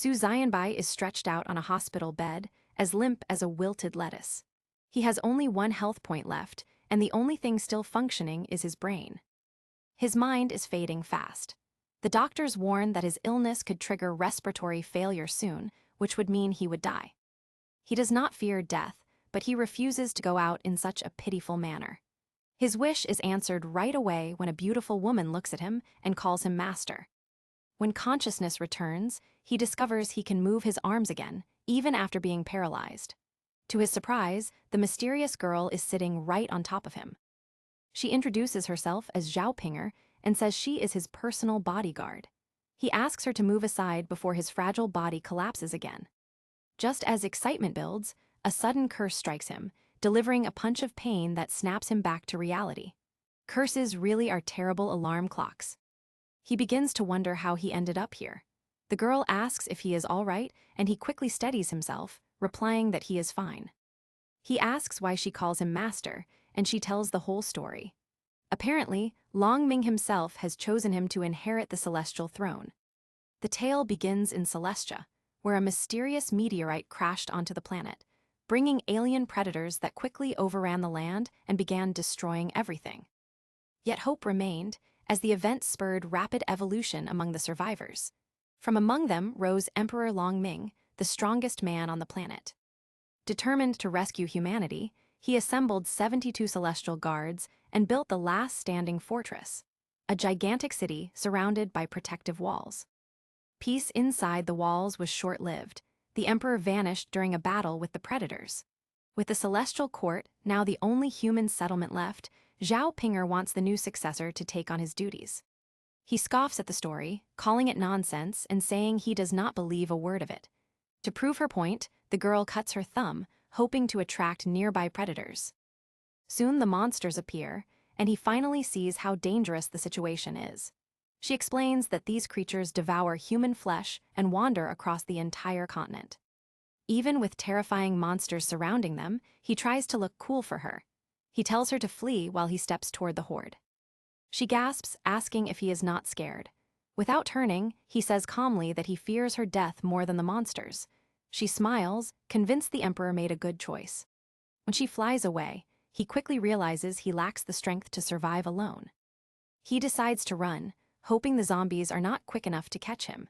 Su Xianbai is stretched out on a hospital bed, as limp as a wilted lettuce. He has only one health point left, and the only thing still functioning is his brain. His mind is fading fast. The doctors warn that his illness could trigger respiratory failure soon, which would mean he would die. He does not fear death, but he refuses to go out in such a pitiful manner. His wish is answered right away when a beautiful woman looks at him and calls him master. When consciousness returns, he discovers he can move his arms again, even after being paralyzed. To his surprise, the mysterious girl is sitting right on top of him. She introduces herself as Zhao Pinger and says she is his personal bodyguard. He asks her to move aside before his fragile body collapses again. Just as excitement builds, a sudden curse strikes him, delivering a punch of pain that snaps him back to reality. Curses really are terrible alarm clocks. He begins to wonder how he ended up here. The girl asks if he is all right, and he quickly steadies himself, replying that he is fine. He asks why she calls him master, and she tells the whole story. Apparently, Long Ming himself has chosen him to inherit the celestial throne. The tale begins in Celestia, where a mysterious meteorite crashed onto the planet, bringing alien predators that quickly overran the land and began destroying everything. Yet hope remained, as the event spurred rapid evolution among the survivors. From among them rose Emperor Long Ming, the strongest man on the planet. Determined to rescue humanity, he assembled 72 celestial guards and built the last standing fortress, a gigantic city surrounded by protective walls. Peace inside the walls was short-lived. The emperor vanished during a battle with the predators. With the celestial court now the only human settlement left, Zhao Pinger wants the new successor to take on his duties. He scoffs at the story, calling it nonsense and saying he does not believe a word of it. To prove her point, the girl cuts her thumb, hoping to attract nearby predators. Soon the monsters appear, and he finally sees how dangerous the situation is. She explains that these creatures devour human flesh and wander across the entire continent. Even with terrifying monsters surrounding them, he tries to look cool for her. He tells her to flee while he steps toward the horde. She gasps, asking if he is not scared. Without turning, he says calmly that he fears her death more than the monsters. She smiles, convinced the emperor made a good choice. When she flies away, he quickly realizes he lacks the strength to survive alone. He decides to run, hoping the zombies are not quick enough to catch him.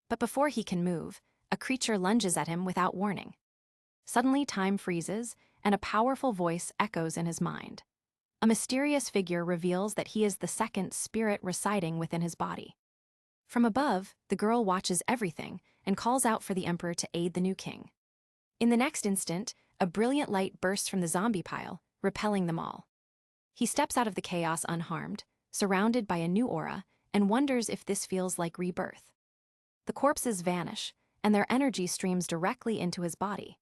But before he can move, a creature lunges at him without warning. Suddenly time freezes, and a powerful voice echoes in his mind. A mysterious figure reveals that he is the second spirit residing within his body. From above, the girl watches everything and calls out for the emperor to aid the new king. In the next instant, a brilliant light bursts from the zombie pile, repelling them all. He steps out of the chaos unharmed, surrounded by a new aura, and wonders if this feels like rebirth. The corpses vanish, and their energy streams directly into his body.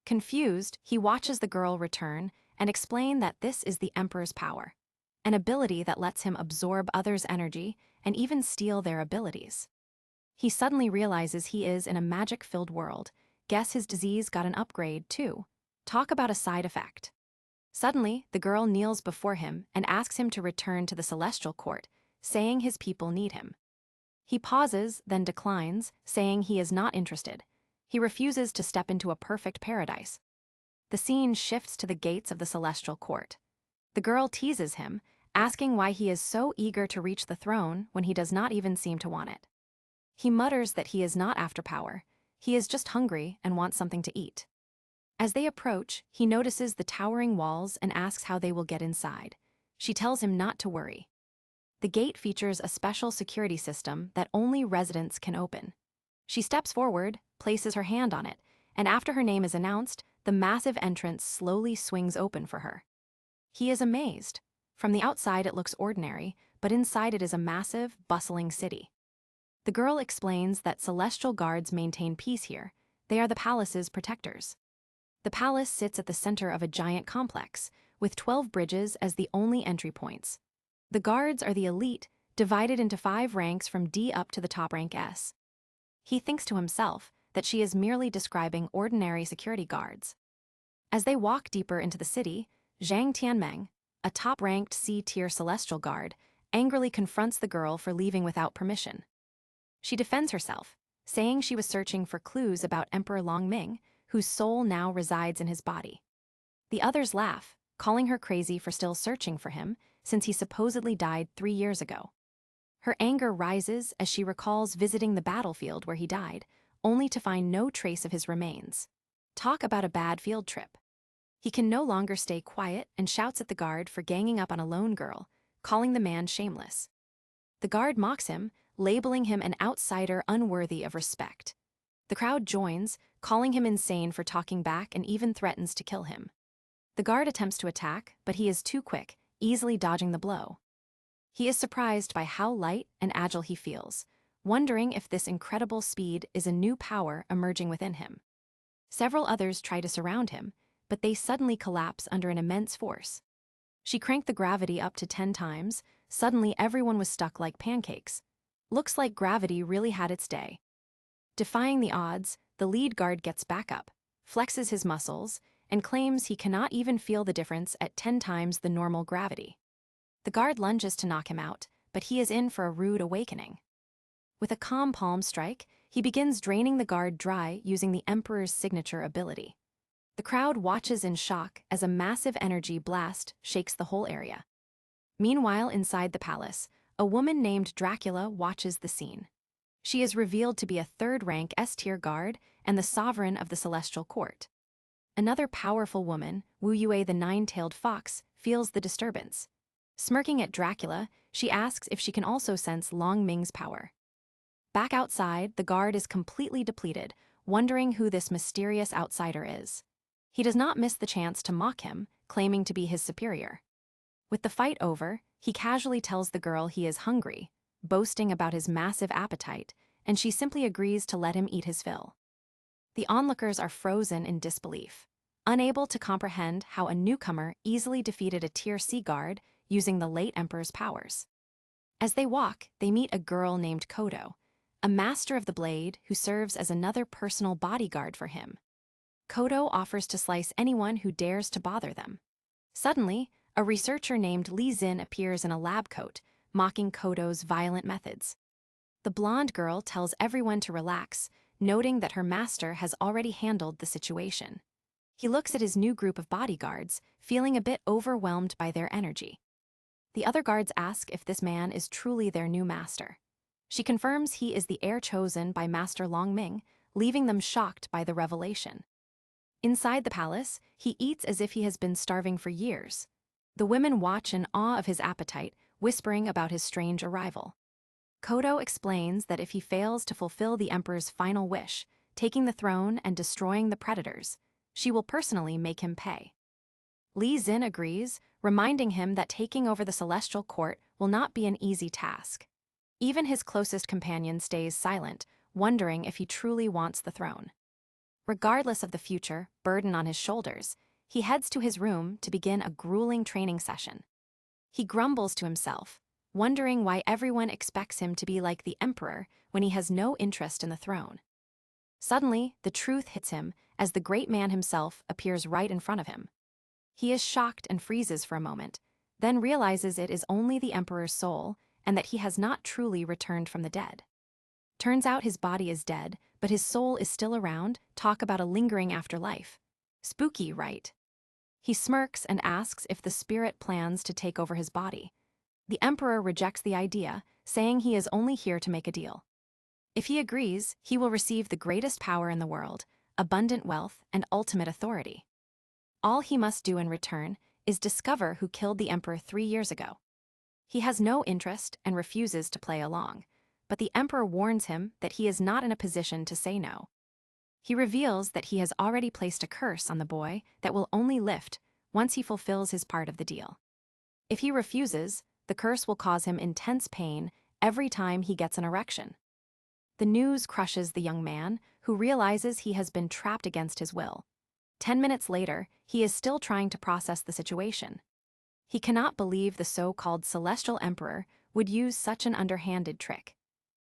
Confused, he watches the girl return and explain that this is the emperor's power, an ability that lets him absorb others' energy and even steal their abilities. He suddenly realizes he is in a magic-filled world. Guess his disease got an upgrade, too. Talk about a side effect. Suddenly, the girl kneels before him and asks him to return to the celestial court, saying his people need him. He pauses, then declines, saying he is not interested. He refuses to step into a perfect paradise. The scene shifts to the gates of the celestial court. The girl teases him, asking why he is so eager to reach the throne when he does not even seem to want it. He mutters that he is not after power. He is just hungry and wants something to eat. As they approach, he notices the towering walls and asks how they will get inside. She tells him not to worry. The gate features a special security system that only residents can open. She steps forward, places her hand on it, and after her name is announced, the massive entrance slowly swings open for her. He is amazed. From the outside it looks ordinary, but inside it is a massive, bustling city. The girl explains that celestial guards maintain peace here. They are the palace's protectors. The palace sits at the center of a giant complex, with 12 bridges as the only entry points. The guards are the elite, divided into 5 ranks from D up to the top rank S. He thinks to himself that she is merely describing ordinary security guards. As they walk deeper into the city, Zhang Tianmeng, a top-ranked C-tier celestial guard, angrily confronts the girl for leaving without permission. She defends herself, saying she was searching for clues about Emperor Longming, whose soul now resides in his body. The others laugh, calling her crazy for still searching for him, since he supposedly died 3 years ago. Her anger rises as she recalls visiting the battlefield where he died, only to find no trace of his remains. Talk about a bad field trip. He can no longer stay quiet and shouts at the guard for ganging up on a lone girl, calling the man shameless. The guard mocks him, labeling him an outsider unworthy of respect. The crowd joins, calling him insane for talking back and even threatens to kill him. The guard attempts to attack, but he is too quick, easily dodging the blow. He is surprised by how light and agile he feels, wondering if this incredible speed is a new power emerging within him. Several others try to surround him, but they suddenly collapse under an immense force. She cranked the gravity up to 10 times, suddenly everyone was stuck like pancakes. Looks like gravity really had its day. Defying the odds, the lead guard gets back up, flexes his muscles, and claims he cannot even feel the difference at 10 times the normal gravity. The guard lunges to knock him out, but he is in for a rude awakening. With a calm palm strike, he begins draining the guard dry using the Emperor's signature ability. The crowd watches in shock as a massive energy blast shakes the whole area. Meanwhile, inside the palace, a woman named Dracula watches the scene. She is revealed to be a third-rank S-tier guard and the sovereign of the Celestial Court. Another powerful woman, Wu Yue the Nine-Tailed Fox, feels the disturbance. Smirking at Dracula, she asks if she can also sense Long Ming's power. Back outside, the guard is completely depleted, wondering who this mysterious outsider is. He does not miss the chance to mock him, claiming to be his superior. With the fight over, he casually tells the girl he is hungry, boasting about his massive appetite, and she simply agrees to let him eat his fill. The onlookers are frozen in disbelief, unable to comprehend how a newcomer easily defeated a Tier C guard using the late Emperor's powers. As they walk, they meet a girl named Kodo, a master of the blade who serves as another personal bodyguard for him. Kodo offers to slice anyone who dares to bother them. Suddenly, a researcher named Li Xin appears in a lab coat, mocking Kodo's violent methods. The blonde girl tells everyone to relax, noting that her master has already handled the situation. He looks at his new group of bodyguards, feeling a bit overwhelmed by their energy. The other guards ask if this man is truly their new master. She confirms he is the heir chosen by Master Longming, leaving them shocked by the revelation. Inside the palace, he eats as if he has been starving for years. The women watch in awe of his appetite, whispering about his strange arrival. Kodo explains that if he fails to fulfill the Emperor's final wish, taking the throne and destroying the predators, she will personally make him pay. Li Xin agrees, reminding him that taking over the Celestial Court will not be an easy task. Even his closest companion stays silent, wondering if he truly wants the throne. Regardless of the future burden on his shoulders, he heads to his room to begin a grueling training session. He grumbles to himself, wondering why everyone expects him to be like the Emperor when he has no interest in the throne. Suddenly, the truth hits him as the great man himself appears right in front of him. He is shocked and freezes for a moment, then realizes it is only the Emperor's soul and that he has not truly returned from the dead. Turns out his body is dead, but his soul is still around. Talk about a lingering afterlife. Spooky, right? He smirks and asks if the spirit plans to take over his body. The Emperor rejects the idea, saying he is only here to make a deal. If he agrees, he will receive the greatest power in the world, abundant wealth, and ultimate authority. All he must do in return is discover who killed the Emperor 3 years ago. He has no interest and refuses to play along, but the Emperor warns him that he is not in a position to say no. He reveals that he has already placed a curse on the boy that will only lift once he fulfills his part of the deal. If he refuses, the curse will cause him intense pain every time he gets an erection. The news crushes the young man, who realizes he has been trapped against his will. 10 minutes later, he is still trying to process the situation. He cannot believe the so-called Celestial Emperor would use such an underhanded trick.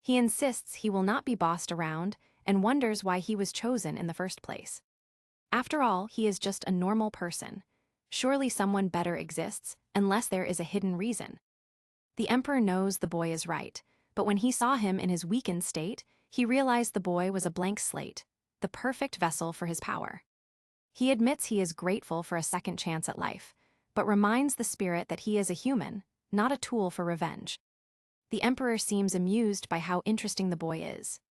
He insists he will not be bossed around and wonders why he was chosen in the first place. After all, he is just a normal person. Surely someone better exists, unless there is a hidden reason. The Emperor knows the boy is right, but when he saw him in his weakened state, He realized the boy was a blank slate, the perfect vessel for his power. He admits he is grateful for a second chance at life, but reminds the spirit that he is a human, not a tool for revenge. The emperor seems amused by how interesting the boy is.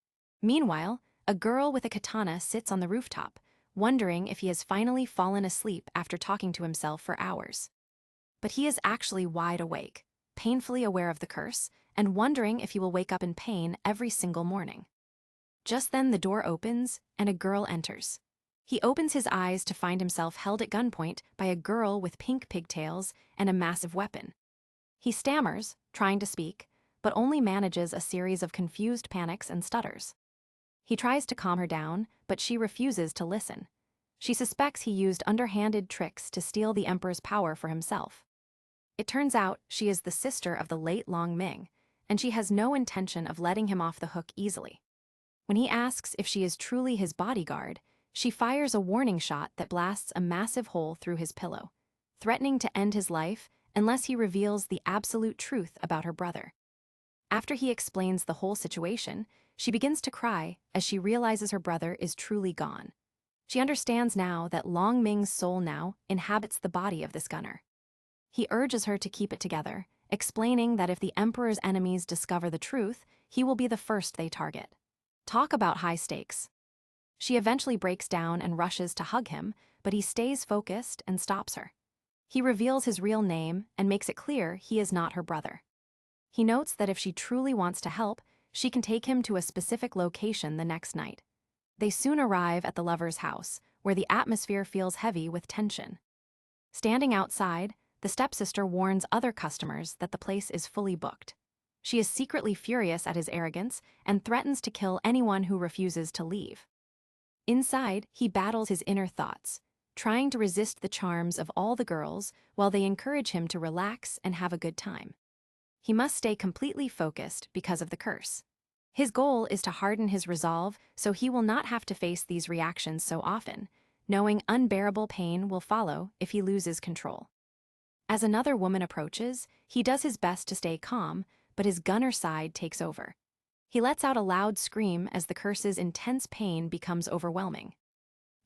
Meanwhile, a girl with a katana sits on the rooftop, wondering if he has finally fallen asleep after talking to himself for hours. But he is actually wide awake, painfully aware of the curse, and wondering if he will wake up in pain every single morning. Just then the door opens, and a girl enters. He opens his eyes to find himself held at gunpoint by a girl with pink pigtails and a massive weapon. He stammers, trying to speak, but only manages a series of confused panics and stutters. He tries to calm her down, but she refuses to listen. She suspects he used underhanded tricks to steal the emperor's power for himself. It turns out she is the sister of the late Long Ming, and she has no intention of letting him off the hook easily. When he asks if she is truly his bodyguard, she fires a warning shot that blasts a massive hole through his pillow, threatening to end his life unless he reveals the absolute truth about her brother. After he explains the whole situation, she begins to cry as she realizes her brother is truly gone. She understands now that Long Ming's soul now inhabits the body of this gunner. He urges her to keep it together, explaining that if the emperor's enemies discover the truth, he will be the first they target. Talk about high stakes. She eventually breaks down and rushes to hug him, but he stays focused and stops her. He reveals his real name and makes it clear he is not her brother. He notes that if she truly wants to help, she can take him to a specific location the next night. They soon arrive at the lover's house, where the atmosphere feels heavy with tension. Standing outside, the stepsister warns other customers that the place is fully booked. She is secretly furious at his arrogance and threatens to kill anyone who refuses to leave. Inside, he battles his inner thoughts, trying to resist the charms of all the girls while they encourage him to relax and have a good time. He must stay completely focused because of the curse. His goal is to harden his resolve so he will not have to face these reactions so often, knowing unbearable pain will follow if he loses control. As another woman approaches, he does his best to stay calm, but his gunner side takes over. He lets out a loud scream as the curse's intense pain becomes overwhelming.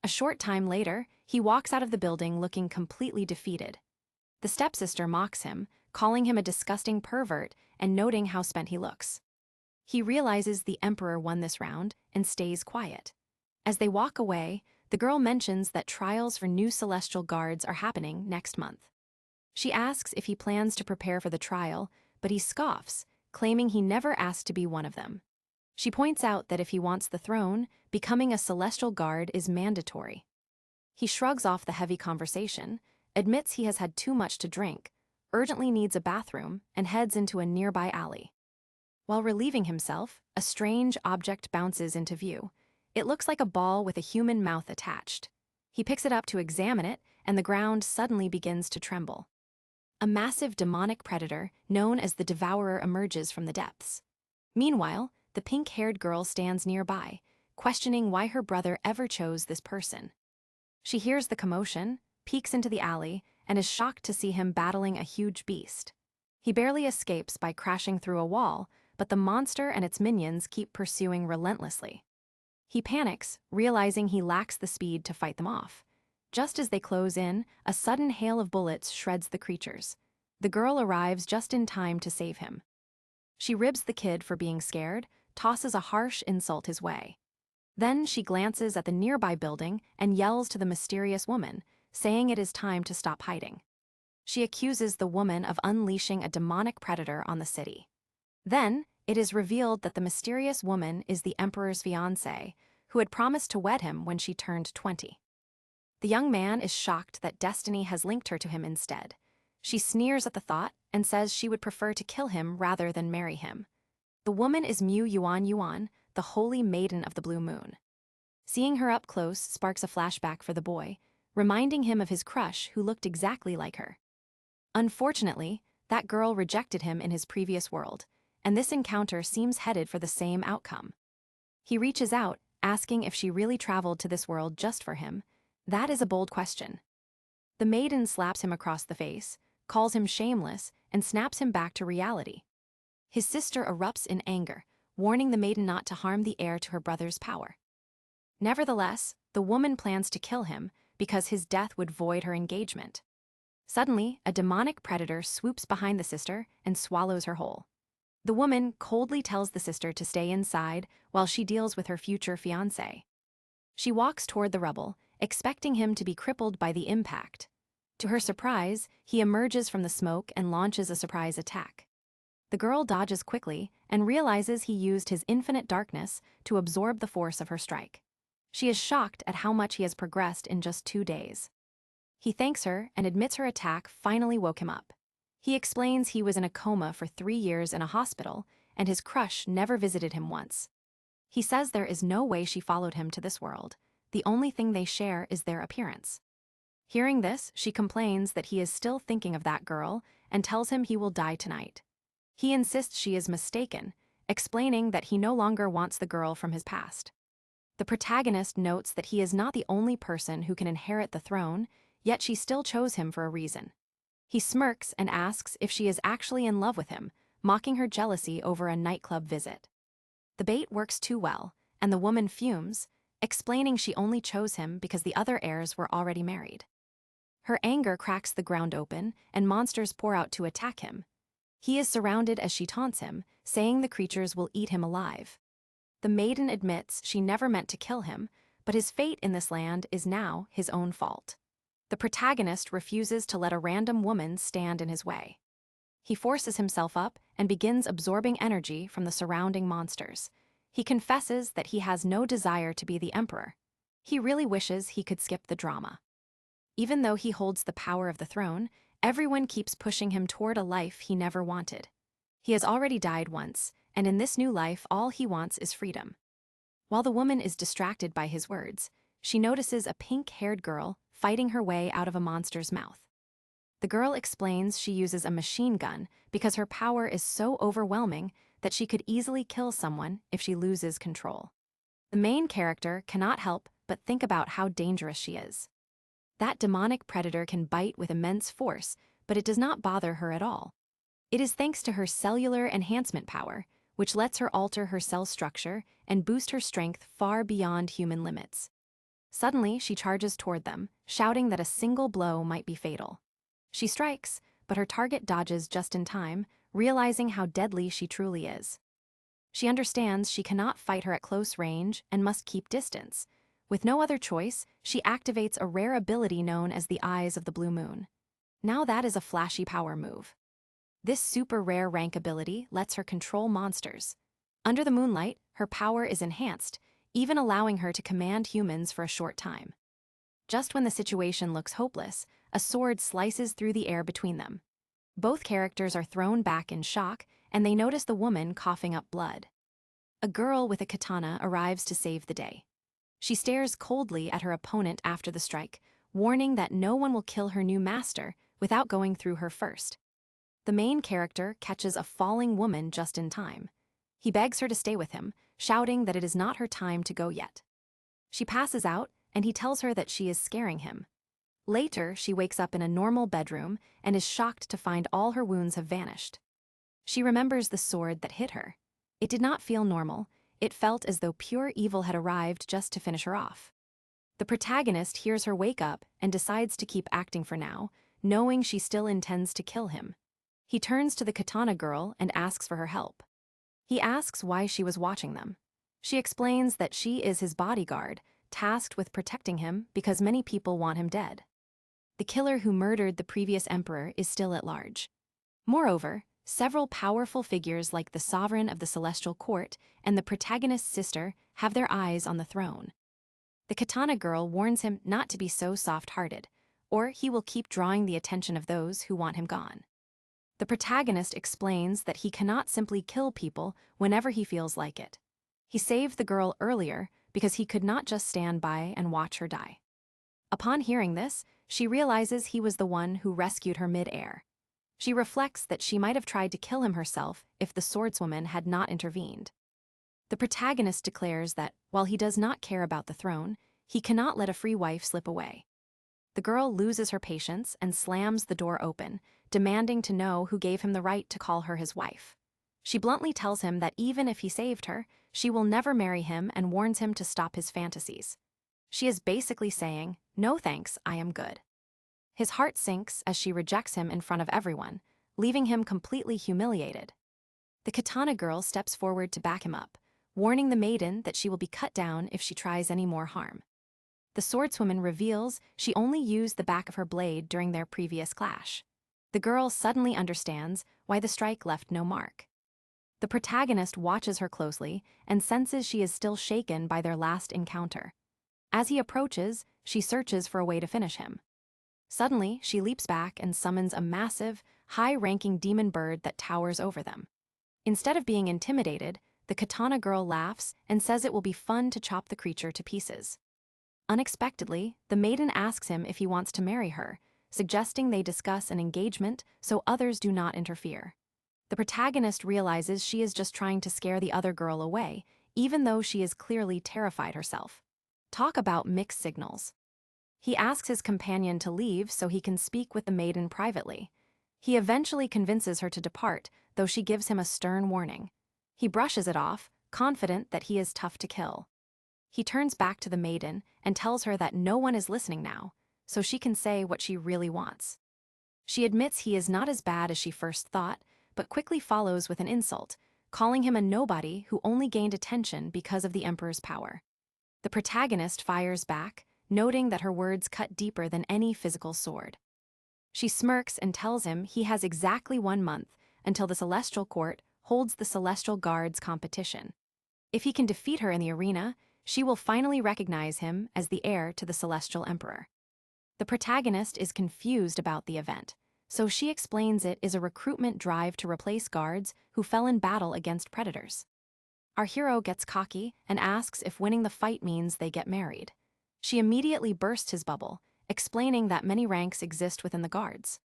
A short time later, he walks out of the building looking completely defeated. The stepsister mocks him, calling him a disgusting pervert and noting how spent he looks. He realizes the emperor won this round and stays quiet. As they walk away, the girl mentions that trials for new celestial guards are happening next month. She asks if he plans to prepare for the trial, but he scoffs, claiming he never asked to be one of them. She points out that if he wants the throne, becoming a celestial guard is mandatory. He shrugs off the heavy conversation, admits he has had too much to drink, urgently needs a bathroom, and heads into a nearby alley. While relieving himself, a strange object bounces into view. It looks like a ball with a human mouth attached. He picks it up to examine it, and the ground suddenly begins to tremble. A massive demonic predator, known as the Devourer, emerges from the depths. Meanwhile, the pink-haired girl stands nearby, questioning why her brother ever chose this person. She hears the commotion, peeks into the alley, and is shocked to see him battling a huge beast. He barely escapes by crashing through a wall, but the monster and its minions keep pursuing relentlessly. He panics, realizing he lacks the speed to fight them off. Just as they close in, a sudden hail of bullets shreds the creatures. The girl arrives just in time to save him. She ribs the kid for being scared, tosses a harsh insult his way. Then she glances at the nearby building and yells to the mysterious woman, saying it is time to stop hiding. She accuses the woman of unleashing a demonic predator on the city. Then, it is revealed that the mysterious woman is the emperor's fiancé, who had promised to wed him when she turned 20. The young man is shocked that destiny has linked her to him instead. She sneers at the thought and says she would prefer to kill him rather than marry him. The woman is Mu Yuan Yuan, the holy maiden of the blue moon. Seeing her up close sparks a flashback for the boy, reminding him of his crush who looked exactly like her. Unfortunately, that girl rejected him in his previous world, and this encounter seems headed for the same outcome. He reaches out, asking if she really traveled to this world just for him. That is a bold question. The maiden slaps him across the face, calls him shameless, and snaps him back to reality. His sister erupts in anger, warning the maiden not to harm the heir to her brother's power. Nevertheless, the woman plans to kill him because his death would void her engagement. Suddenly, a demonic predator swoops behind the sister and swallows her whole. The woman coldly tells the sister to stay inside while she deals with her future fiancé. She walks toward the rubble, expecting him to be crippled by the impact. To her surprise, he emerges from the smoke and launches a surprise attack. The girl dodges quickly and realizes he used his infinite darkness to absorb the force of her strike. She is shocked at how much he has progressed in just 2 days. He thanks her and admits her attack finally woke him up. He explains he was in a coma for 3 years in a hospital and his crush never visited him once. He says there is no way she followed him to this world. The only thing they share is their appearance. Hearing this, she complains that he is still thinking of that girl and tells him he will die tonight. He insists she is mistaken, explaining that he no longer wants the girl from his past. The protagonist notes that he is not the only person who can inherit the throne, yet she still chose him for a reason. He smirks and asks if she is actually in love with him, mocking her jealousy over a nightclub visit. The bait works too well, and the woman fumes, explaining she only chose him because the other heirs were already married. Her anger cracks the ground open, and monsters pour out to attack him. He is surrounded as she taunts him, saying the creatures will eat him alive. The maiden admits she never meant to kill him, but his fate in this land is now his own fault. The protagonist refuses to let a random woman stand in his way. He forces himself up and begins absorbing energy from the surrounding monsters. He confesses that he has no desire to be the emperor. He really wishes he could skip the drama. Even though he holds the power of the throne, everyone keeps pushing him toward a life he never wanted. He has already died once, and in this new life all he wants is freedom. While the woman is distracted by his words, she notices a pink-haired girl fighting her way out of a monster's mouth. The girl explains she uses a machine gun because her power is so overwhelming that she could easily kill someone if she loses control. The main character cannot help but think about how dangerous she is. That demonic predator can bite with immense force, but it does not bother her at all. It is thanks to her cellular enhancement power, which lets her alter her cell structure and boost her strength far beyond human limits. Suddenly, she charges toward them, shouting that a single blow might be fatal. She strikes, but her target dodges just in time, realizing how deadly she truly is. She understands she cannot fight her at close range and must keep distance. With no other choice, she activates a rare ability known as the Eyes of the Blue Moon. Now that is a flashy power move. This super rare rank ability lets her control monsters. Under the moonlight, her power is enhanced, even allowing her to command humans for a short time. Just when the situation looks hopeless, a sword slices through the air between them. Both characters are thrown back in shock, and they notice the woman coughing up blood. A girl with a katana arrives to save the day. She stares coldly at her opponent after the strike, warning that no one will kill her new master without going through her first. The main character catches a falling woman just in time. He begs her to stay with him, shouting that it is not her time to go yet. She passes out, and he tells her that she is scaring him. Later, she wakes up in a normal bedroom and is shocked to find all her wounds have vanished. She remembers the sword that hit her. It did not feel normal. It felt as though pure evil had arrived just to finish her off. The protagonist hears her wake up and decides to keep acting for now, knowing she still intends to kill him. He turns to the katana girl and asks for her help. He asks why she was watching them. She explains that she is his bodyguard, tasked with protecting him because many people want him dead. The killer who murdered the previous emperor is still at large. Moreover, several powerful figures like the sovereign of the celestial court and the protagonist's sister have their eyes on the throne. The katana girl warns him not to be so soft-hearted, or he will keep drawing the attention of those who want him gone. The protagonist explains that he cannot simply kill people whenever he feels like it. He saved the girl earlier because he could not just stand by and watch her die. Upon hearing this, she realizes he was the one who rescued her mid-air. She reflects that she might have tried to kill him herself if the swordswoman had not intervened. The protagonist declares that, while he does not care about the throne, he cannot let a free wife slip away. The girl loses her patience and slams the door open, demanding to know who gave him the right to call her his wife. She bluntly tells him that even if he saved her, she will never marry him and warns him to stop his fantasies. She is basically saying, "No thanks, I am good." His heart sinks as she rejects him in front of everyone, leaving him completely humiliated. The katana girl steps forward to back him up, warning the maiden that she will be cut down if she tries any more harm. The swordswoman reveals she only used the back of her blade during their previous clash. The girl suddenly understands why the strike left no mark. The protagonist watches her closely and senses she is still shaken by their last encounter. As he approaches, she searches for a way to finish him. Suddenly, she leaps back and summons a massive, high-ranking demon bird that towers over them. Instead of being intimidated, the katana girl laughs and says it will be fun to chop the creature to pieces. Unexpectedly, the maiden asks him if he wants to marry her, suggesting they discuss an engagement so others do not interfere. The protagonist realizes she is just trying to scare the other girl away, even though she is clearly terrified herself. Talk about mixed signals. He asks his companion to leave so he can speak with the maiden privately. He eventually convinces her to depart, though she gives him a stern warning. He brushes it off, confident that he is tough to kill. He turns back to the maiden and tells her that no one is listening now, so she can say what she really wants. She admits he is not as bad as she first thought, but quickly follows with an insult, calling him a nobody who only gained attention because of the Emperor's power. The protagonist fires back, noting that her words cut deeper than any physical sword. She smirks and tells him he has exactly 1 month until the Celestial Court holds the Celestial Guards competition. If he can defeat her in the arena, she will finally recognize him as the heir to the Celestial Emperor. The protagonist is confused about the event, so she explains it is a recruitment drive to replace guards who fell in battle against predators. Our hero gets cocky and asks if winning the fight means they get married. She immediately bursts his bubble, explaining that many ranks exist within the guards.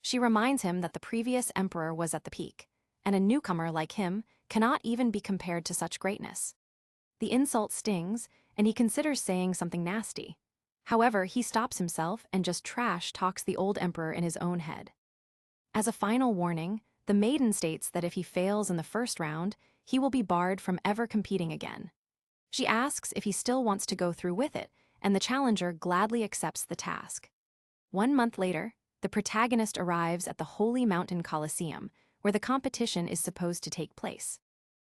She reminds him that the previous emperor was at the peak, and a newcomer like him cannot even be compared to such greatness. The insult stings, and he considers saying something nasty. However, he stops himself and just trash talks the old emperor in his own head. As a final warning, the maiden states that if he fails in the first round, he will be barred from ever competing again. She asks if he still wants to go through with it, and the challenger gladly accepts the task. 1 month later, the protagonist arrives at the Holy Mountain Colosseum, where the competition is supposed to take place.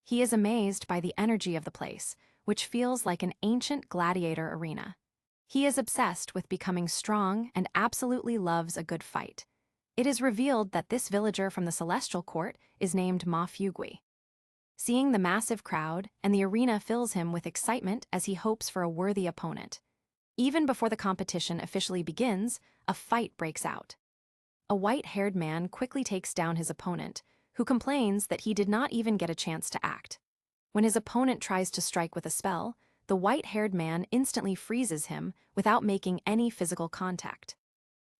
He is amazed by the energy of the place, which feels like an ancient gladiator arena. He is obsessed with becoming strong and absolutely loves a good fight. It is revealed that this villager from the Celestial Court is named Ma-Fugui. Seeing the massive crowd and the arena fills him with excitement as he hopes for a worthy opponent. Even before the competition officially begins, a fight breaks out. A white-haired man quickly takes down his opponent, who complains that he did not even get a chance to act. When his opponent tries to strike with a spell, the white-haired man instantly freezes him without making any physical contact.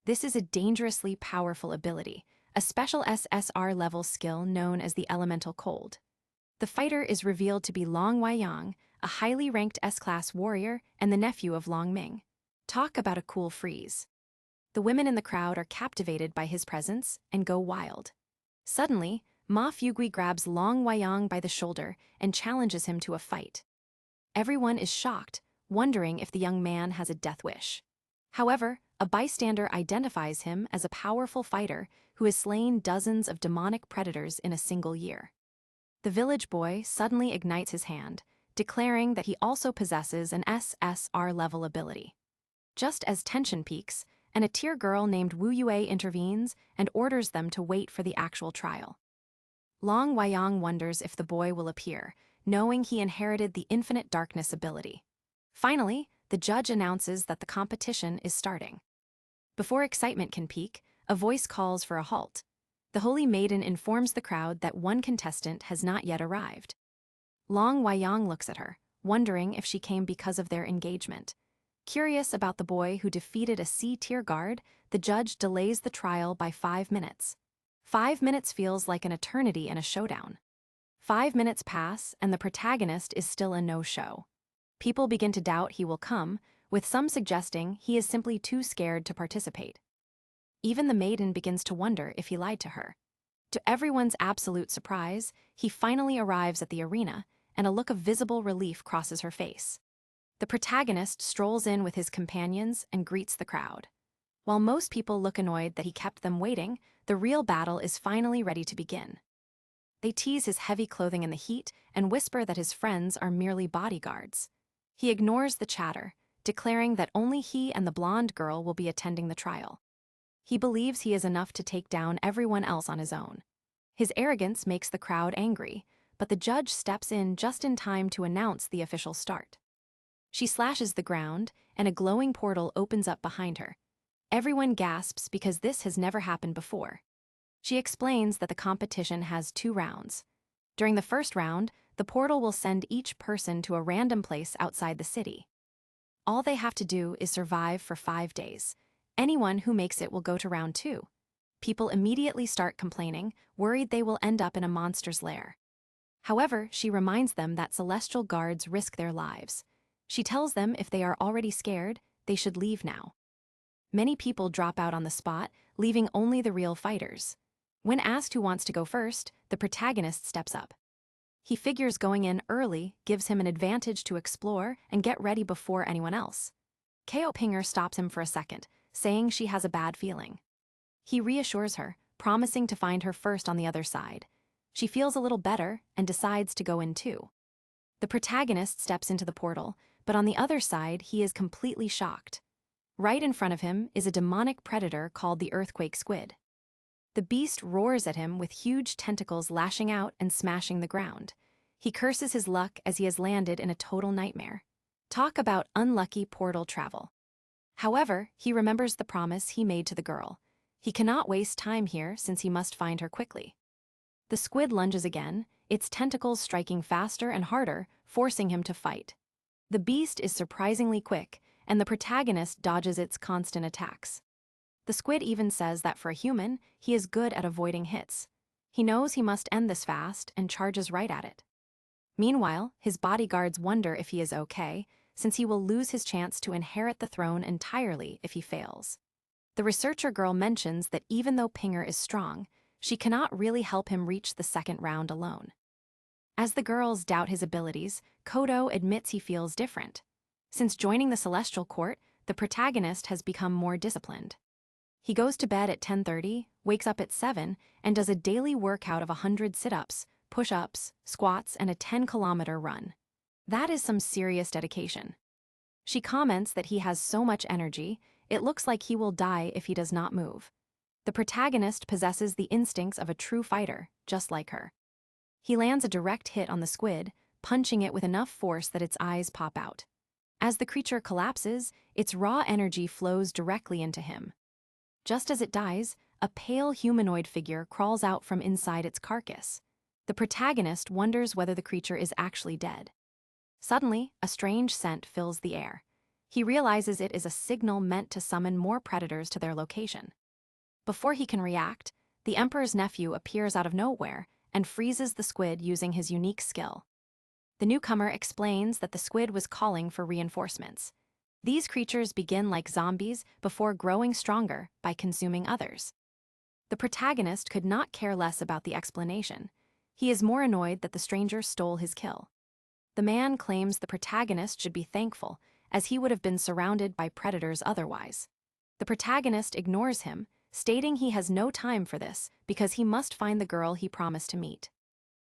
This is a dangerously powerful ability, a special SSR-level skill known as the Elemental Cold. The fighter is revealed to be Long Weiyang, a highly ranked S-class warrior and the nephew of Long Ming. Talk about a cool freeze. The women in the crowd are captivated by his presence and go wild. Suddenly, Ma-Fugui grabs Long Weiyang by the shoulder and challenges him to a fight. Everyone is shocked, wondering if the young man has a death wish. However, a bystander identifies him as a powerful fighter who has slain dozens of demonic predators in a single year. The village boy suddenly ignites his hand, declaring that he also possesses an SSR-level ability. Just as tension peaks, and a tier girl named Wu Yue intervenes and orders them to wait for the actual trial. Long Weiyang wonders if the boy will appear, knowing he inherited the Infinite Darkness ability. Finally, the judge announces that the competition is starting. Before excitement can peak, a voice calls for a halt. The Holy Maiden informs the crowd that one contestant has not yet arrived. Long Weiyang looks at her, wondering if she came because of their engagement. Curious about the boy who defeated a C-tier guard, the judge delays the trial by 5 minutes. 5 minutes feels like an eternity in a showdown. 5 minutes pass, and the protagonist is still a no-show. People begin to doubt he will come, with some suggesting he is simply too scared to participate. Even the maiden begins to wonder if he lied to her. To everyone's absolute surprise, he finally arrives at the arena, and a look of visible relief crosses her face. The protagonist strolls in with his companions and greets the crowd. While most people look annoyed that he kept them waiting, the real battle is finally ready to begin. They tease his heavy clothing in the heat and whisper that his friends are merely bodyguards. He ignores the chatter, declaring that only he and the blonde girl will be attending the trial. He believes he is enough to take down everyone else on his own. His arrogance makes the crowd angry, but the judge steps in just in time to announce the official start. She slashes the ground, and a glowing portal opens up behind her. Everyone gasps because this has never happened before. She explains that the competition has 2 rounds. During the first round, the portal will send each person to a random place outside the city. All they have to do is survive for 5 days. Anyone who makes it will go to round 2. People immediately start complaining, worried they will end up in a monster's lair. However, she reminds them that celestial guards risk their lives. She tells them if they are already scared, they should leave now. Many people drop out on the spot, leaving only the real fighters. When asked who wants to go first, the protagonist steps up. He figures going in early gives him an advantage to explore and get ready before anyone else. Ko Pinger stops him for a second, saying she has a bad feeling. He reassures her, promising to find her first on the other side. She feels a little better and decides to go in too. The protagonist steps into the portal, but on the other side he is completely shocked. Right in front of him is a demonic predator called the earthquake squid. The beast roars at him with huge tentacles lashing out and smashing the ground. He curses his luck as he has landed in a total nightmare. Talk about unlucky portal travel. However, he remembers the promise he made to the girl. He cannot waste time here since he must find her quickly. The squid lunges again, its tentacles striking faster and harder, forcing him to fight. The beast is surprisingly quick, and the protagonist dodges its constant attacks. The squid even says that for a human, he is good at avoiding hits. He knows he must end this fast and charges right at it. Meanwhile, his bodyguards wonder if he is okay, since he will lose his chance to inherit the throne entirely if he fails. The researcher girl mentions that even though Pinger is strong, she cannot really help him reach the second round alone. As the girls doubt his abilities, Kodo admits he feels different. Since joining the Celestial Court, the protagonist has become more disciplined. He goes to bed at 10:30, wakes up at 7, and does a daily workout of 100 sit-ups, push-ups, squats, and a 10-kilometer run. That is some serious dedication. She comments that he has so much energy, it looks like he will die if he does not move. The protagonist possesses the instincts of a true fighter, just like her. He lands a direct hit on the squid, punching it with enough force that its eyes pop out. As the creature collapses, its raw energy flows directly into him. Just as it dies, a pale humanoid figure crawls out from inside its carcass. The protagonist wonders whether the creature is actually dead. Suddenly, a strange scent fills the air. He realizes it is a signal meant to summon more predators to their location. Before he can react, the Emperor's nephew appears out of nowhere and freezes the squid using his unique skill. The newcomer explains that the squid was calling for reinforcements. These creatures begin like zombies before growing stronger by consuming others. The protagonist could not care less about the explanation. He is more annoyed that the stranger stole his kill. The man claims the protagonist should be thankful, as he would have been surrounded by predators otherwise. The protagonist ignores him, stating he has no time for this because he must find the girl he promised to meet.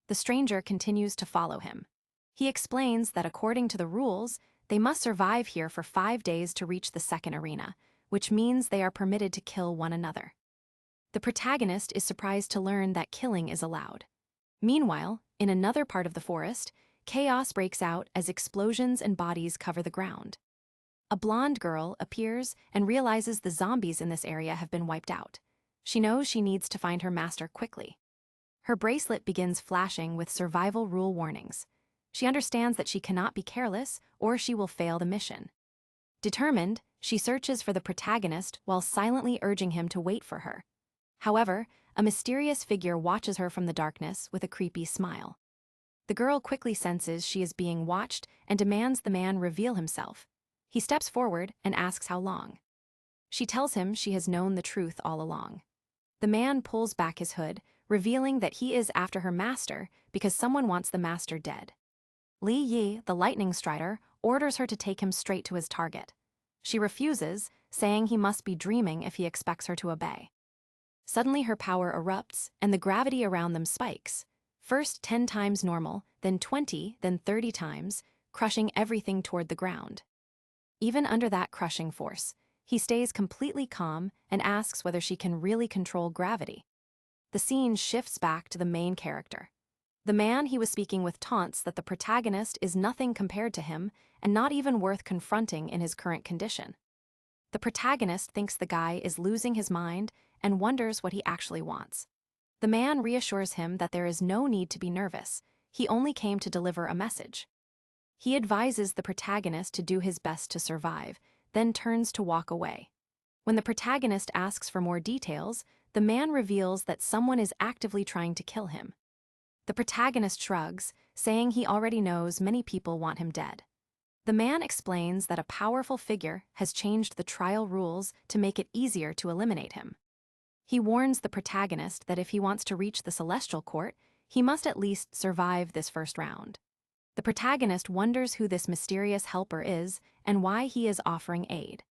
The stranger continues to follow him. He explains that according to the rules, they must survive here for 5 days to reach the second arena, which means they are permitted to kill one another. The protagonist is surprised to learn that killing is allowed. Meanwhile, in another part of the forest, chaos breaks out as explosions and bodies cover the ground. A blonde girl appears and realizes the zombies in this area have been wiped out. She knows she needs to find her master quickly. Her bracelet begins flashing with survival rule warnings. She understands that she cannot be careless or she will fail the mission. Determined, she searches for the protagonist while silently urging him to wait for her. However, a mysterious figure watches her from the darkness with a creepy smile. The girl quickly senses she is being watched and demands the man reveal himself. He steps forward and asks how long. She tells him she has known the truth all along. The man pulls back his hood, revealing that he is after her master because someone wants the master dead. Li Yi, the lightning strider, orders her to take him straight to his target. She refuses, saying he must be dreaming if he expects her to obey. Suddenly her power erupts, and the gravity around them spikes. First 10 times normal, then 20, then 30 times, crushing everything toward the ground. Even under that crushing force, he stays completely calm and asks whether she can really control gravity. The scene shifts back to the main character. The man he was speaking with taunts that the protagonist is nothing compared to him and not even worth confronting in his current condition. The protagonist thinks the guy is losing his mind and wonders what he actually wants. The man reassures him that there is no need to be nervous. He only came to deliver a message. He advises the protagonist to do his best to survive, then turns to walk away. When the protagonist asks for more details, the man reveals that someone is actively trying to kill him. The protagonist shrugs, saying he already knows many people want him dead. The man explains that a powerful figure has changed the trial rules to make it easier to eliminate him. He warns the protagonist that if he wants to reach the celestial court, he must at least survive this first round. The protagonist wonders who this mysterious helper is and why he is offering aid.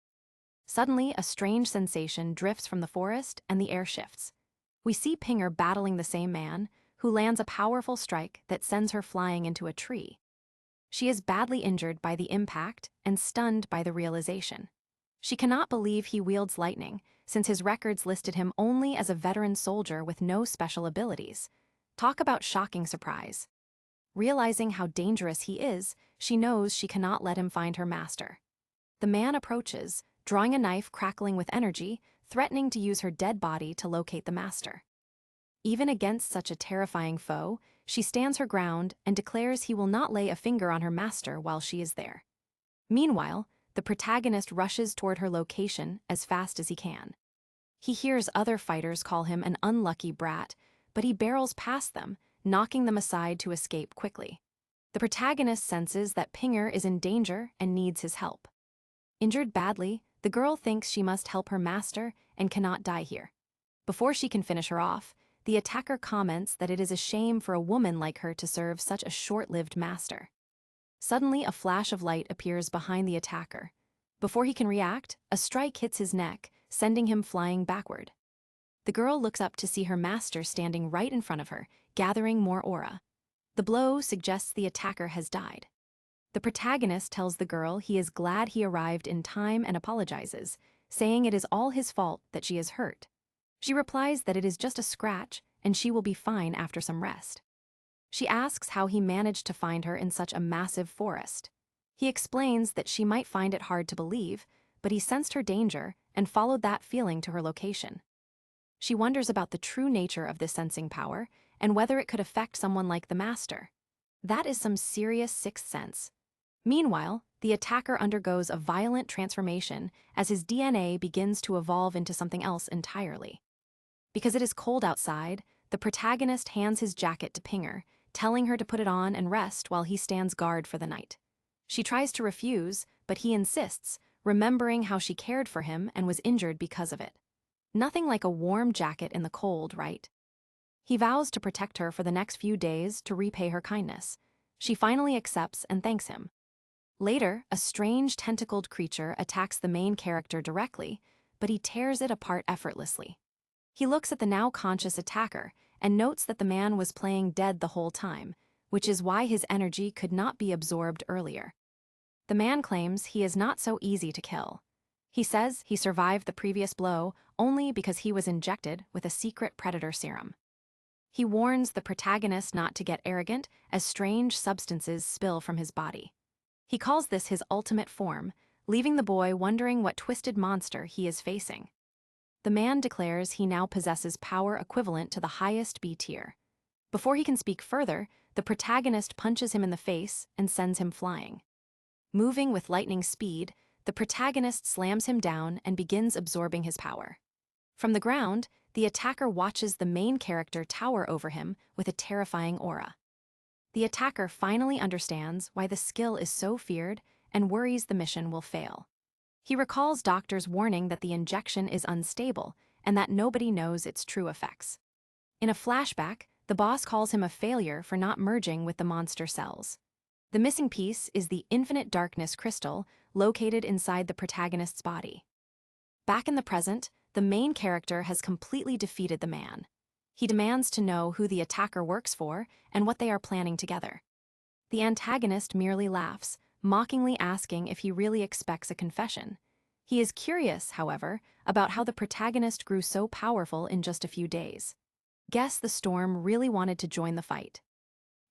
Suddenly, a strange sensation drifts from the forest and the air shifts. We see Pinger battling the same man, who lands a powerful strike that sends her flying into a tree. She is badly injured by the impact and stunned by the realization. She cannot believe he wields lightning, since his records listed him only as a veteran soldier with no special abilities. Talk about shocking surprise. Realizing how dangerous he is, she knows she cannot let him find her master. The man approaches, drawing a knife crackling with energy, threatening to use her dead body to locate the master. Even against such a terrifying foe, she stands her ground and declares he will not lay a finger on her master while she is there. Meanwhile, the protagonist rushes toward her location as fast as he can. He hears other fighters call him an unlucky brat, but he barrels past them, knocking them aside to escape quickly. The protagonist senses that Pinger is in danger and needs his help. Injured badly, the girl thinks she must help her master and cannot die here. Before she can finish her off, the attacker comments that it is a shame for a woman like her to serve such a short-lived master. Suddenly, a flash of light appears behind the attacker. Before he can react, a strike hits his neck, sending him flying backward. The girl looks up to see her master standing right in front of her, gathering more aura. The blow suggests the attacker has died. The protagonist tells the girl he is glad he arrived in time and apologizes, saying it is all his fault that she is hurt. She replies that it is just a scratch and she will be fine after some rest. She asks how he managed to find her in such a massive forest. He explains that she might find it hard to believe, but he sensed her danger and followed that feeling to her location. She wonders about the true nature of this sensing power and whether it could affect someone like the master. That is some serious sixth sense. Meanwhile, the attacker undergoes a violent transformation as his DNA begins to evolve into something else entirely. Because it is cold outside, the protagonist hands his jacket to Pinger, telling her to put it on and rest while he stands guard for the night. She tries to refuse, but he insists, remembering how she cared for him and was injured because of it. Nothing like a warm jacket in the cold, right? He vows to protect her for the next few days to repay her kindness. She finally accepts and thanks him. Later, a strange tentacled creature attacks the main character directly, but he tears it apart effortlessly. He looks at the now conscious attacker and notes that the man was playing dead the whole time, which is why his energy could not be absorbed earlier. The man claims he is not so easy to kill. He says he survived the previous blow only because he was injected with a secret predator serum. He warns the protagonist not to get arrogant as strange substances spill from his body. He calls this his ultimate form, leaving the boy wondering what twisted monster he is facing. The man declares he now possesses power equivalent to the highest B tier. Before he can speak further, the protagonist punches him in the face and sends him flying. Moving with lightning speed, the protagonist slams him down and begins absorbing his power. From the ground, the attacker watches the main character tower over him with a terrifying aura. The attacker finally understands why the skill is so feared and worries the mission will fail. He recalls doctors' warning that the injection is unstable and that nobody knows its true effects. In a flashback, the boss calls him a failure for not merging with the monster cells. The missing piece is the infinite darkness crystal located inside the protagonist's body. Back in the present, the main character has completely defeated the man. He demands to know who the attacker works for and what they are planning together. The antagonist merely laughs, mockingly asking if he really expects a confession. He is curious, however, about how the protagonist grew so powerful in just a few days. Guess the storm really wanted to join the fight.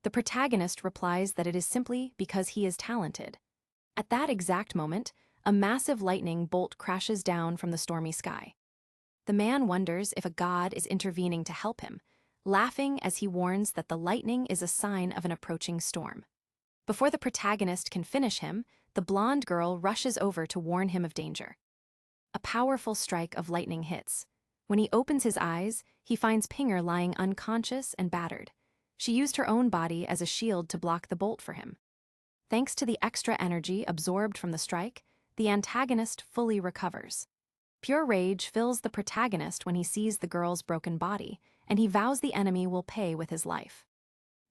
The protagonist replies that it is simply because he is talented. At that exact moment, a massive lightning bolt crashes down from the stormy sky. The man wonders if a god is intervening to help him, laughing as he warns that the lightning is a sign of an approaching storm. Before the protagonist can finish him, the blonde girl rushes over to warn him of danger. A powerful strike of lightning hits. When he opens his eyes, he finds Pinger lying unconscious and battered. She used her own body as a shield to block the bolt for him. Thanks to the extra energy absorbed from the strike, the antagonist fully recovers. Pure rage fills the protagonist when he sees the girl's broken body, and he vows the enemy will pay with his life.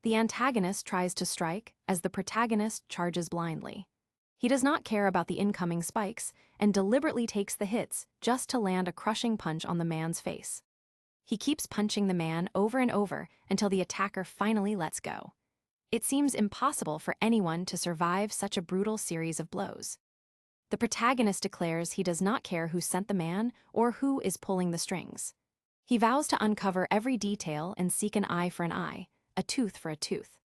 The antagonist tries to strike as the protagonist charges blindly. He does not care about the incoming spikes and deliberately takes the hits just to land a crushing punch on the man's face. He keeps punching the man over and over until the attacker finally lets go. It seems impossible for anyone to survive such a brutal series of blows. The protagonist declares he does not care who sent the man or who is pulling the strings. He vows to uncover every detail and seek an eye for an eye, a tooth for a tooth.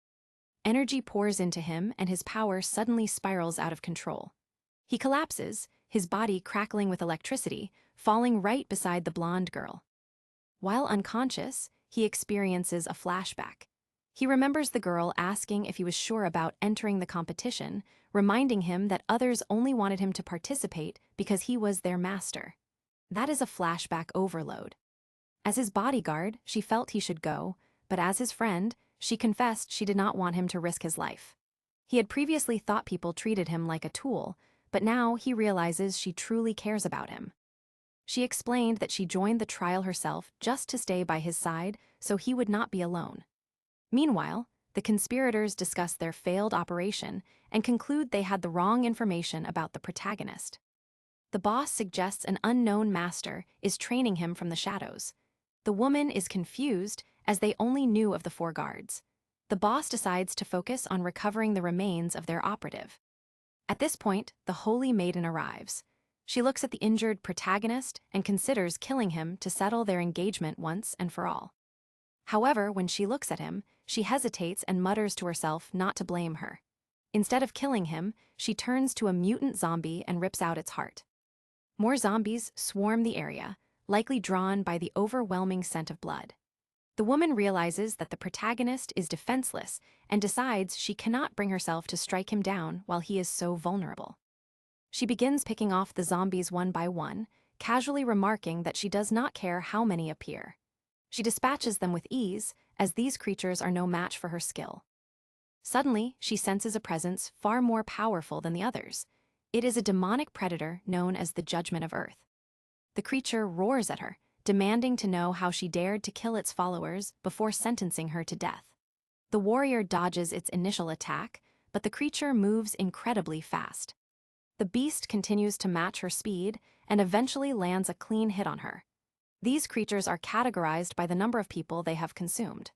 Energy pours into him and his power suddenly spirals out of control. He collapses, his body crackling with electricity, falling right beside the blonde girl. While unconscious, he experiences a flashback. He remembers the girl asking if he was sure about entering the competition, reminding him that others only wanted him to participate because he was their master. That is a flashback overload. As his bodyguard, she felt he should go, but as his friend, she confessed she did not want him to risk his life. He had previously thought people treated him like a tool, but now he realizes she truly cares about him. She explained that she joined the trial herself just to stay by his side so he would not be alone. Meanwhile, the conspirators discuss their failed operation and conclude they had the wrong information about the protagonist. The boss suggests an unknown master is training him from the shadows. The woman is confused as they only knew of the 4 guards. The boss decides to focus on recovering the remains of their operative. At this point, the Holy Maiden arrives. She looks at the injured protagonist and considers killing him to settle their engagement once and for all. However, when she looks at him, she hesitates and mutters to herself not to blame her. Instead of killing him, she turns to a mutant zombie and rips out its heart. More zombies swarm the area, likely drawn by the overwhelming scent of blood. The woman realizes that the protagonist is defenseless and decides she cannot bring herself to strike him down while he is so vulnerable. She begins picking off the zombies one by one, casually remarking that she does not care how many appear. She dispatches them with ease, as these creatures are no match for her skill. Suddenly, she senses a presence far more powerful than the others. It is a demonic predator known as the Judgment of Earth. The creature roars at her, demanding to know how she dared to kill its followers before sentencing her to death. The warrior dodges its initial attack, but the creature moves incredibly fast. The beast continues to match her speed and eventually lands a clean hit on her. These creatures are categorized by the number of people they have consumed.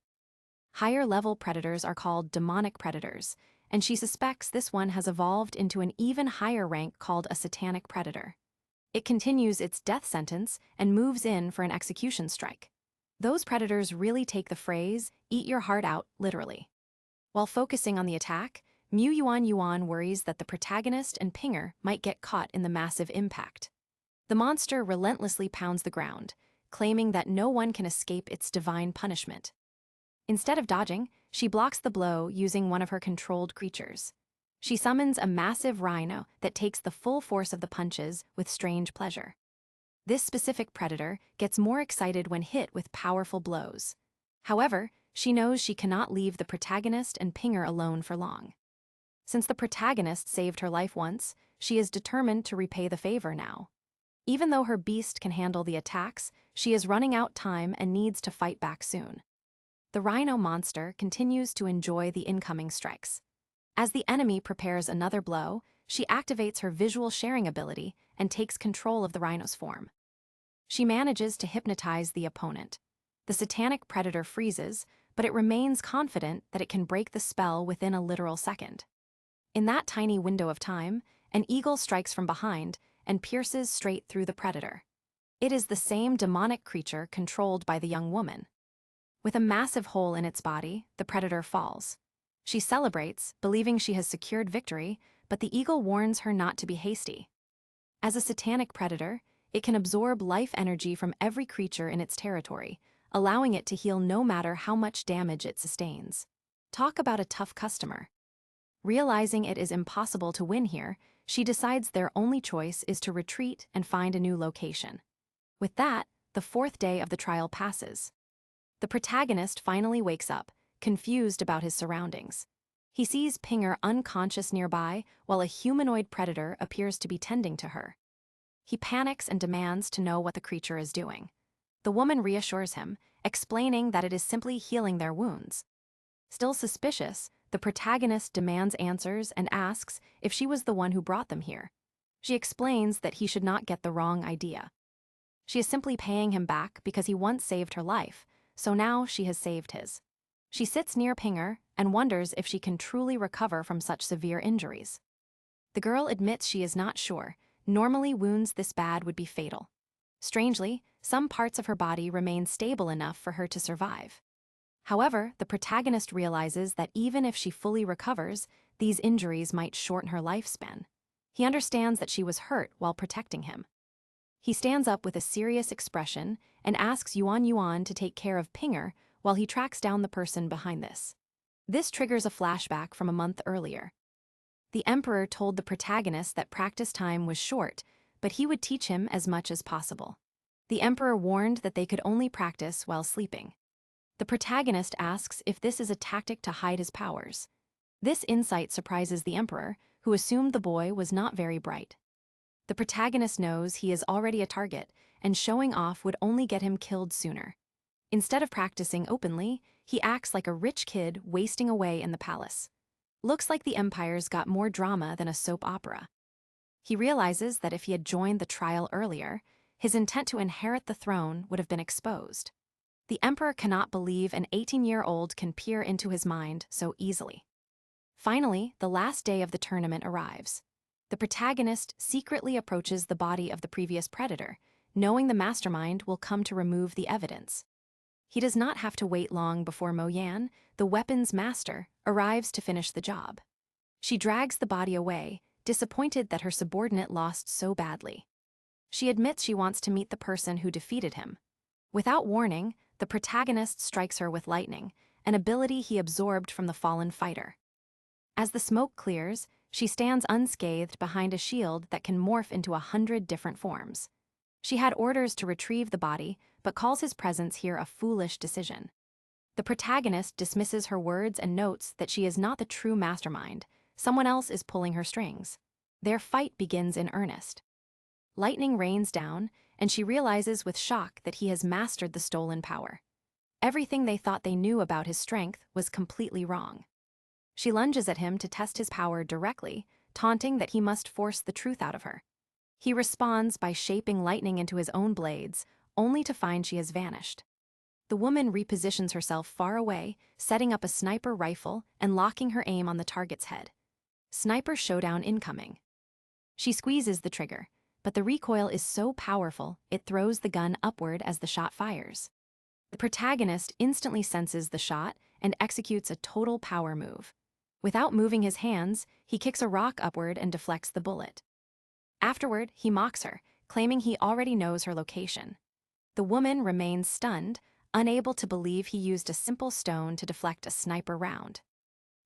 Higher-level predators are called demonic predators, and she suspects this one has evolved into an even higher rank called a satanic predator. It continues its death sentence and moves in for an execution strike. Those predators really take the phrase, "eat your heart out," literally. While focusing on the attack, Mu Yuan Yuan worries that the protagonist and Pinger might get caught in the massive impact. The monster relentlessly pounds the ground, claiming that no one can escape its divine punishment. Instead of dodging, she blocks the blow using one of her controlled creatures. She summons a massive rhino that takes the full force of the punches with strange pleasure. This specific predator gets more excited when hit with powerful blows. However, she knows she cannot leave the protagonist and Pinger alone for long. Since the protagonist saved her life once, she is determined to repay the favor now. Even though her beast can handle the attacks, she is running out time and needs to fight back soon. The rhino monster continues to enjoy the incoming strikes. As the enemy prepares another blow, she activates her visual sharing ability and takes control of the rhino's form. She manages to hypnotize the opponent. The satanic predator freezes, but it remains confident that it can break the spell within a literal second. In that tiny window of time, an eagle strikes from behind and pierces straight through the predator. It is the same demonic creature controlled by the young woman. With a massive hole in its body, the predator falls. She celebrates, believing she has secured victory, but the eagle warns her not to be hasty. As a satanic predator, it can absorb life energy from every creature in its territory, allowing it to heal no matter how much damage it sustains. Talk about a tough customer. Realizing it is impossible to win here, she decides their only choice is to retreat and find a new location. With that, the 4th day of the trial passes. The protagonist finally wakes up, confused about his surroundings. He sees Pinger unconscious nearby while a humanoid predator appears to be tending to her. He panics and demands to know what the creature is doing. The woman reassures him, explaining that it is simply healing their wounds. Still suspicious, the protagonist demands answers and asks if she was the one who brought them here. She explains that he should not get the wrong idea. She is simply paying him back because he once saved her life, so now she has saved his. She sits near Pinger and wonders if she can truly recover from such severe injuries. The girl admits she is not sure. Normally, wounds this bad would be fatal. Strangely, some parts of her body remain stable enough for her to survive. However, the protagonist realizes that even if she fully recovers, these injuries might shorten her lifespan. He understands that she was hurt while protecting him. He stands up with a serious expression and asks Yuan Yuan to take care of Pinger while he tracks down the person behind this. This triggers a flashback from a month earlier. The emperor told the protagonist that practice time was short, but he would teach him as much as possible. The emperor warned that they could only practice while sleeping. The protagonist asks if this is a tactic to hide his powers. This insight surprises the emperor, who assumed the boy was not very bright. The protagonist knows he is already a target, and showing off would only get him killed sooner. Instead of practicing openly, he acts like a rich kid wasting away in the palace. Looks like the empire's got more drama than a soap opera. He realizes that if he had joined the trial earlier, his intent to inherit the throne would have been exposed. The emperor cannot believe an 18-year-old can peer into his mind so easily. Finally, the last day of the tournament arrives. The protagonist secretly approaches the body of the previous predator, knowing the mastermind will come to remove the evidence. He does not have to wait long before Mo Yan, the weapons master, arrives to finish the job. She drags the body away, disappointed that her subordinate lost so badly. She admits she wants to meet the person who defeated him. Without warning, the protagonist strikes her with lightning, an ability he absorbed from the fallen fighter. As the smoke clears, she stands unscathed behind a shield that can morph into 100 different forms. She had orders to retrieve the body, but calls his presence here a foolish decision. The protagonist dismisses her words and notes that she is not the true mastermind. Someone else is pulling her strings. Their fight begins in earnest. Lightning rains down, and she realizes with shock that he has mastered the stolen power. Everything they thought they knew about his strength was completely wrong. She lunges at him to test his power directly, taunting that he must force the truth out of her. He responds by shaping lightning into his own blades, only to find she has vanished. The woman repositions herself far away, setting up a sniper rifle and locking her aim on the target's head. Sniper showdown incoming. She squeezes the trigger, but the recoil is so powerful it throws the gun upward as the shot fires. The protagonist instantly senses the shot and executes a total power move. Without moving his hands, he kicks a rock upward and deflects the bullet. Afterward, he mocks her, claiming he already knows her location. The woman remains stunned, unable to believe he used a simple stone to deflect a sniper round.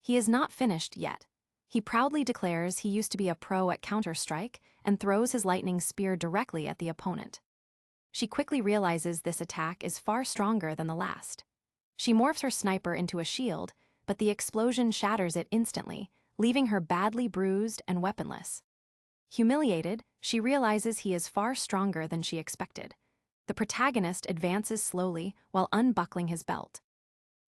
He is not finished yet. He proudly declares he used to be a pro at Counter-Strike and throws his lightning spear directly at the opponent. She quickly realizes this attack is far stronger than the last. She morphs her sniper into a shield, but the explosion shatters it instantly, leaving her badly bruised and weaponless. Humiliated, she realizes he is far stronger than she expected. The protagonist advances slowly while unbuckling his belt.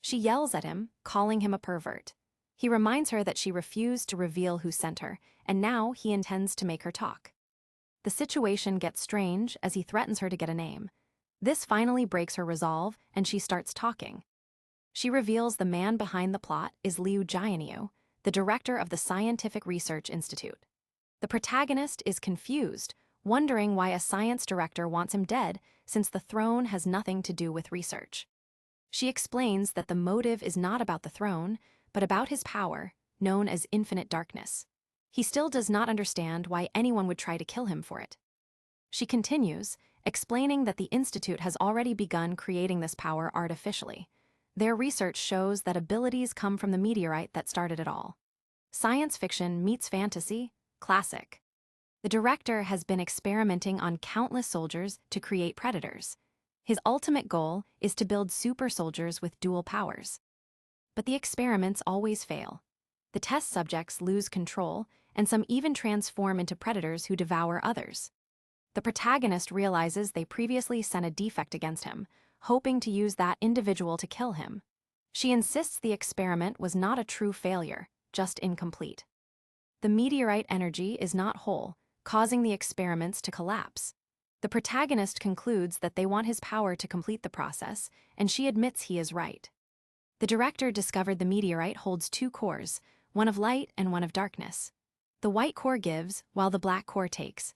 She yells at him, calling him a pervert. He reminds her that she refused to reveal who sent her, and now he intends to make her talk. The situation gets strange as he threatens her to get a name. This finally breaks her resolve, and she starts talking. She reveals the man behind the plot is Liu Jianyu, the director of the Scientific Research Institute. The protagonist is confused, wondering why a science director wants him dead since the throne has nothing to do with research. She explains that the motive is not about the throne, but about his power, known as infinite darkness. He still does not understand why anyone would try to kill him for it. She continues, explaining that the Institute has already begun creating this power artificially. Their research shows that abilities come from the meteorite that started it all. Science fiction meets fantasy, classic. The director has been experimenting on countless soldiers to create predators. His ultimate goal is to build super soldiers with dual powers. But the experiments always fail. The test subjects lose control, and some even transform into predators who devour others. The protagonist realizes they previously sent a defect against him, hoping to use that individual to kill him. She insists the experiment was not a true failure, just incomplete. The meteorite energy is not whole, causing the experiments to collapse. The protagonist concludes that they want his power to complete the process, and she admits he is right. The director discovered the meteorite holds two cores, one of light and one of darkness. The white core gives, while the black core takes.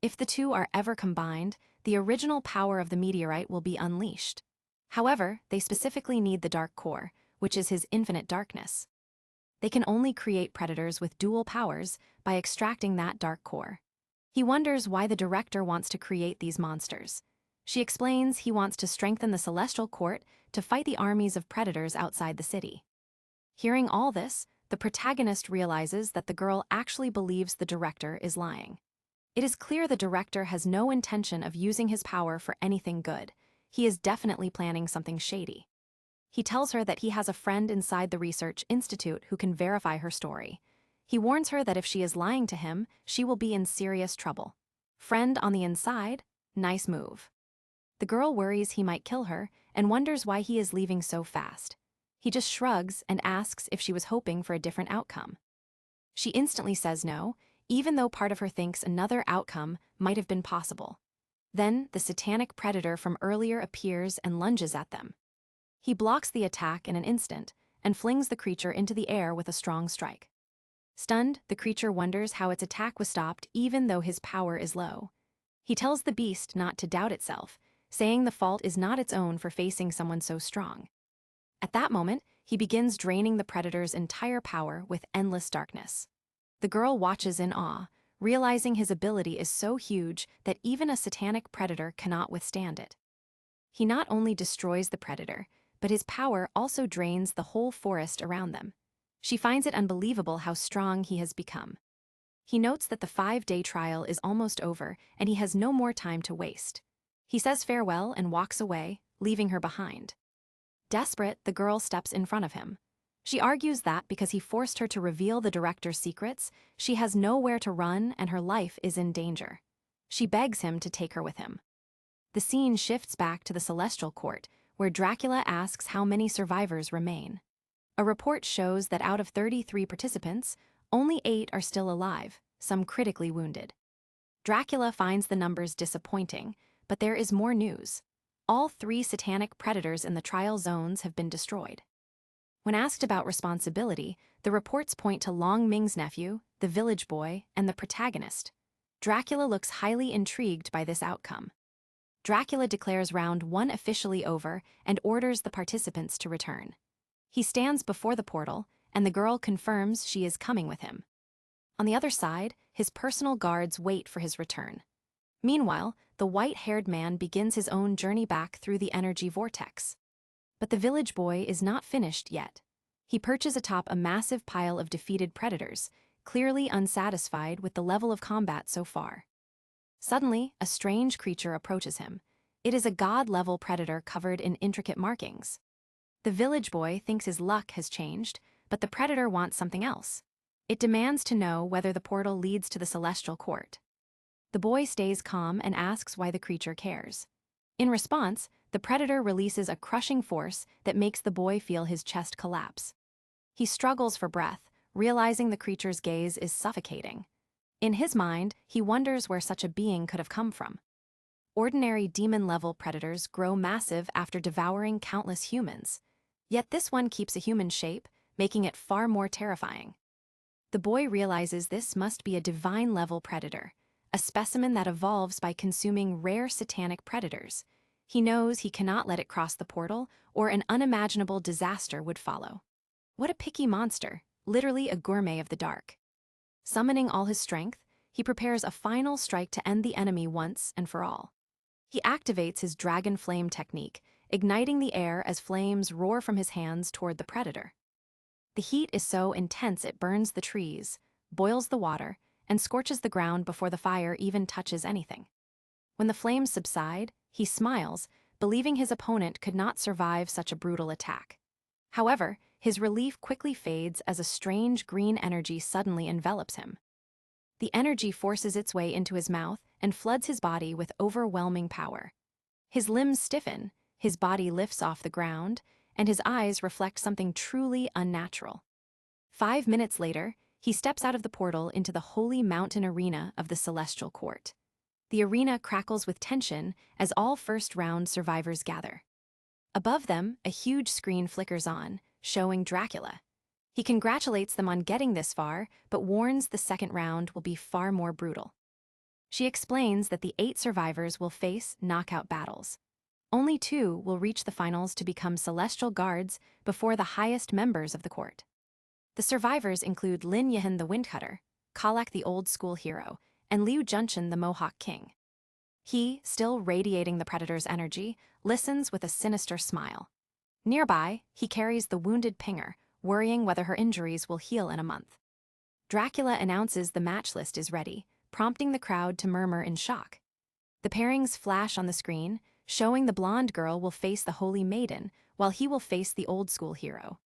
If the two are ever combined, the original power of the meteorite will be unleashed. However, they specifically need the dark core, which is his infinite darkness. They can only create predators with dual powers by extracting that dark core. He wonders why the director wants to create these monsters. She explains he wants to strengthen the celestial court to fight the armies of predators outside the city. Hearing all this, the protagonist realizes that the girl actually believes the director is lying. It is clear the director has no intention of using his power for anything good. He is definitely planning something shady. He tells her that he has a friend inside the research institute who can verify her story. He warns her that if she is lying to him, she will be in serious trouble. Friend on the inside? Nice move. The girl worries he might kill her and wonders why he is leaving so fast. He just shrugs and asks if she was hoping for a different outcome. She instantly says no, even though part of her thinks another outcome might have been possible. Then the satanic predator from earlier appears and lunges at them. He blocks the attack in an instant and flings the creature into the air with a strong strike. Stunned, the creature wonders how its attack was stopped even though his power is low. He tells the beast not to doubt itself, saying the fault is not its own for facing someone so strong. At that moment, he begins draining the predator's entire power with endless darkness. The girl watches in awe, realizing his ability is so huge that even a satanic predator cannot withstand it. He not only destroys the predator, but his power also drains the whole forest around them. She finds it unbelievable how strong he has become. He notes that the 5-day trial is almost over and he has no more time to waste. He says farewell and walks away, leaving her behind. Desperate, the girl steps in front of him. She argues that because he forced her to reveal the director's secrets, she has nowhere to run and her life is in danger. She begs him to take her with him. The scene shifts back to the Celestial Court, where Dracula asks how many survivors remain. A report shows that out of 33 participants, only 8 are still alive, some critically wounded. Dracula finds the numbers disappointing, but there is more news. All 3 satanic predators in the trial zones have been destroyed. When asked about responsibility, the reports point to Long Ming's nephew, the village boy, and the protagonist. Dracula looks highly intrigued by this outcome. Dracula declares round 1 officially over and orders the participants to return. He stands before the portal, and the girl confirms she is coming with him. On the other side, his personal guards wait for his return. Meanwhile, the white-haired man begins his own journey back through the energy vortex. But the village boy is not finished yet. He perches atop a massive pile of defeated predators, clearly unsatisfied with the level of combat so far. Suddenly, a strange creature approaches him. It is a god-level predator covered in intricate markings. The village boy thinks his luck has changed, but the predator wants something else. It demands to know whether the portal leads to the Celestial Court. The boy stays calm and asks why the creature cares. In response, the predator releases a crushing force that makes the boy feel his chest collapse. He struggles for breath, realizing the creature's gaze is suffocating. In his mind, he wonders where such a being could have come from. Ordinary demon-level predators grow massive after devouring countless humans. Yet this one keeps a human shape, making it far more terrifying. The boy realizes this must be a divine-level predator, a specimen that evolves by consuming rare satanic predators. He knows he cannot let it cross the portal, or an unimaginable disaster would follow. What a picky monster, literally a gourmet of the dark. Summoning all his strength, he prepares a final strike to end the enemy once and for all. He activates his dragon flame technique, igniting the air as flames roar from his hands toward the predator. The heat is so intense it burns the trees, boils the water, and scorches the ground before the fire even touches anything. When the flames subside, he smiles, believing his opponent could not survive such a brutal attack. However, his relief quickly fades as a strange green energy suddenly envelops him. The energy forces its way into his mouth and floods his body with overwhelming power. His limbs stiffen, his body lifts off the ground, and his eyes reflect something truly unnatural. 5 minutes later, he steps out of the portal into the holy mountain arena of the Celestial Court. The arena crackles with tension as all first-round survivors gather. Above them, a huge screen flickers on, showing Dracula. He congratulates them on getting this far, but warns the second round will be far more brutal. She explains that the 8 survivors will face knockout battles. Only 2 will reach the finals to become celestial guards before the highest members of the court. The survivors include Lin Yihan the Windcutter, Kalak the old-school hero, and Liu Junchen the Mohawk King. He, still radiating the predator's energy, listens with a sinister smile. Nearby, he carries the wounded Pinger, worrying whether her injuries will heal in a month. Dracula announces the match list is ready, prompting the crowd to murmur in shock. The pairings flash on the screen, showing the blonde girl will face the Holy Maiden, while he will face the old-school hero.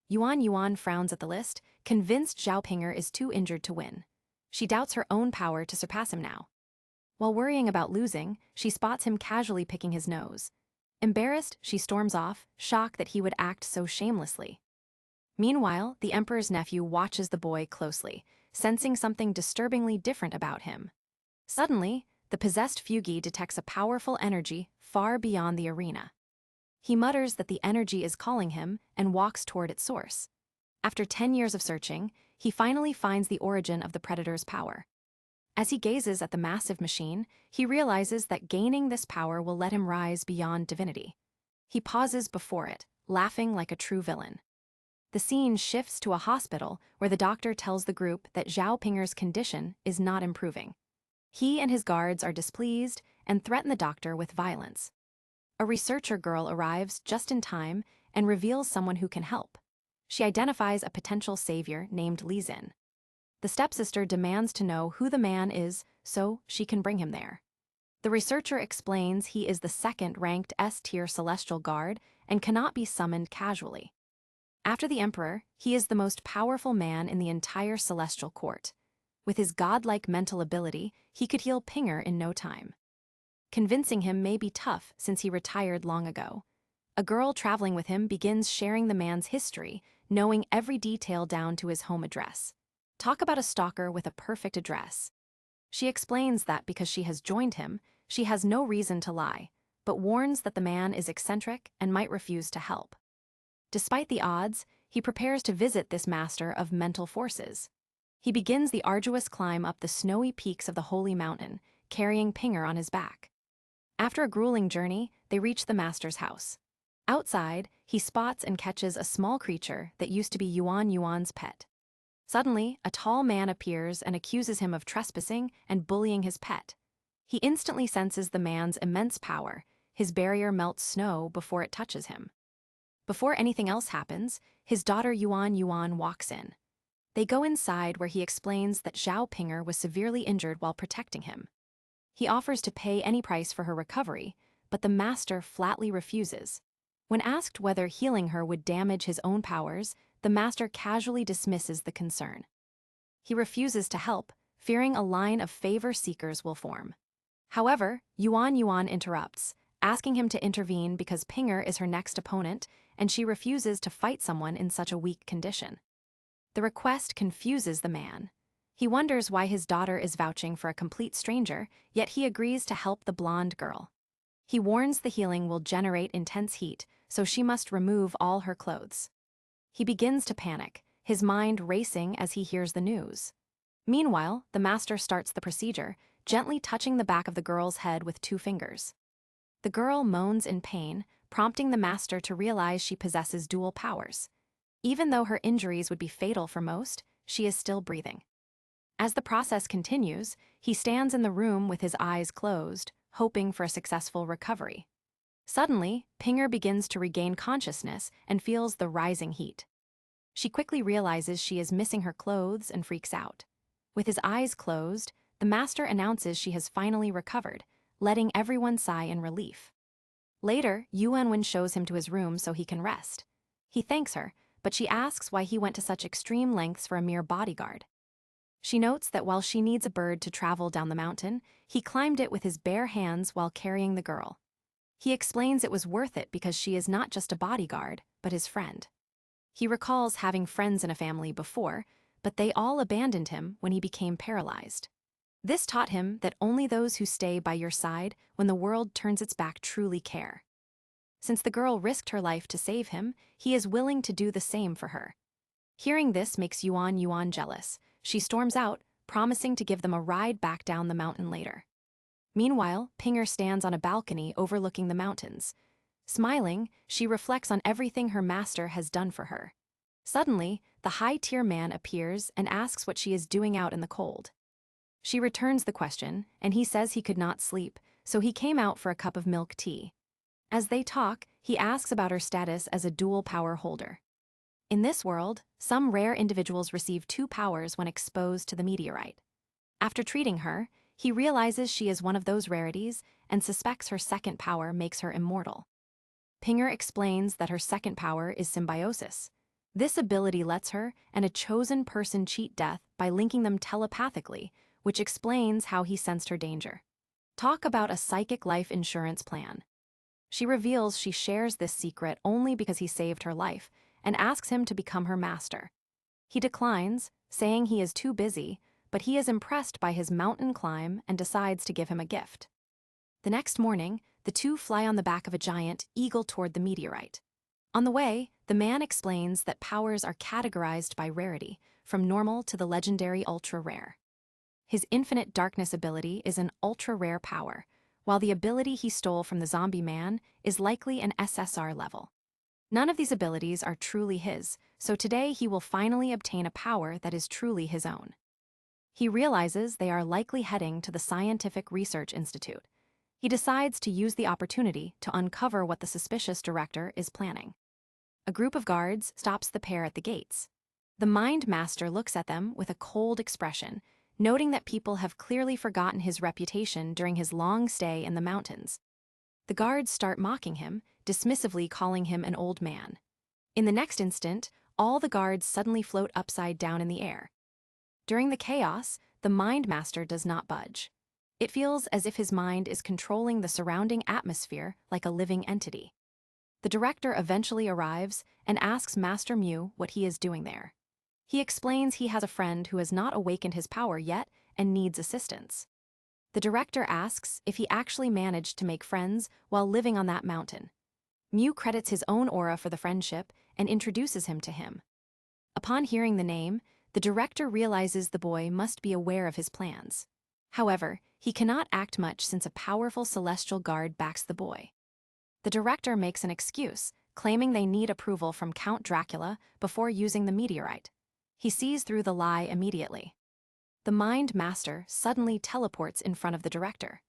Yuan frowns at the list, convinced Zhao Pinger is too injured to win. She doubts her own power to surpass him now. While worrying about losing, she spots him casually picking his nose. Embarrassed, she storms off, shocked that he would act so shamelessly. Meanwhile, the Emperor's nephew watches the boy closely, sensing something disturbingly different about him. Suddenly, the possessed Fugi detects a powerful energy far beyond the arena. He mutters that the energy is calling him and walks toward its source. After 10 years of searching, he finally finds the origin of the predator's power. As he gazes at the massive machine, he realizes that gaining this power will let him rise beyond divinity. He pauses before it, laughing like a true villain. The scene shifts to a hospital where the doctor tells the group that Zhao Pinger's condition is not improving. He and his guards are displeased and threaten the doctor with violence. A researcher girl arrives just in time and reveals someone who can help. She identifies a potential savior named Li Xin. The stepsister demands to know who the man is so she can bring him there. The researcher explains he is the second-ranked S-tier celestial guard and cannot be summoned casually. After the Emperor, he is the most powerful man in the entire celestial court. With his godlike mental ability, he could heal Pinger in no time. Convincing him may be tough since he retired long ago. A girl traveling with him begins sharing the man's history, knowing every detail down to his home address. Talk about a stalker with a perfect address. She explains that because she has joined him, she has no reason to lie, but warns that the man is eccentric and might refuse to help. Despite the odds, he prepares to visit this master of mental forces. He begins the arduous climb up the snowy peaks of the Holy Mountain, carrying Pinger on his back. After a grueling journey, they reach the master's house. Outside, he spots and catches a small creature that used to be Yuan's pet. Suddenly, a tall man appears and accuses him of trespassing and bullying his pet. He instantly senses the man's immense power. His barrier melts snow before it touches him. Before anything else happens, his daughter Yuan walks in. They go inside where he explains that Zhao Pinger was severely injured while protecting him. He offers to pay any price for her recovery, but the master flatly refuses. When asked whether healing her would damage his own powers, the master casually dismisses the concern. He refuses to help, fearing a line of favor seekers will form. However, Yuan interrupts, asking him to intervene because Pinger is her next opponent and she refuses to fight someone in such a weak condition. The request confuses the man. He wonders why his daughter is vouching for a complete stranger, yet he agrees to help the blonde girl. He warns the healing will generate intense heat, so she must remove all her clothes. He begins to panic, his mind racing as he hears the news. Meanwhile, the master starts the procedure, gently touching the back of the girl's head with 2 fingers. The girl moans in pain, prompting the master to realize she possesses dual powers. Even though her injuries would be fatal for most, she is still breathing. As the process continues, he stands in the room with his eyes closed, hoping for a successful recovery. Suddenly, Pinger begins to regain consciousness and feels the rising heat. She quickly realizes she is missing her clothes and freaks out. With his eyes closed, the master announces she has finally recovered, letting everyone sigh in relief. Later, Yuanwen shows him to his room so he can rest. He thanks her, but she asks why he went to such extreme lengths for a mere bodyguard. She notes that while she needs a bird to travel down the mountain, he climbed it with his bare hands while carrying the girl. He explains it was worth it because she is not just a bodyguard, but his friend. He recalls having friends in a family before, but they all abandoned him when he became paralyzed. This taught him that only those who stay by your side when the world turns its back truly care. Since the girl risked her life to save him, he is willing to do the same for her. Hearing this makes Yuan jealous. She storms out, promising to give them a ride back down the mountain later. Meanwhile, Pinger stands on a balcony overlooking the mountains. Smiling, she reflects on everything her master has done for her. Suddenly, the high-tier man appears and asks what she is doing out in the cold. She returns the question, and he says he could not sleep, so he came out for a cup of milk tea. As they talk, he asks about her status as a dual power holder. In this world, some rare individuals receive 2 powers when exposed to the meteorite. After treating her, he realizes she is one of those rarities and suspects her second power makes her immortal. Pinger explains that her second power is symbiosis. This ability lets her and a chosen person cheat death by linking them telepathically, which explains how he sensed her danger. Talk about a psychic life insurance plan. She reveals she shares this secret only because he saved her life, and asks him to become her master. He declines, saying he is too busy, but he is impressed by his mountain climb and decides to give him a gift. The next morning, the two fly on the back of a giant eagle toward the meteorite. On the way, the man explains that powers are categorized by rarity, from normal to the legendary ultra-rare. His infinite darkness ability is an ultra-rare power, while the ability he stole from the zombie man is likely an SSR level. None of these abilities are truly his, so today he will finally obtain a power that is truly his own. He realizes they are likely heading to the Scientific Research Institute. He decides to use the opportunity to uncover what the suspicious director is planning. A group of guards stops the pair at the gates. The Mind Master looks at them with a cold expression, noting that people have clearly forgotten his reputation during his long stay in the mountains. The guards start mocking him, dismissively calling him an old man. In the next instant, all the guards suddenly float upside down in the air. During the chaos, the Mind Master does not budge. It feels as if his mind is controlling the surrounding atmosphere like a living entity. The director eventually arrives and asks Master Mew what he is doing there. He explains he has a friend who has not awakened his power yet and needs assistance. The director asks if he actually managed to make friends while living on that mountain. Mew credits his own aura for the friendship and introduces him to him. Upon hearing the name, the director realizes the boy must be aware of his plans. However, he cannot act much since a powerful celestial guard backs the boy. The director makes an excuse, claiming they need approval from Count Dracula before using the meteorite. He sees through the lie immediately. The Mind Master suddenly teleports in front of the director.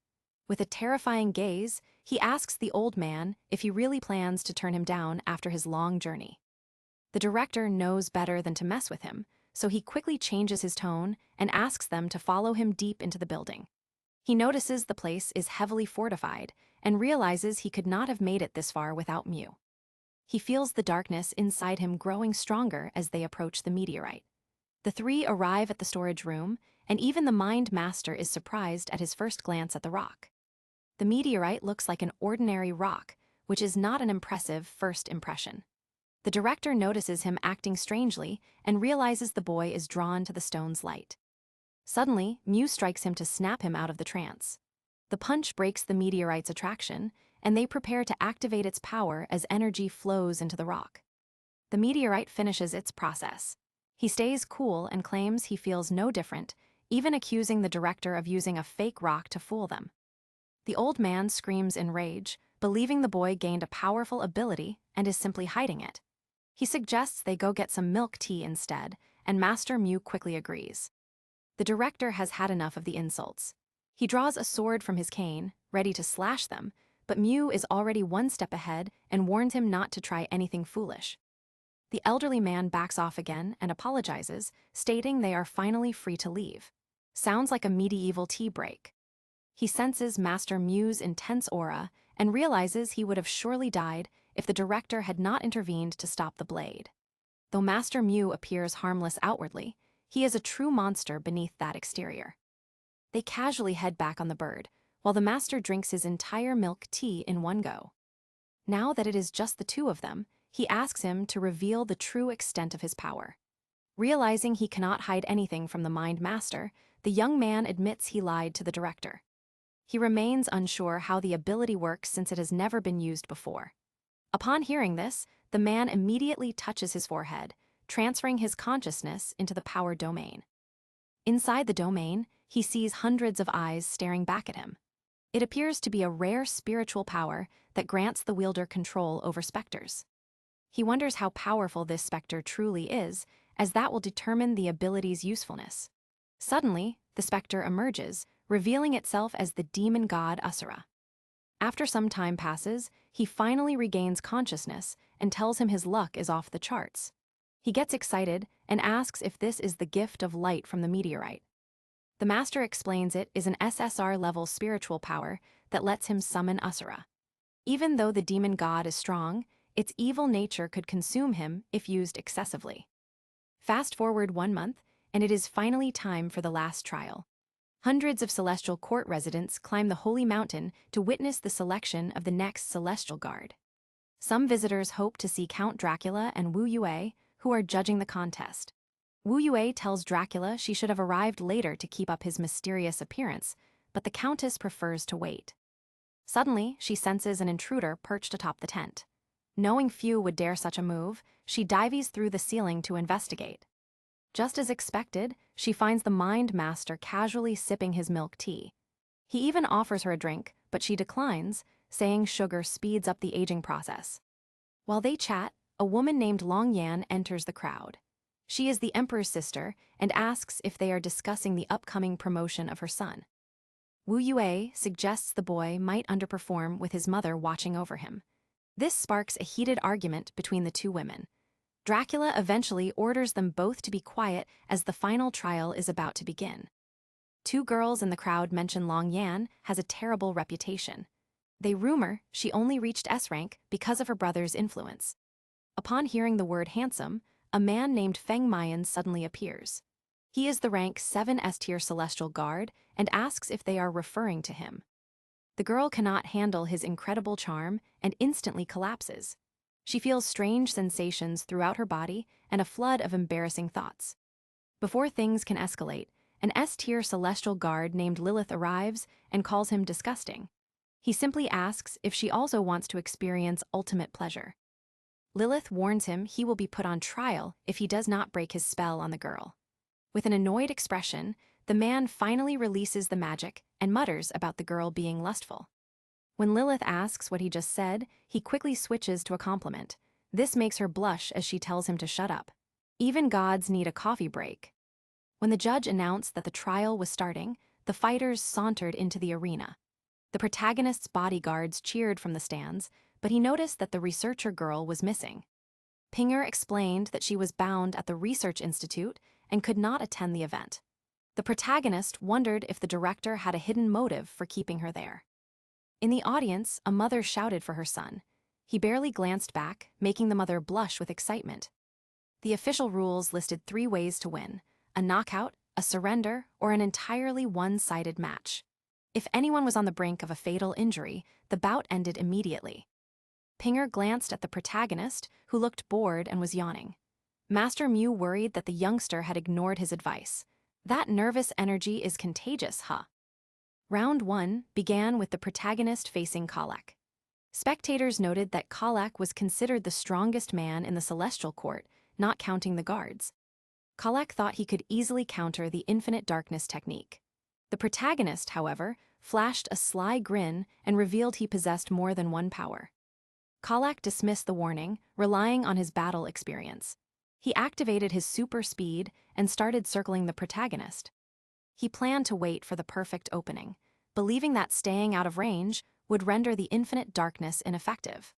With a terrifying gaze, he asks the old man if he really plans to turn him down after his long journey. The director knows better than to mess with him, so he quickly changes his tone and asks them to follow him deep into the building. He notices the place is heavily fortified and realizes he could not have made it this far without Mew. He feels the darkness inside him growing stronger as they approach the meteorite. The three arrive at the storage room, and even the Mind Master is surprised at his first glance at the rock. The meteorite looks like an ordinary rock, which is not an impressive first impression. The director notices him acting strangely and realizes the boy is drawn to the stone's light. Suddenly, Mew strikes him to snap him out of the trance. The punch breaks the meteorite's attraction, and they prepare to activate its power as energy flows into the rock. The meteorite finishes its process. He stays cool and claims he feels no different, even accusing the director of using a fake rock to fool them. The old man screams in rage, believing the boy gained a powerful ability and is simply hiding it. He suggests they go get some milk tea instead, and Master Mew quickly agrees. The director has had enough of the insults. He draws a sword from his cane, ready to slash them, but Mew is already one step ahead and warns him not to try anything foolish. The elderly man backs off again and apologizes, stating they are finally free to leave. Sounds like a medieval tea break. He senses Master Mew's intense aura and realizes he would have surely died if the director had not intervened to stop the blade. Though Master Mew appears harmless outwardly, he is a true monster beneath that exterior. They casually head back on the bird, while the master drinks his entire milk tea in one go. Now that it is just the two of them, he asks him to reveal the true extent of his power. Realizing he cannot hide anything from the Mind Master, the young man admits he lied to the director. He remains unsure how the ability works since it has never been used before. Upon hearing this, the man immediately touches his forehead, transferring his consciousness into the power domain. Inside the domain, he sees hundreds of eyes staring back at him. It appears to be a rare spiritual power that grants the wielder control over specters. He wonders how powerful this specter truly is, as that will determine the ability's usefulness. Suddenly, the specter emerges, revealing itself as the demon god Asura. After some time passes, he finally regains consciousness and tells him his luck is off the charts. He gets excited and asks if this is the gift of light from the meteorite. The master explains it is an SSR-level spiritual power that lets him summon Asura. Even though the demon god is strong, its evil nature could consume him if used excessively. Fast forward 1 month, and it is finally time for the last trial. Hundreds of celestial court residents climb the holy mountain to witness the selection of the next celestial guard. Some visitors hope to see Count Dracula and Wu Yue, who are judging the contest. Wu Yue tells Dracula she should have arrived later to keep up his mysterious appearance, but the Countess prefers to wait. Suddenly, she senses an intruder perched atop the tent. Knowing few would dare such a move, she dives through the ceiling to investigate. Just as expected, she finds the Mind Master casually sipping his milk tea. He even offers her a drink, but she declines, saying sugar speeds up the aging process. While they chat, a woman named Long Yan enters the crowd. She is the Emperor's sister and asks if they are discussing the upcoming promotion of her son. Wu Yue suggests the boy might underperform with his mother watching over him. This sparks a heated argument between the two women. Dracula eventually orders them both to be quiet as the final trial is about to begin. Two girls in the crowd mention Long Yan has a terrible reputation. They rumor she only reached S rank because of her brother's influence. Upon hearing the word handsome, a man named Feng Mayan suddenly appears. He is the rank 7 S-tier celestial guard and asks if they are referring to him. The girl cannot handle his incredible charm and instantly collapses. She feels strange sensations throughout her body and a flood of embarrassing thoughts. Before things can escalate, an S-tier celestial guard named Lilith arrives and calls him disgusting. He simply asks if she also wants to experience ultimate pleasure. Lilith warns him he will be put on trial if he does not break his spell on the girl. With an annoyed expression, the man finally releases the magic and mutters about the girl being lustful. When Lilith asks what he just said, he quickly switches to a compliment. This makes her blush as she tells him to shut up. Even gods need a coffee break. When the judge announced that the trial was starting, the fighters sauntered into the arena. The protagonist's bodyguards cheered from the stands, but he noticed that the researcher girl was missing. Pinger explained that she was bound at the research institute and could not attend the event. The protagonist wondered if the director had a hidden motive for keeping her there. In the audience, a mother shouted for her son. He barely glanced back, making the mother blush with excitement. The official rules listed 3 ways to win: a knockout, a surrender, or an entirely one-sided match. If anyone was on the brink of a fatal injury, the bout ended immediately. Pinger glanced at the protagonist, who looked bored and was yawning. Master Mew worried that the youngster had ignored his advice. That nervous energy is contagious, huh? Round 1 began with the protagonist facing Kalak. Spectators noted that Kalak was considered the strongest man in the Celestial Court, not counting the guards. Kalak thought he could easily counter the infinite darkness technique. The protagonist, however, flashed a sly grin and revealed he possessed more than one power. Kalak dismissed the warning, relying on his battle experience. He activated his super speed and started circling the protagonist. He planned to wait for the perfect opening, believing that staying out of range would render the infinite darkness ineffective.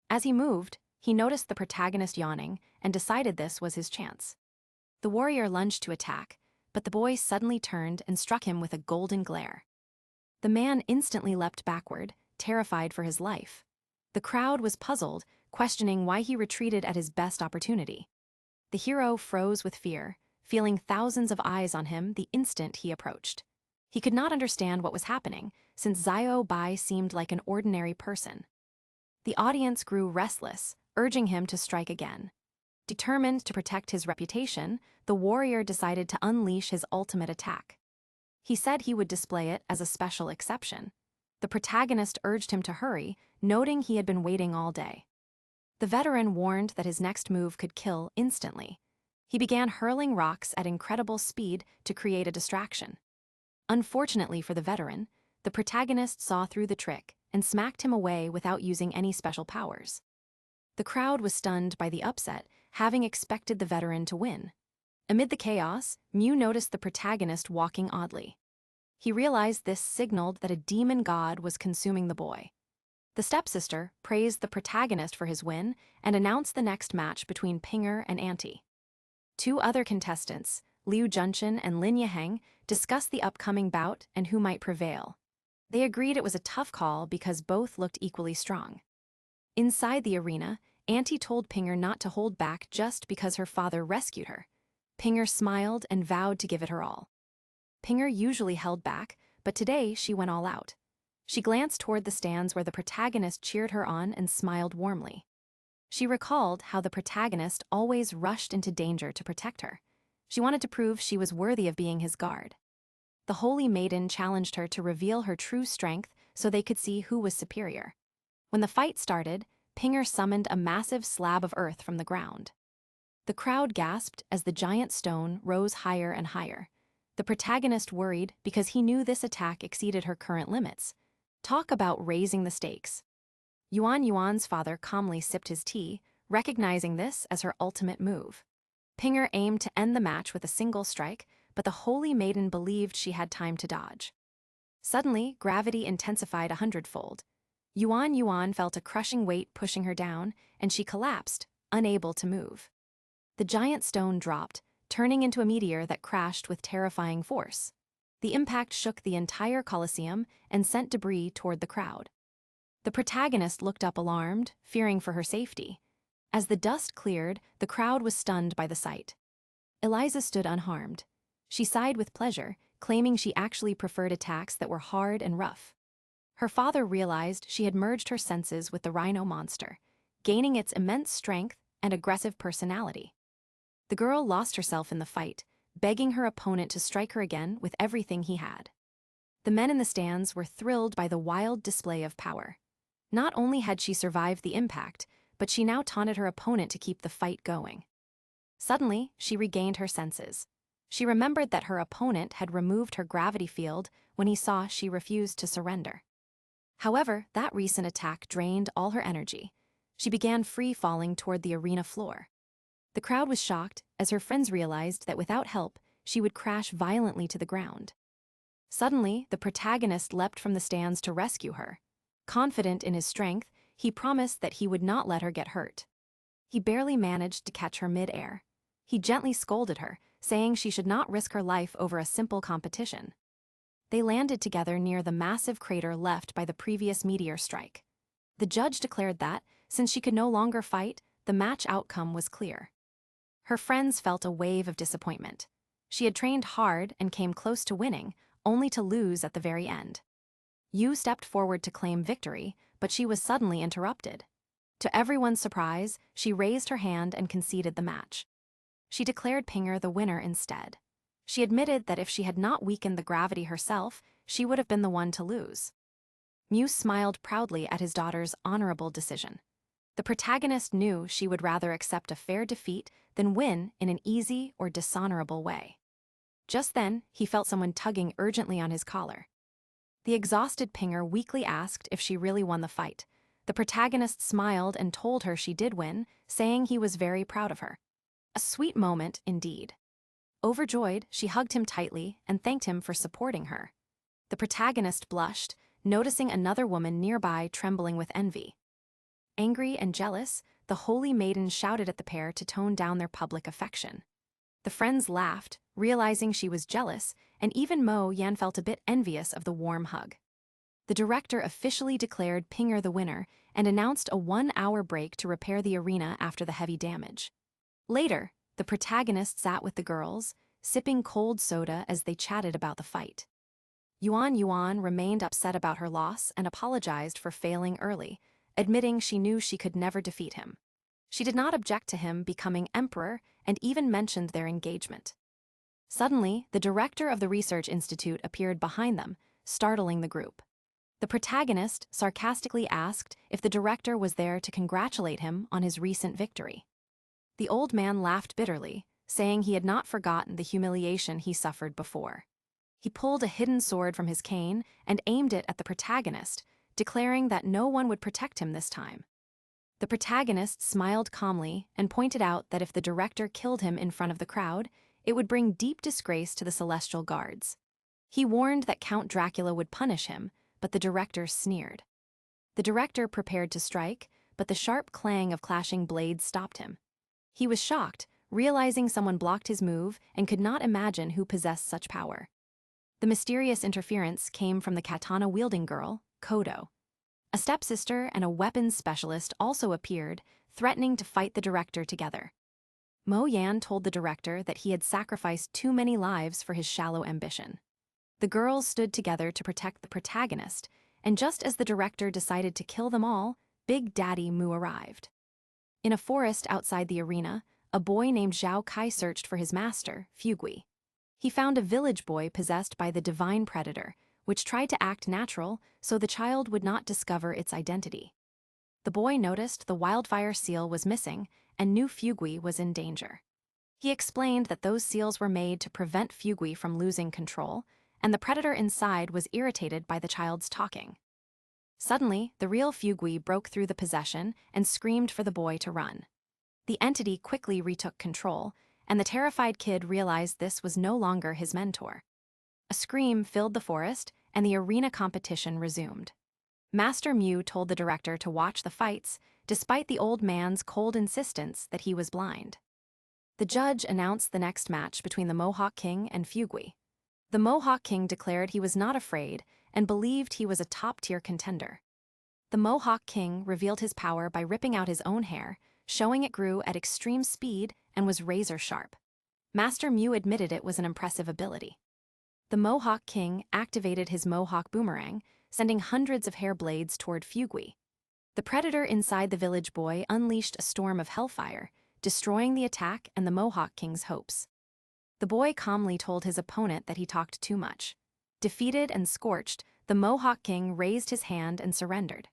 As he moved, he noticed the protagonist yawning and decided this was his chance. The warrior lunged to attack, but the boy suddenly turned and struck him with a golden glare. The man instantly leapt backward, terrified for his life. The crowd was puzzled, questioning why he retreated at his best opportunity. The hero froze with fear, feeling thousands of eyes on him the instant he approached. He could not understand what was happening, since Xiao Bai seemed like an ordinary person. The audience grew restless, urging him to strike again. Determined to protect his reputation, the warrior decided to unleash his ultimate attack. He said he would display it as a special exception. The protagonist urged him to hurry, noting he had been waiting all day. The veteran warned that his next move could kill instantly. He began hurling rocks at incredible speed to create a distraction. Unfortunately for the veteran, the protagonist saw through the trick and smacked him away without using any special powers. The crowd was stunned by the upset, having expected the veteran to win. Amid the chaos, Mew noticed the protagonist walking oddly. He realized this signaled that a demon god was consuming the boy. The stepsister praised the protagonist for his win and announced the next match between Pinger and Auntie. Two other contestants, Liu Junchen and Lin Yaheng, discussed the upcoming bout and who might prevail. They agreed it was a tough call because both looked equally strong. Inside the arena, Auntie told Pinger not to hold back just because her father rescued her. Pinger smiled and vowed to give it her all. Pinger usually held back, but today she went all out. She glanced toward the stands where the protagonist cheered her on and smiled warmly. She recalled how the protagonist always rushed into danger to protect her. She wanted to prove she was worthy of being his guard. The holy maiden challenged her to reveal her true strength so they could see who was superior. When the fight started, Pinger summoned a massive slab of earth from the ground. The crowd gasped as the giant stone rose higher and higher. The protagonist worried because he knew this attack exceeded her current limits. Talk about raising the stakes. Yuan's father calmly sipped his tea, recognizing this as her ultimate move. Pinger aimed to end the match with a single strike, but the holy maiden believed she had time to dodge. Suddenly, gravity intensified 100-fold. Yuan felt a crushing weight pushing her down, and she collapsed, unable to move. The giant stone dropped, turning into a meteor that crashed with terrifying force. The impact shook the entire Colosseum and sent debris toward the crowd. The protagonist looked up alarmed, fearing for her safety. As the dust cleared, the crowd was stunned by the sight. Eliza stood unharmed. She sighed with pleasure, claiming she actually preferred attacks that were hard and rough. Her father realized she had merged her senses with the rhino monster, gaining its immense strength and aggressive personality. The girl lost herself in the fight, begging her opponent to strike her again with everything he had. The men in the stands were thrilled by the wild display of power. Not only had she survived the impact, but she now taunted her opponent to keep the fight going. Suddenly, she regained her senses. She remembered that her opponent had removed her gravity field when he saw she refused to surrender. However, that recent attack drained all her energy. She began free-falling toward the arena floor. The crowd was shocked as her friends realized that without help, she would crash violently to the ground. Suddenly, the protagonist leapt from the stands to rescue her. Confident in his strength, he promised that he would not let her get hurt. He barely managed to catch her mid-air. He gently scolded her, saying she should not risk her life over a simple competition. They landed together near the massive crater left by the previous meteor strike. The judge declared that, since she could no longer fight, the match outcome was clear. Her friends felt a wave of disappointment. She had trained hard and came close to winning, only to lose at the very end. Yu stepped forward to claim victory, but she was suddenly interrupted. To everyone's surprise, she raised her hand and conceded the match. She declared Pinger the winner instead. She admitted that if she had not weakened the gravity herself, she would have been the one to lose. Mew smiled proudly at his daughter's honorable decision. The protagonist knew she would rather accept a fair defeat than win in an easy or dishonorable way. Just then, he felt someone tugging urgently on his collar. The exhausted Pinger weakly asked if she really won the fight. The protagonist smiled and told her she did win, saying he was very proud of her. A sweet moment, indeed. Overjoyed, she hugged him tightly and thanked him for supporting her. The protagonist blushed, noticing another woman nearby trembling with envy. Angry and jealous, the holy maiden shouted at the pair to tone down their public affection. The friends laughed, realizing she was jealous, and even Mo Yan felt a bit envious of the warm hug. The director officially declared Pinger the winner and announced a 1-hour break to repair the arena after the heavy damage. Later, the protagonist sat with the girls, sipping cold soda as they chatted about the fight. Yuan remained upset about her loss and apologized for failing early, admitting she knew she could never defeat him. She did not object to him becoming emperor and even mentioned their engagement. Suddenly, the director of the research institute appeared behind them, startling the group. The protagonist sarcastically asked if the director was there to congratulate him on his recent victory. The old man laughed bitterly, saying he had not forgotten the humiliation he suffered before. He pulled a hidden sword from his cane and aimed it at the protagonist, declaring that no one would protect him this time. The protagonist smiled calmly and pointed out that if the director killed him in front of the crowd, it would bring deep disgrace to the celestial guards. He warned that Count Dracula would punish him, but the director sneered. The director prepared to strike, but the sharp clang of clashing blades stopped him. He was shocked, realizing someone blocked his move and could not imagine who possessed such power. The mysterious interference came from the katana-wielding girl, Kodo. A stepsister and a weapons specialist also appeared, threatening to fight the director together. Mo Yan told the director that he had sacrificed too many lives for his shallow ambition. The girls stood together to protect the protagonist, and just as the director decided to kill them all, Big Daddy Mu arrived. In a forest outside the arena, a boy named Zhao Kai searched for his master, Fugui. He found a village boy possessed by the divine predator, which tried to act natural so the child would not discover its identity. The boy noticed the wildfire seal was missing and knew Fugui was in danger. He explained that those seals were made to prevent Fugui from losing control, and the predator inside was irritated by the child's talking. Suddenly, the real Fugui broke through the possession and screamed for the boy to run. The entity quickly retook control, and the terrified kid realized this was no longer his mentor. A scream filled the forest, and the arena competition resumed. Master Mew told the director to watch the fights, despite the old man's cold insistence that he was blind. The judge announced the next match between the Mohawk King and Fugui. The Mohawk King declared he was not afraid and believed he was a top-tier contender. The Mohawk King revealed his power by ripping out his own hair, showing it grew at extreme speed and was razor-sharp. Master Mew admitted it was an impressive ability. The Mohawk King activated his Mohawk boomerang, sending hundreds of hair blades toward Fugui. The predator inside the village boy unleashed a storm of hellfire, destroying the attack and the Mohawk King's hopes. The boy calmly told his opponent that he talked too much. Defeated and scorched, the Mohawk King raised his hand and surrendered.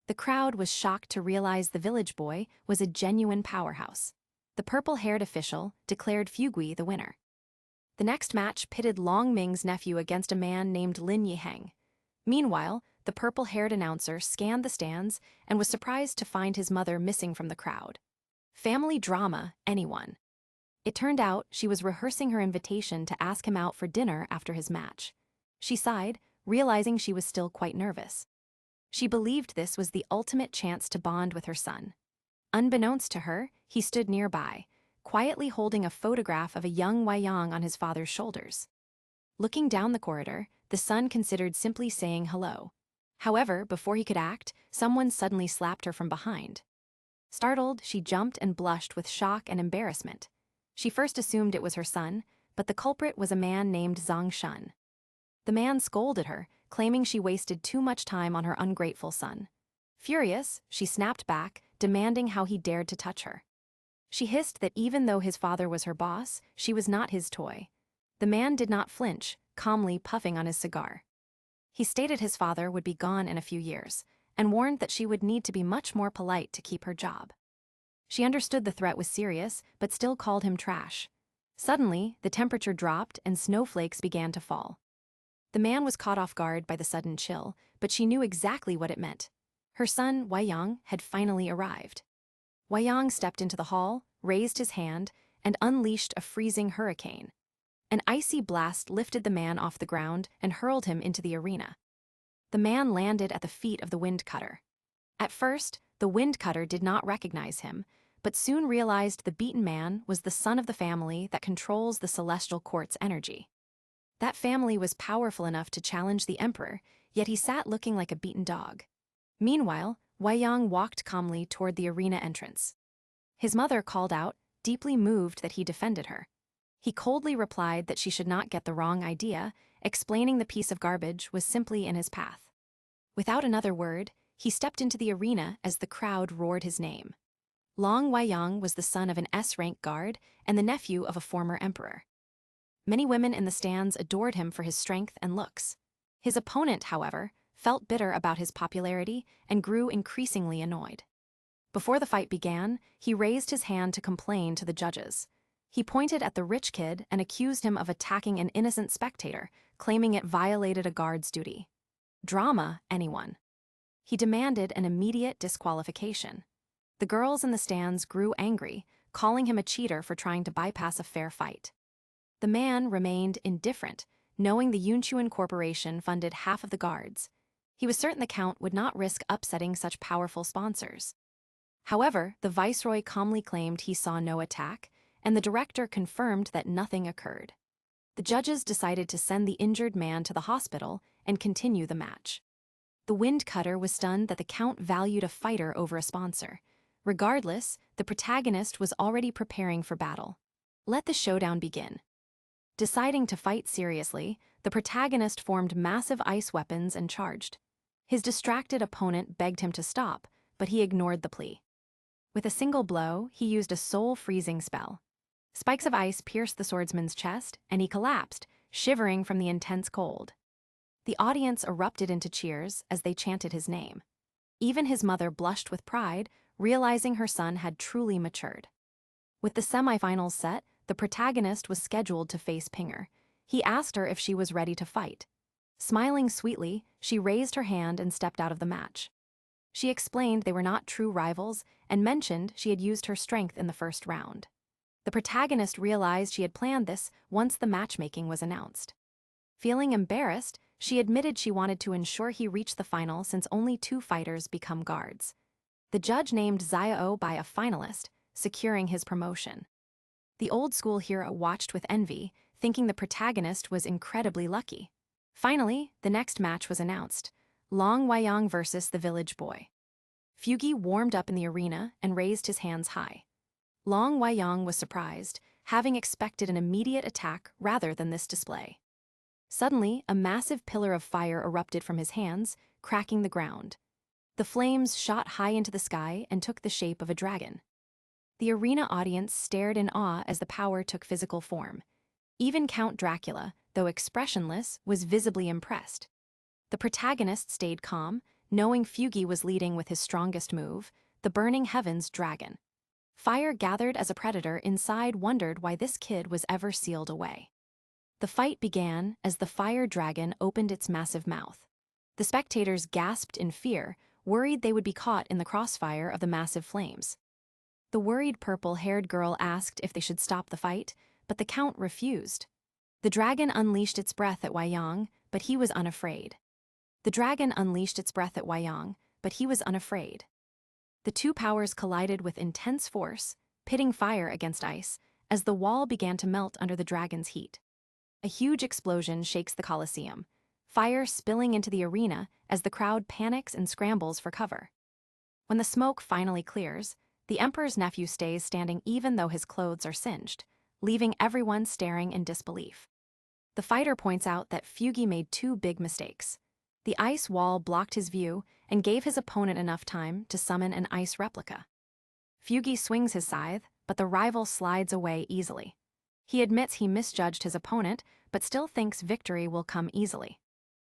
The crowd was shocked to realize the village boy was a genuine powerhouse. The purple-haired official declared Fugui the winner. The next match pitted Long Ming's nephew against a man named Lin Yiheng. Meanwhile, the purple-haired announcer scanned the stands and was surprised to find his mother missing from the crowd. Family drama, anyone. It turned out she was rehearsing her invitation to ask him out for dinner after his match. She sighed, realizing she was still quite nervous. She believed this was the ultimate chance to bond with her son. Unbeknownst to her, he stood nearby, quietly holding a photograph of a young Weiyang on his father's shoulders. Looking down the corridor, the son considered simply saying hello. However, before he could act, someone suddenly slapped her from behind. Startled, she jumped and blushed with shock and embarrassment. She first assumed it was her son, but the culprit was a man named Zhang Shun. The man scolded her, claiming she wasted too much time on her ungrateful son. Furious, she snapped back, demanding how he dared to touch her. She hissed that even though his father was her boss, she was not his toy. The man did not flinch, calmly puffing on his cigar. He stated his father would be gone in a few years, and warned that she would need to be much more polite to keep her job. She understood the threat was serious, but still called him trash. Suddenly, the temperature dropped and snowflakes began to fall. The man was caught off guard by the sudden chill, but she knew exactly what it meant. Her son, Wei had finally arrived. Wei stepped into the hall, raised his hand, and unleashed a freezing hurricane. An icy blast lifted the man off the ground and hurled him into the arena. The man landed at the feet of the wind cutter. At first, the wind cutter did not recognize him, but soon realized the beaten man was the son of the family that controls the celestial court's energy. That family was powerful enough to challenge the emperor, yet he sat looking like a beaten dog. Meanwhile, Wei walked calmly toward the arena entrance. His mother called out, deeply moved that he defended her. He coldly replied that she should not get the wrong idea, explaining the piece of garbage was simply in his path. Without another word, he stepped into the arena as the crowd roared his name. Long Wei was the son of an S-rank guard and the nephew of a former emperor. Many women in the stands adored him for his strength and looks. His opponent, however, felt bitter about his popularity and grew increasingly annoyed. Before the fight began, he raised his hand to complain to the judges. He pointed at the rich kid and accused him of attacking an innocent spectator, claiming it violated a guard's duty. Drama, anyone. He demanded an immediate disqualification. The girls in the stands grew angry, calling him a cheater for trying to bypass a fair fight. The man remained indifferent, knowing the Yunchuan Corporation funded half of the guards. He was certain the count would not risk upsetting such powerful sponsors. However, the viceroy calmly claimed he saw no attack, and the director confirmed that nothing occurred. The judges decided to send the injured man to the hospital and continue the match. The wind cutter was stunned that the count valued a fighter over a sponsor. Regardless, the protagonist was already preparing for battle. Let the showdown begin. Deciding to fight seriously, the protagonist formed massive ice weapons and charged. His distracted opponent begged him to stop, but he ignored the plea. With a single blow, he used a soul-freezing spell. Spikes of ice pierced the swordsman's chest, and he collapsed, shivering from the intense cold. The audience erupted into cheers as they chanted his name. Even his mother blushed with pride, realizing her son had truly matured. With the semifinals set, the protagonist was scheduled to face Pinger. He asked her if she was ready to fight. Smiling sweetly, she raised her hand and stepped out of the match. She explained they were not true rivals and mentioned she had used her strength in the first round. The protagonist realized she had planned this once the matchmaking was announced. Feeling embarrassed, she admitted she wanted to ensure he reached the final since only 2 fighters become guards. The judge named Xiao by a finalist, securing his promotion. The old-school hero watched with envy, thinking the protagonist was incredibly lucky. Finally, the next match was announced: Long Wei versus the village boy. Fugi warmed up in the arena and raised his hands high. Long Wei was surprised, having expected an immediate attack rather than this display. Suddenly, a massive pillar of fire erupted from his hands, cracking the ground. The flames shot high into the sky and took the shape of a dragon. The arena audience stared in awe as the power took physical form. Even Count Dracula, though expressionless, was visibly impressed. The protagonist stayed calm, knowing Fugi was leading with his strongest move, the Burning Heavens dragon. Fire gathered as a predator inside wondered why this kid was ever sealed away. The fight began as the fire dragon opened its massive mouth. The spectators gasped in fear, worried they would be caught in the crossfire of the massive flames. The worried purple-haired girl asked if they should stop the fight, but the count refused. The dragon unleashed its breath at Wei but he was unafraid. The dragon unleashed its breath at Wei but he was unafraid. The 2 powers collided with intense force, pitting fire against ice, as the wall began to melt under the dragon's heat. A huge explosion shakes the Colosseum, fire spilling into the arena as the crowd panics and scrambles for cover. When the smoke finally clears, the emperor's nephew stays standing even though his clothes are singed, leaving everyone staring in disbelief. The fighter points out that Fugi made 2 big mistakes. The ice wall blocked his view and gave his opponent enough time to summon an ice replica. Fugi swings his scythe, but the rival slides away easily. He admits he misjudged his opponent, but still thinks victory will come easily.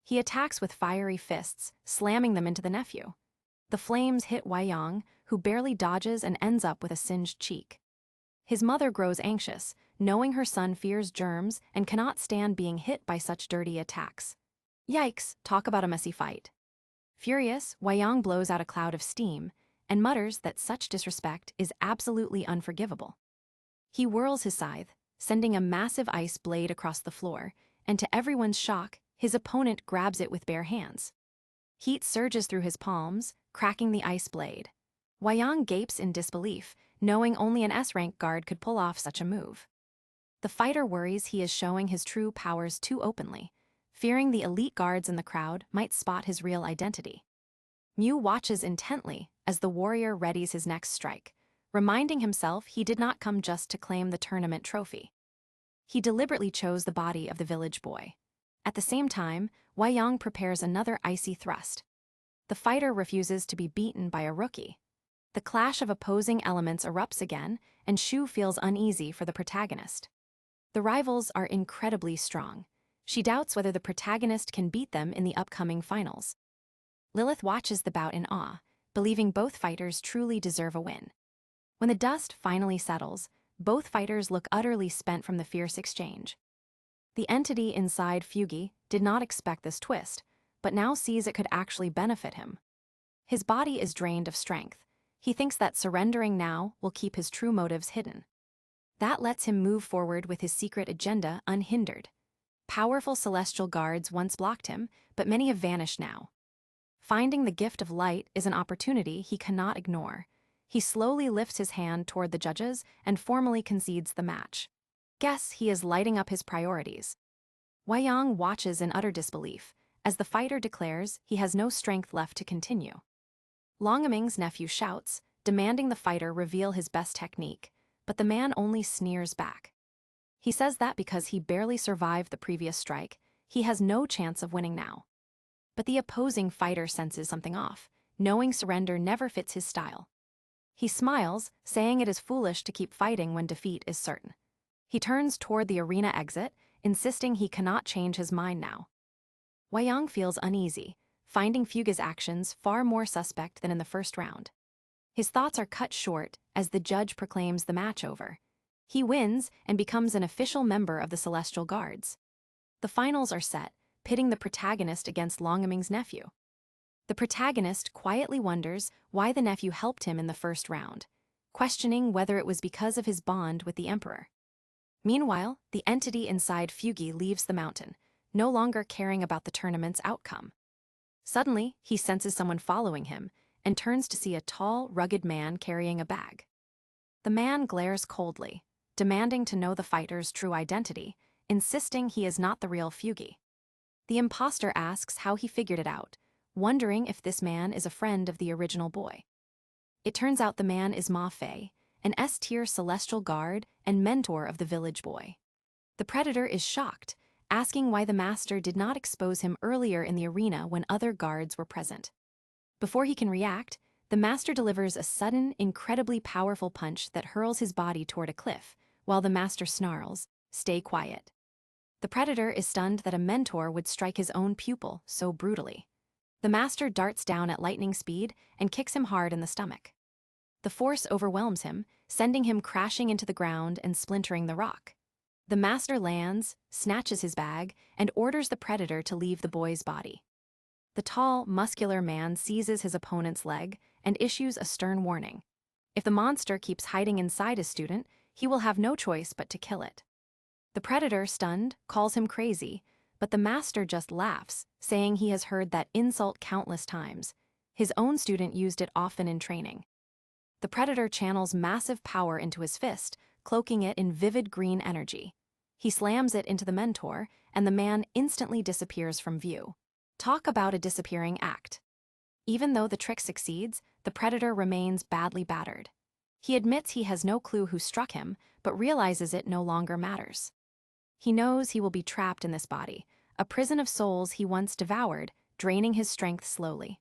He attacks with fiery fists, slamming them into the nephew. The flames hit Weiyang, who barely dodges and ends up with a singed cheek. His mother grows anxious, knowing her son fears germs and cannot stand being hit by such dirty attacks. Yikes, talk about a messy fight. Furious, Weiyang blows out a cloud of steam and mutters that such disrespect is absolutely unforgivable. He whirls his scythe, sending a massive ice blade across the floor, and to everyone's shock, his opponent grabs it with bare hands. Heat surges through his palms, cracking the ice blade. Weiyang gapes in disbelief, knowing only an S-rank guard could pull off such a move. The fighter worries he is showing his true powers too openly, fearing the elite guards in the crowd might spot his real identity. Mew watches intently as the warrior readies his next strike, reminding himself he did not come just to claim the tournament trophy. He deliberately chose the body of the village boy. At the same time, Weiyang prepares another icy thrust. The fighter refuses to be beaten by a rookie. The clash of opposing elements erupts again, and Shu feels uneasy for the protagonist. The rivals are incredibly strong. She doubts whether the protagonist can beat them in the upcoming finals. Lilith watches the bout in awe, believing both fighters truly deserve a win. When the dust finally settles, both fighters look utterly spent from the fierce exchange. The entity inside Fugi did not expect this twist, but now sees it could actually benefit him. His body is drained of strength. He thinks that surrendering now will keep his true motives hidden. That lets him move forward with his secret agenda unhindered. Powerful celestial guards once blocked him, but many have vanished now. Finding the gift of light is an opportunity he cannot ignore. He slowly lifts his hand toward the judges and formally concedes the match. Guess he is lighting up his priorities. Weiyang watches in utter disbelief, as the fighter declares he has no strength left to continue. Longaming's nephew shouts, demanding the fighter reveal his best technique, but the man only sneers back. He says that because he barely survived the previous strike, he has no chance of winning now. But the opposing fighter senses something off, knowing surrender never fits his style. He smiles, saying it is foolish to keep fighting when defeat is certain. He turns toward the arena exit, insisting he cannot change his mind now. Weiyang feels uneasy, finding Fugi's actions far more suspect than in the first round. His thoughts are cut short as the judge proclaims the match over. He wins and becomes an official member of the Celestial Guards. The finals are set, pitting the protagonist against Longaming's nephew. The protagonist quietly wonders why the nephew helped him in the first round, questioning whether it was because of his bond with the Emperor. Meanwhile, the entity inside Fugi leaves the mountain, no longer caring about the tournament's outcome. Suddenly, he senses someone following him and turns to see a tall, rugged man carrying a bag. The man glares coldly, demanding to know the fighter's true identity, insisting he is not the real Fugi. The imposter asks how he figured it out, wondering if this man is a friend of the original boy. It turns out the man is Ma Fei, an S-tier celestial guard and mentor of the village boy. The predator is shocked, asking why the master did not expose him earlier in the arena when other guards were present. Before he can react, the master delivers a sudden, incredibly powerful punch that hurls his body toward a cliff, while the master snarls, "Stay quiet." The predator is stunned that a mentor would strike his own pupil so brutally. The master darts down at lightning speed and kicks him hard in the stomach. The force overwhelms him, sending him crashing into the ground and splintering the rock. The master lands, snatches his bag, and orders the predator to leave the boy's body. The tall, muscular man seizes his opponent's leg and issues a stern warning. If the monster keeps hiding inside his student, he will have no choice but to kill it. The predator, stunned, calls him crazy, but the master just laughs, saying he has heard that insult countless times. His own student used it often in training. The predator channels massive power into his fist, cloaking it in vivid green energy. He slams it into the mentor, and the man instantly disappears from view. Talk about a disappearing act. Even though the trick succeeds, the predator remains badly battered. He admits he has no clue who struck him, but realizes it no longer matters. He knows he will be trapped in this body, a prison of souls he once devoured, draining his strength slowly.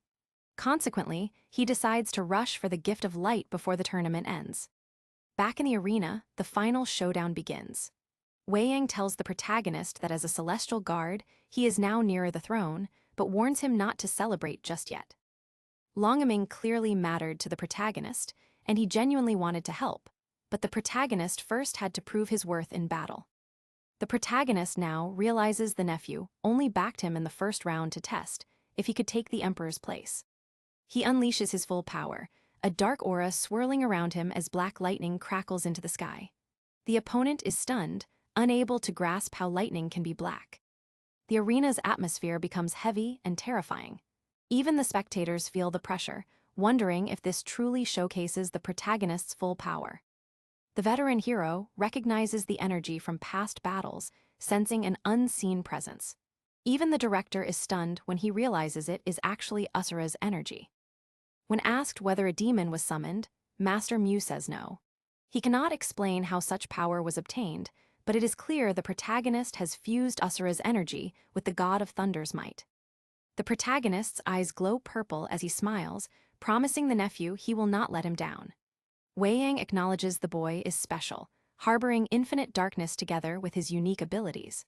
Consequently, he decides to rush for the gift of light before the tournament ends. Back in the arena, the final showdown begins. Wei Yang tells the protagonist that as a celestial guard, he is now nearer the throne, but warns him not to celebrate just yet. Longaming clearly mattered to the protagonist, and he genuinely wanted to help, but the protagonist first had to prove his worth in battle. The protagonist now realizes the nephew only backed him in the first round to test if he could take the emperor's place. He unleashes his full power, a dark aura swirling around him as black lightning crackles into the sky. The opponent is stunned, unable to grasp how lightning can be black. The arena's atmosphere becomes heavy and terrifying. Even the spectators feel the pressure, wondering if this truly showcases the protagonist's full power. The veteran hero recognizes the energy from past battles, sensing an unseen presence. Even the director is stunned when he realizes it is actually Asura's energy. When asked whether a demon was summoned, Master Mew says no. He cannot explain how such power was obtained, but it is clear the protagonist has fused Asura's energy with the god of thunder's might. The protagonist's eyes glow purple as he smiles, promising the nephew he will not let him down. Wei Yang acknowledges the boy is special, harboring infinite darkness together with his unique abilities.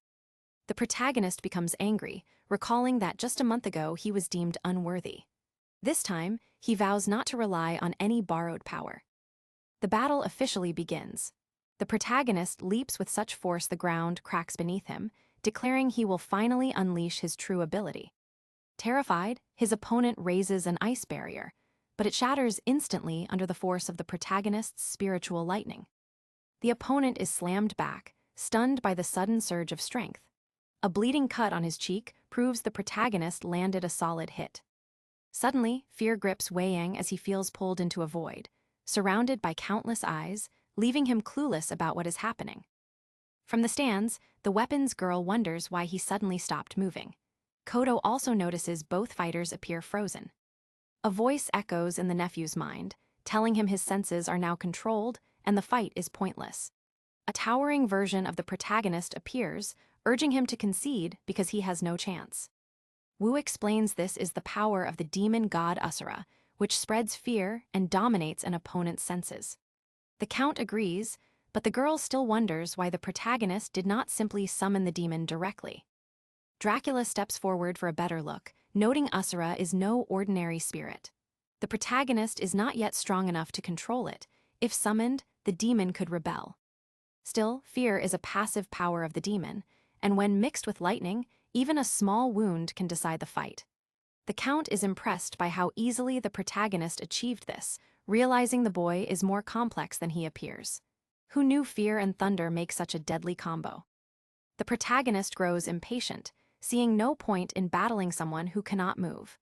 The protagonist becomes angry, recalling that just a month ago he was deemed unworthy. This time, he vows not to rely on any borrowed power. The battle officially begins. The protagonist leaps with such force the ground cracks beneath him, declaring he will finally unleash his true ability. Terrified, his opponent raises an ice barrier, but it shatters instantly under the force of the protagonist's spiritual lightning. The opponent is slammed back, stunned by the sudden surge of strength. A bleeding cut on his cheek proves the protagonist landed a solid hit. Suddenly, fear grips Wei Yang as he feels pulled into a void, surrounded by countless eyes, leaving him clueless about what is happening. From the stands, the weapons girl wonders why he suddenly stopped moving. Kodo also notices both fighters appear frozen. A voice echoes in the nephew's mind, telling him his senses are now controlled and the fight is pointless. A towering version of the protagonist appears, urging him to concede because he has no chance. Wu explains this is the power of the demon god Asura, which spreads fear and dominates an opponent's senses. The count agrees, but the girl still wonders why the protagonist did not simply summon the demon directly. Dracula steps forward for a better look, noting Asura is no ordinary spirit. The protagonist is not yet strong enough to control it. If summoned, the demon could rebel. Still, fear is a passive power of the demon, and when mixed with lightning, even a small wound can decide the fight. The count is impressed by how easily the protagonist achieved this, realizing the boy is more complex than he appears. Who knew fear and thunder make such a deadly combo? The protagonist grows impatient, seeing no point in battling someone who cannot move.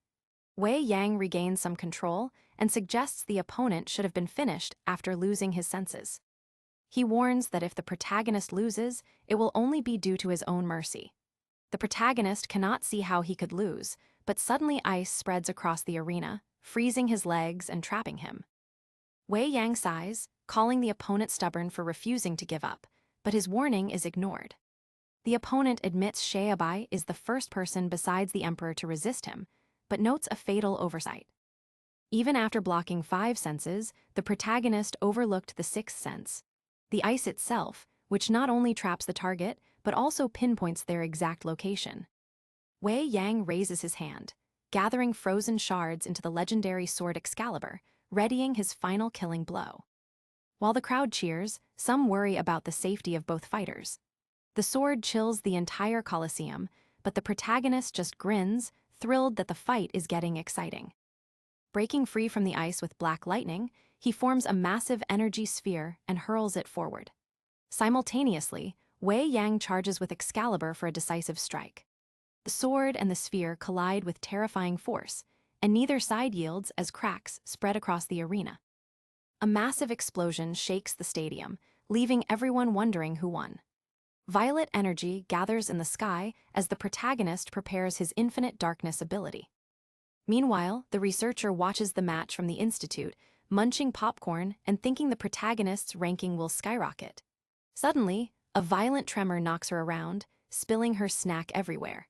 Wei Yang regains some control and suggests the opponent should have been finished after losing his senses. He warns that if the protagonist loses, it will only be due to his own mercy. The protagonist cannot see how he could lose, but suddenly ice spreads across the arena, freezing his legs and trapping him. Wei Yang sighs, calling the opponent stubborn for refusing to give up, but his warning is ignored. The opponent admits Xiaobai is the first person besides the emperor to resist him, but notes a fatal oversight. Even after blocking 5 senses, the protagonist overlooked the 6th sense, the ice itself, which not only traps the target, but also pinpoints their exact location. Wei Yang raises his hand, gathering frozen shards into the legendary sword Excalibur, readying his final killing blow. While the crowd cheers, some worry about the safety of both fighters. The sword chills the entire Colosseum, but the protagonist just grins, thrilled that the fight is getting exciting. Breaking free from the ice with black lightning, he forms a massive energy sphere and hurls it forward. Simultaneously, Wei Yang charges with Excalibur for a decisive strike. The sword and the sphere collide with terrifying force, and neither side yields as cracks spread across the arena. A massive explosion shakes the stadium, leaving everyone wondering who won. Violet energy gathers in the sky as the protagonist prepares his infinite darkness ability. Meanwhile, the researcher watches the match from the institute, munching popcorn and thinking the protagonist's ranking will skyrocket. Suddenly, a violent tremor knocks her around, spilling her snack everywhere.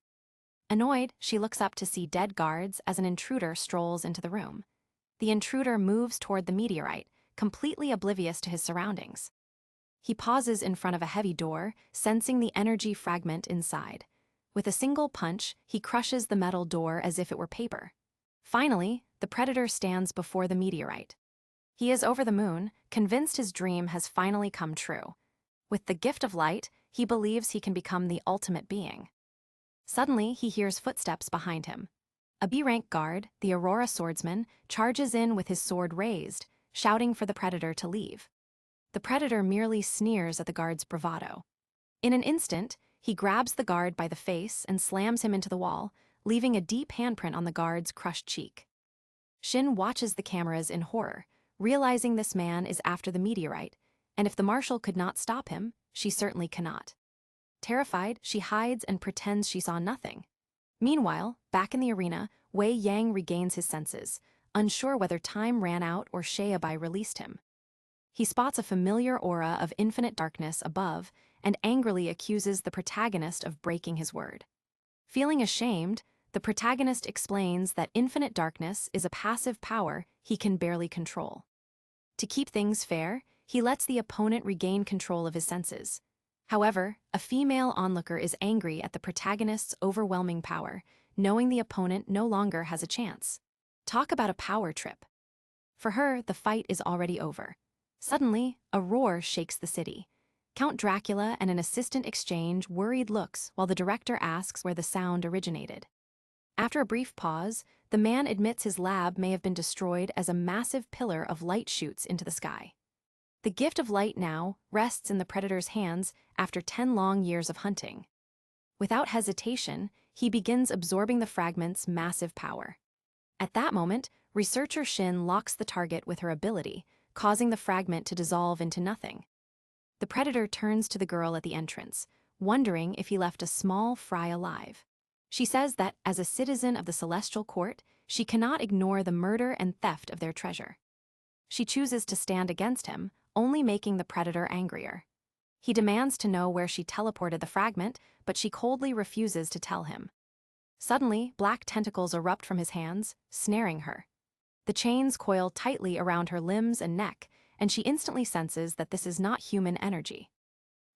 Annoyed, she looks up to see dead guards as an intruder strolls into the room. The intruder moves toward the meteorite, completely oblivious to his surroundings. He pauses in front of a heavy door, sensing the energy fragment inside. With a single punch, he crushes the metal door as if it were paper. Finally, the predator stands before the meteorite. He is over the moon, convinced his dream has finally come true. With the gift of light, he believes he can become the ultimate being. Suddenly, he hears footsteps behind him. A B-rank guard, the Aurora swordsman, charges in with his sword raised, shouting for the predator to leave. The predator merely sneers at the guard's bravado. In an instant, he grabs the guard by the face and slams him into the wall, leaving a deep handprint on the guard's crushed cheek. Shin watches the cameras in horror, realizing this man is after the meteorite, and if the marshal could not stop him, she certainly cannot. Terrified, she hides and pretends she saw nothing. Meanwhile, back in the arena, Wei Yang regains his senses, unsure whether time ran out or Sheabai released him. He spots a familiar aura of infinite darkness above and angrily accuses the protagonist of breaking his word. Feeling ashamed, the protagonist explains that infinite darkness is a passive power he can barely control. To keep things fair, he lets the opponent regain control of his senses. However, a female onlooker is angry at the protagonist's overwhelming power, knowing the opponent no longer has a chance. Talk about a power trip. For her, the fight is already over. Suddenly, a roar shakes the city. Count Dracula and an assistant exchange worried looks while the director asks where the sound originated. After a brief pause, the man admits his lab may have been destroyed as a massive pillar of light shoots into the sky. The gift of light now rests in the predator's hands after 10 long years of hunting. Without hesitation, he begins absorbing the fragment's massive power. At that moment, researcher Shin locks the target with her ability, causing the fragment to dissolve into nothing. The predator turns to the girl at the entrance, wondering if he left a small fry alive. She says that, as a citizen of the Celestial Court, she cannot ignore the murder and theft of their treasure. She chooses to stand against him, only making the predator angrier. He demands to know where she teleported the fragment, but she coldly refuses to tell him. Suddenly, black tentacles erupt from his hands, snaring her. The chains coil tightly around her limbs and neck, and she instantly senses that this is not human energy.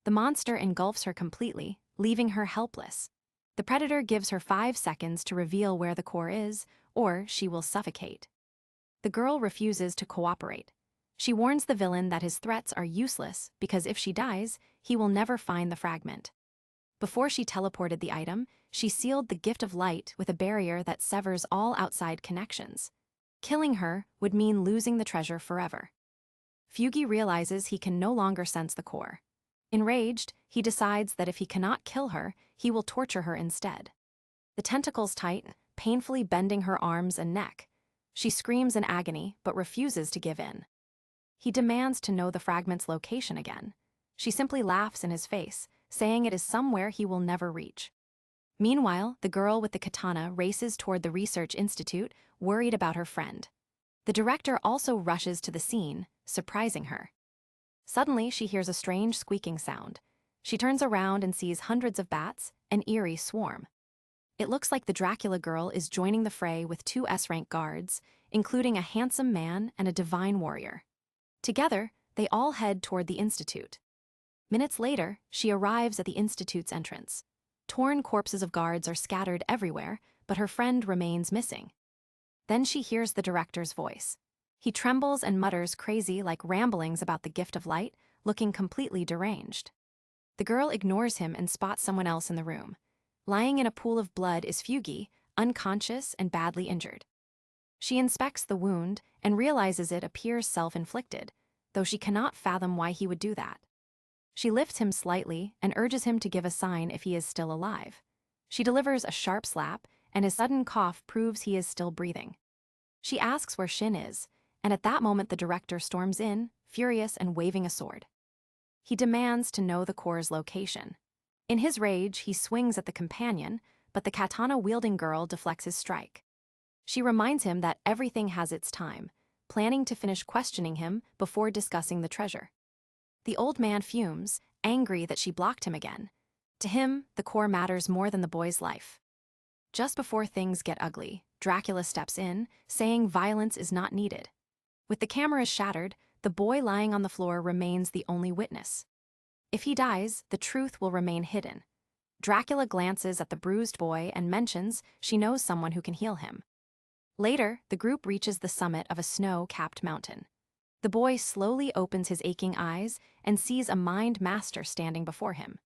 The monster engulfs her completely, leaving her helpless. The predator gives her 5 seconds to reveal where the core is, or she will suffocate. The girl refuses to cooperate. She warns the villain that his threats are useless because if she dies, he will never find the fragment. Before she teleported the item, she sealed the gift of light with a barrier that severs all outside connections. Killing her would mean losing the treasure forever. Fugi realizes he can no longer sense the core. Enraged, he decides that if he cannot kill her, he will torture her instead. The tentacles tighten, painfully bending her arms and neck. She screams in agony, but refuses to give in. He demands to know the fragment's location again. She simply laughs in his face, saying it is somewhere he will never reach. Meanwhile, the girl with the katana races toward the research institute, worried about her friend. The director also rushes to the scene, surprising her. Suddenly, she hears a strange squeaking sound. She turns around and sees hundreds of bats, an eerie swarm. It looks like the Dracula girl is joining the fray with 2 S-rank guards, including a handsome man and a divine warrior. Together, they all head toward the institute. Minutes later, she arrives at the institute's entrance. Torn corpses of guards are scattered everywhere, but her friend remains missing. Then she hears the director's voice. He trembles and mutters crazy like ramblings about the gift of light, looking completely deranged. The girl ignores him and spots someone else in the room. Lying in a pool of blood is Fugi, unconscious and badly injured. She inspects the wound and realizes it appears self-inflicted, though she cannot fathom why he would do that. She lifts him slightly and urges him to give a sign if he is still alive. She delivers a sharp slap, and his sudden cough proves he is still breathing. She asks where Shin is, and at that moment the director storms in, furious and waving a sword. He demands to know the core's location. In his rage, he swings at the companion, but the katana-wielding girl deflects his strike. She reminds him that everything has its time, planning to finish questioning him before discussing the treasure. The old man fumes, angry that she blocked him again. To him, the core matters more than the boy's life. Just before things get ugly, Dracula steps in, saying violence is not needed. With the cameras shattered, the boy lying on the floor remains the only witness. If he dies, the truth will remain hidden. Dracula glances at the bruised boy and mentions she knows someone who can heal him. Later, the group reaches the summit of a snow-capped mountain. The boy slowly opens his aching eyes and sees a mind master standing before him.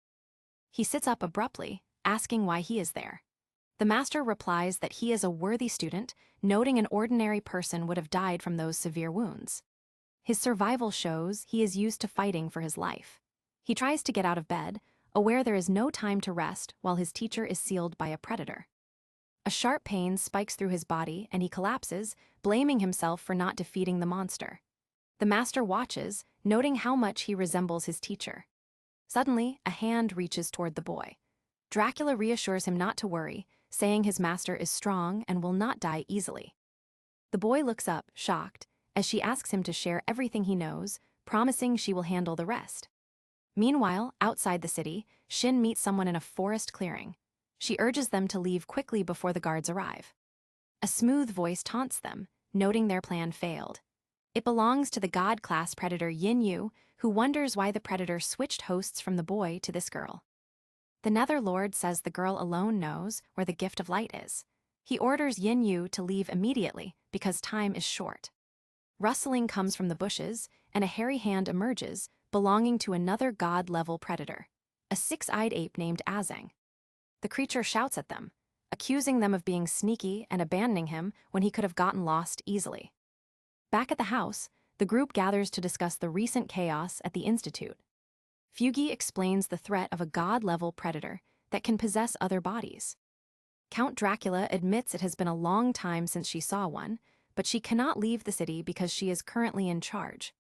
He sits up abruptly, asking why he is there. The master replies that he is a worthy student, noting an ordinary person would have died from those severe wounds. His survival shows he is used to fighting for his life. He tries to get out of bed, aware there is no time to rest while his teacher is sealed by a predator. A sharp pain spikes through his body and he collapses, blaming himself for not defeating the monster. The master watches, noting how much he resembles his teacher. Suddenly, a hand reaches toward the boy. Dracula reassures him not to worry, saying his master is strong and will not die easily. The boy looks up, shocked, as she asks him to share everything he knows, promising she will handle the rest. Meanwhile, outside the city, Shin meets someone in a forest clearing. She urges them to leave quickly before the guards arrive. A smooth voice taunts them, noting their plan failed. It belongs to the god-class predator Yin Yu, who wonders why the predator switched hosts from the boy to this girl. The Netherlord says the girl alone knows where the gift of light is. He orders Yin Yu to leave immediately because time is short. Rustling comes from the bushes, and a hairy hand emerges, belonging to another god-level predator, a six-eyed ape named Azang. The creature shouts at them, accusing them of being sneaky and abandoning him when he could have gotten lost easily. Back at the house, the group gathers to discuss the recent chaos at the Institute. Fugi explains the threat of a god-level predator that can possess other bodies. Count Dracula admits it has been a long time since she saw one, but she cannot leave the city because she is currently in charge.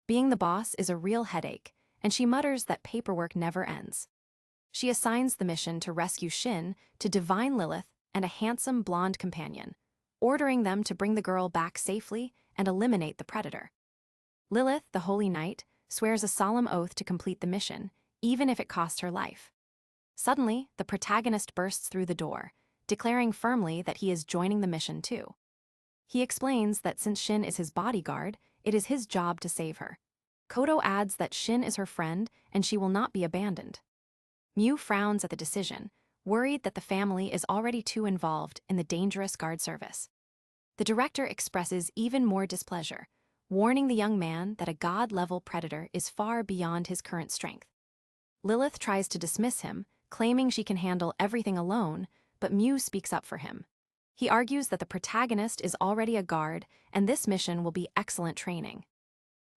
Being the boss is a real headache, and she mutters that paperwork never ends. She assigns the mission to rescue Shin to Divine Lilith and a handsome blonde companion, ordering them to bring the girl back safely and eliminate the predator. Lilith, the Holy Knight, swears a solemn oath to complete the mission, even if it costs her life. Suddenly, the protagonist bursts through the door, declaring firmly that he is joining the mission too. He explains that since Shin is his bodyguard, it is his job to save her. Kodo adds that Shin is her friend and she will not be abandoned. Mew frowns at the decision, worried that the family is already too involved in the dangerous guard service. The director expresses even more displeasure, warning the young man that a god-level predator is far beyond his current strength. Lilith tries to dismiss him, claiming she can handle everything alone, but Mew speaks up for him. He argues that the protagonist is already a guard and this mission will be excellent training.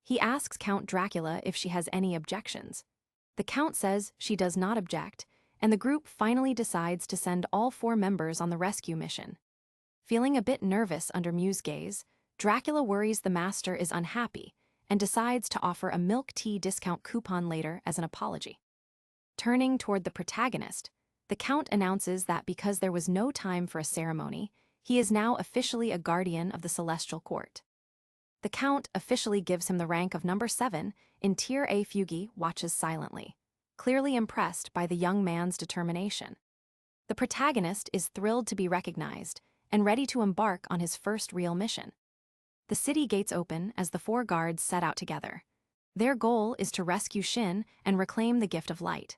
He asks Count Dracula if she has any objections. The Count says she does not object, and the group finally decides to send all 4 members on the rescue mission. Feeling a bit nervous under Mew's gaze, Dracula worries the master is unhappy and decides to offer a milk tea discount coupon later as an apology. Turning toward the protagonist, the Count announces that because there was no time for a ceremony, he is now officially a guardian of the Celestial Court. The Count officially gives him the rank of number 7, in Tier A. Fugi watches silently, clearly impressed by the young man's determination. The protagonist is thrilled to be recognized and ready to embark on his first real mission. The city gates open as the 4 guards set out together. Their goal is to rescue Shin and reclaim the gift of light.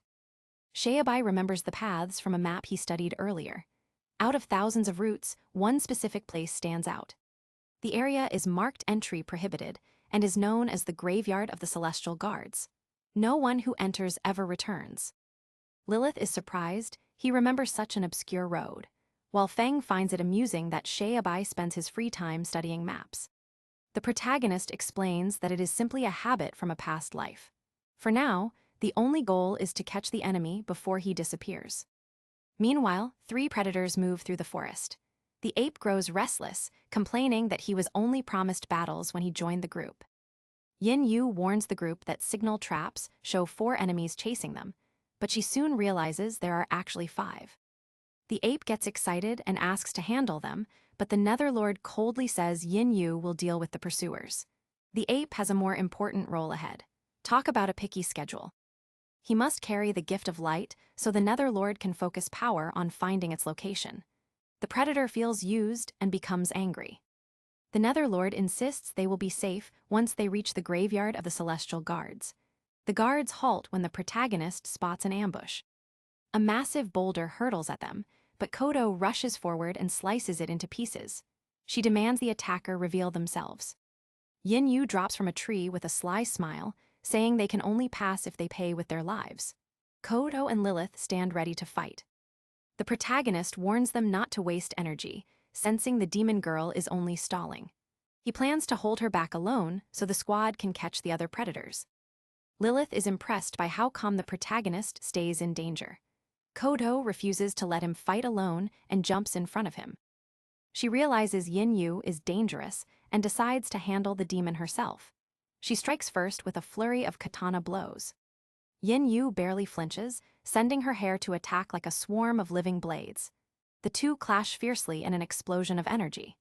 Shayabai remembers the paths from a map he studied earlier. Out of thousands of routes, one specific place stands out. The area is marked entry prohibited and is known as the Graveyard of the Celestial Guards. No one who enters ever returns. Lilith is surprised he remembers such an obscure road, while Feng finds it amusing that Shayabai spends his free time studying maps. The protagonist explains that it is simply a habit from a past life. For now, the only goal is to catch the enemy before he disappears. Meanwhile, 3 predators move through the forest. The ape grows restless, complaining that he was only promised battles when he joined the group. Yin Yu warns the group that signal traps show 4 enemies chasing them, but she soon realizes there are actually 5. The ape gets excited and asks to handle them, but the Netherlord coldly says Yin Yu will deal with the pursuers. The ape has a more important role ahead. Talk about a picky schedule. He must carry the gift of light so the Netherlord can focus power on finding its location. The predator feels used and becomes angry. The Netherlord insists they will be safe once they reach the graveyard of the Celestial Guards. The guards halt when the protagonist spots an ambush. A massive boulder hurtles at them, but Kodo rushes forward and slices it into pieces. She demands the attacker reveal themselves. Yin Yu drops from a tree with a sly smile, saying they can only pass if they pay with their lives. Kodo and Lilith stand ready to fight. The protagonist warns them not to waste energy, sensing the demon girl is only stalling. He plans to hold her back alone so the squad can catch the other predators. Lilith is impressed by how calm the protagonist stays in danger. Kodo refuses to let him fight alone and jumps in front of him. She realizes Yin Yu is dangerous and decides to handle the demon herself. She strikes first with a flurry of katana blows. Yin Yu barely flinches, sending her hair to attack like a swarm of living blades. The two clash fiercely in an explosion of energy.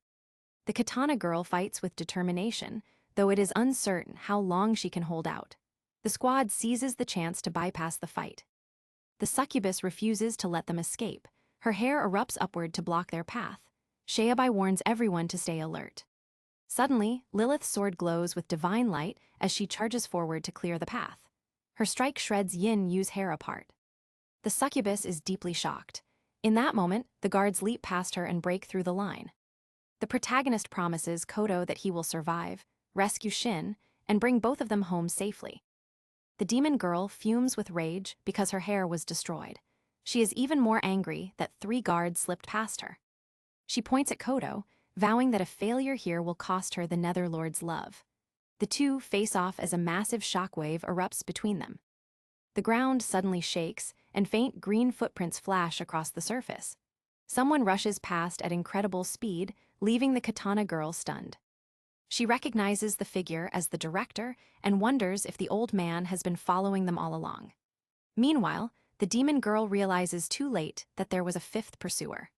The katana girl fights with determination, though it is uncertain how long she can hold out. The squad seizes the chance to bypass the fight. The succubus refuses to let them escape. Her hair erupts upward to block their path. Sheabai warns everyone to stay alert. Suddenly, Lilith's sword glows with divine light as she charges forward to clear the path. Her strike shreds Yin Yu's hair apart. The succubus is deeply shocked. In that moment, the guards leap past her and break through the line. The protagonist promises Kodo that he will survive, rescue Shin, and bring both of them home safely. The demon girl fumes with rage because her hair was destroyed. She is even more angry that 3 guards slipped past her. She points at Kodo, vowing that a failure here will cost her the Netherlord's love. The two face off as a massive shockwave erupts between them. The ground suddenly shakes, and faint green footprints flash across the surface. Someone rushes past at incredible speed, leaving the katana girl stunned. She recognizes the figure as the director and wonders if the old man has been following them all along. Meanwhile, the demon girl realizes too late that there was a 5th pursuer.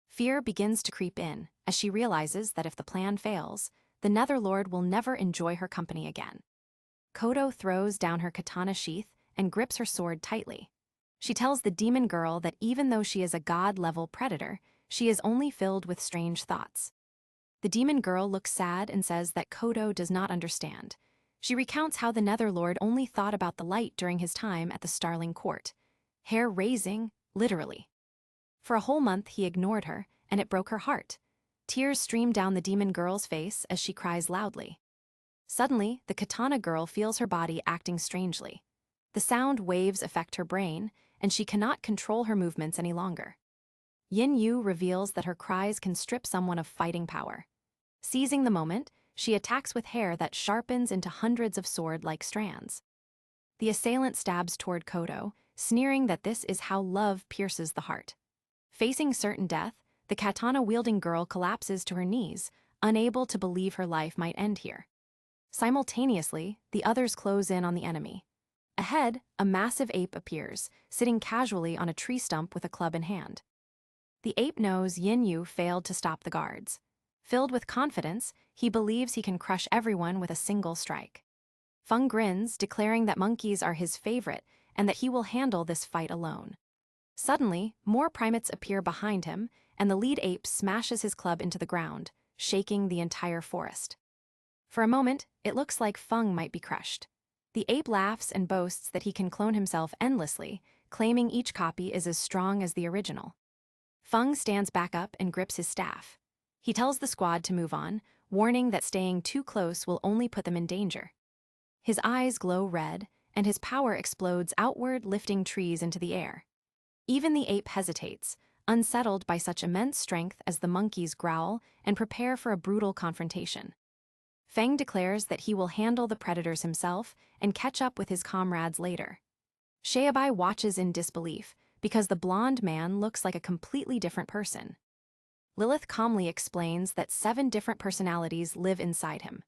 Fear begins to creep in as she realizes that if the plan fails, the Netherlord will never enjoy her company again. Kodo throws down her katana sheath and grips her sword tightly. She tells the demon girl that even though she is a god-level predator, she is only filled with strange thoughts. The demon girl looks sad and says that Kodo does not understand. She recounts how the Netherlord only thought about the light during his time at the Starling Court. Hair raising, literally. For a whole month he ignored her, and it broke her heart. Tears stream down the demon girl's face as she cries loudly. Suddenly, the katana girl feels her body acting strangely. The sound waves affect her brain, and she cannot control her movements any longer. Yin Yu reveals that her cries can strip someone of fighting power. Seizing the moment, she attacks with hair that sharpens into hundreds of sword-like strands. The assailant stabs toward Kodo, sneering that this is how love pierces the heart. Facing certain death, the katana-wielding girl collapses to her knees, unable to believe her life might end here. Simultaneously, the others close in on the enemy. Ahead, a massive ape appears, sitting casually on a tree stump with a club in hand. The ape knows Yin Yu failed to stop the guards. Filled with confidence, he believes he can crush everyone with a single strike. Feng grins, declaring that monkeys are his favorite and that he will handle this fight alone. Suddenly, more primates appear behind him, and the lead ape smashes his club into the ground, shaking the entire forest. For a moment, it looks like Feng might be crushed. The ape laughs and boasts that he can clone himself endlessly, claiming each copy is as strong as the original. Feng stands back up and grips his staff. He tells the squad to move on, warning that staying too close will only put them in danger. His eyes glow red, and his power explodes outward, lifting trees into the air. Even the ape hesitates, unsettled by such immense strength as the monkeys growl and prepare for a brutal confrontation. Feng declares that he will handle the predators himself and catch up with his comrades later. Sheabai watches in disbelief, because the blonde man looks like a completely different person. Lilith calmly explains that 7 different personalities live inside him.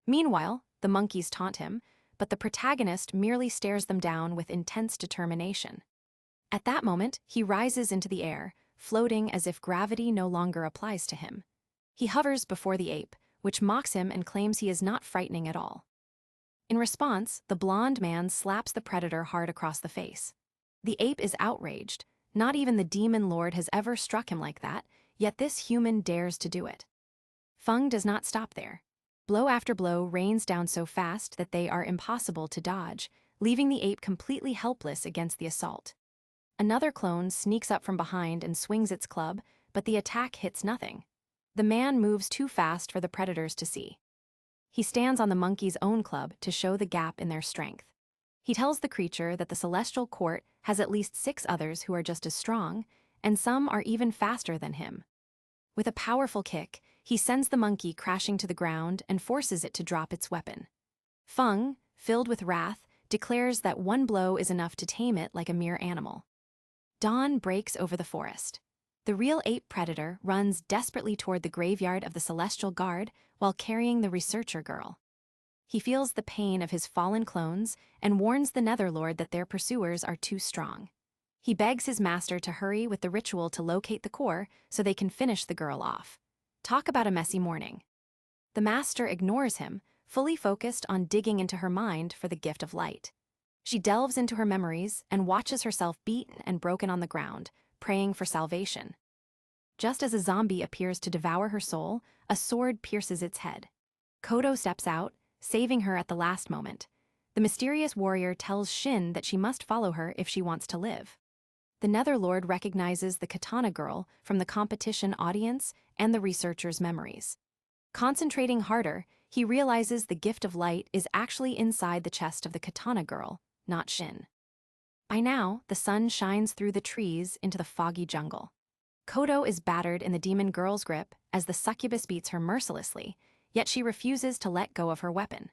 Meanwhile, the monkeys taunt him, but the protagonist merely stares them down with intense determination. At that moment, he rises into the air, floating as if gravity no longer applies to him. He hovers before the ape, which mocks him and claims he is not frightening at all. In response, the blonde man slaps the predator hard across the face. The ape is outraged. Not even the demon lord has ever struck him like that, yet this human dares to do it. Feng does not stop there. Blow after blow rains down so fast that they are impossible to dodge, leaving the ape completely helpless against the assault. Another clone sneaks up from behind and swings its club, but the attack hits nothing. The man moves too fast for the predators to see. He stands on the monkey's own club to show the gap in their strength. He tells the creature that the celestial court has at least 6 others who are just as strong, and some are even faster than him. With a powerful kick, he sends the monkey crashing to the ground and forces it to drop its weapon. Feng, filled with wrath, declares that one blow is enough to tame it like a mere animal. Dawn breaks over the forest. The real ape predator runs desperately toward the graveyard of the Celestial Guard while carrying the researcher girl. He feels the pain of his fallen clones and warns the Netherlord that their pursuers are too strong. He begs his master to hurry with the ritual to locate the core so they can finish the girl off. Talk about a messy morning. The master ignores him, fully focused on digging into her mind for the gift of light. She delves into her memories and watches herself beaten and broken on the ground, praying for salvation. Just as a zombie appears to devour her soul, a sword pierces its head. Kodo steps out, saving her at the last moment. The mysterious warrior tells Shin that she must follow her if she wants to live. The Netherlord recognizes the katana girl from the competition audience and the researcher's memories. Concentrating harder, he realizes the gift of light is actually inside the chest of the katana girl, not Shin. By now, the sun shines through the trees into the foggy jungle. Kodo is battered in the demon girl's grip as the succubus beats her mercilessly, yet she refuses to let go of her weapon.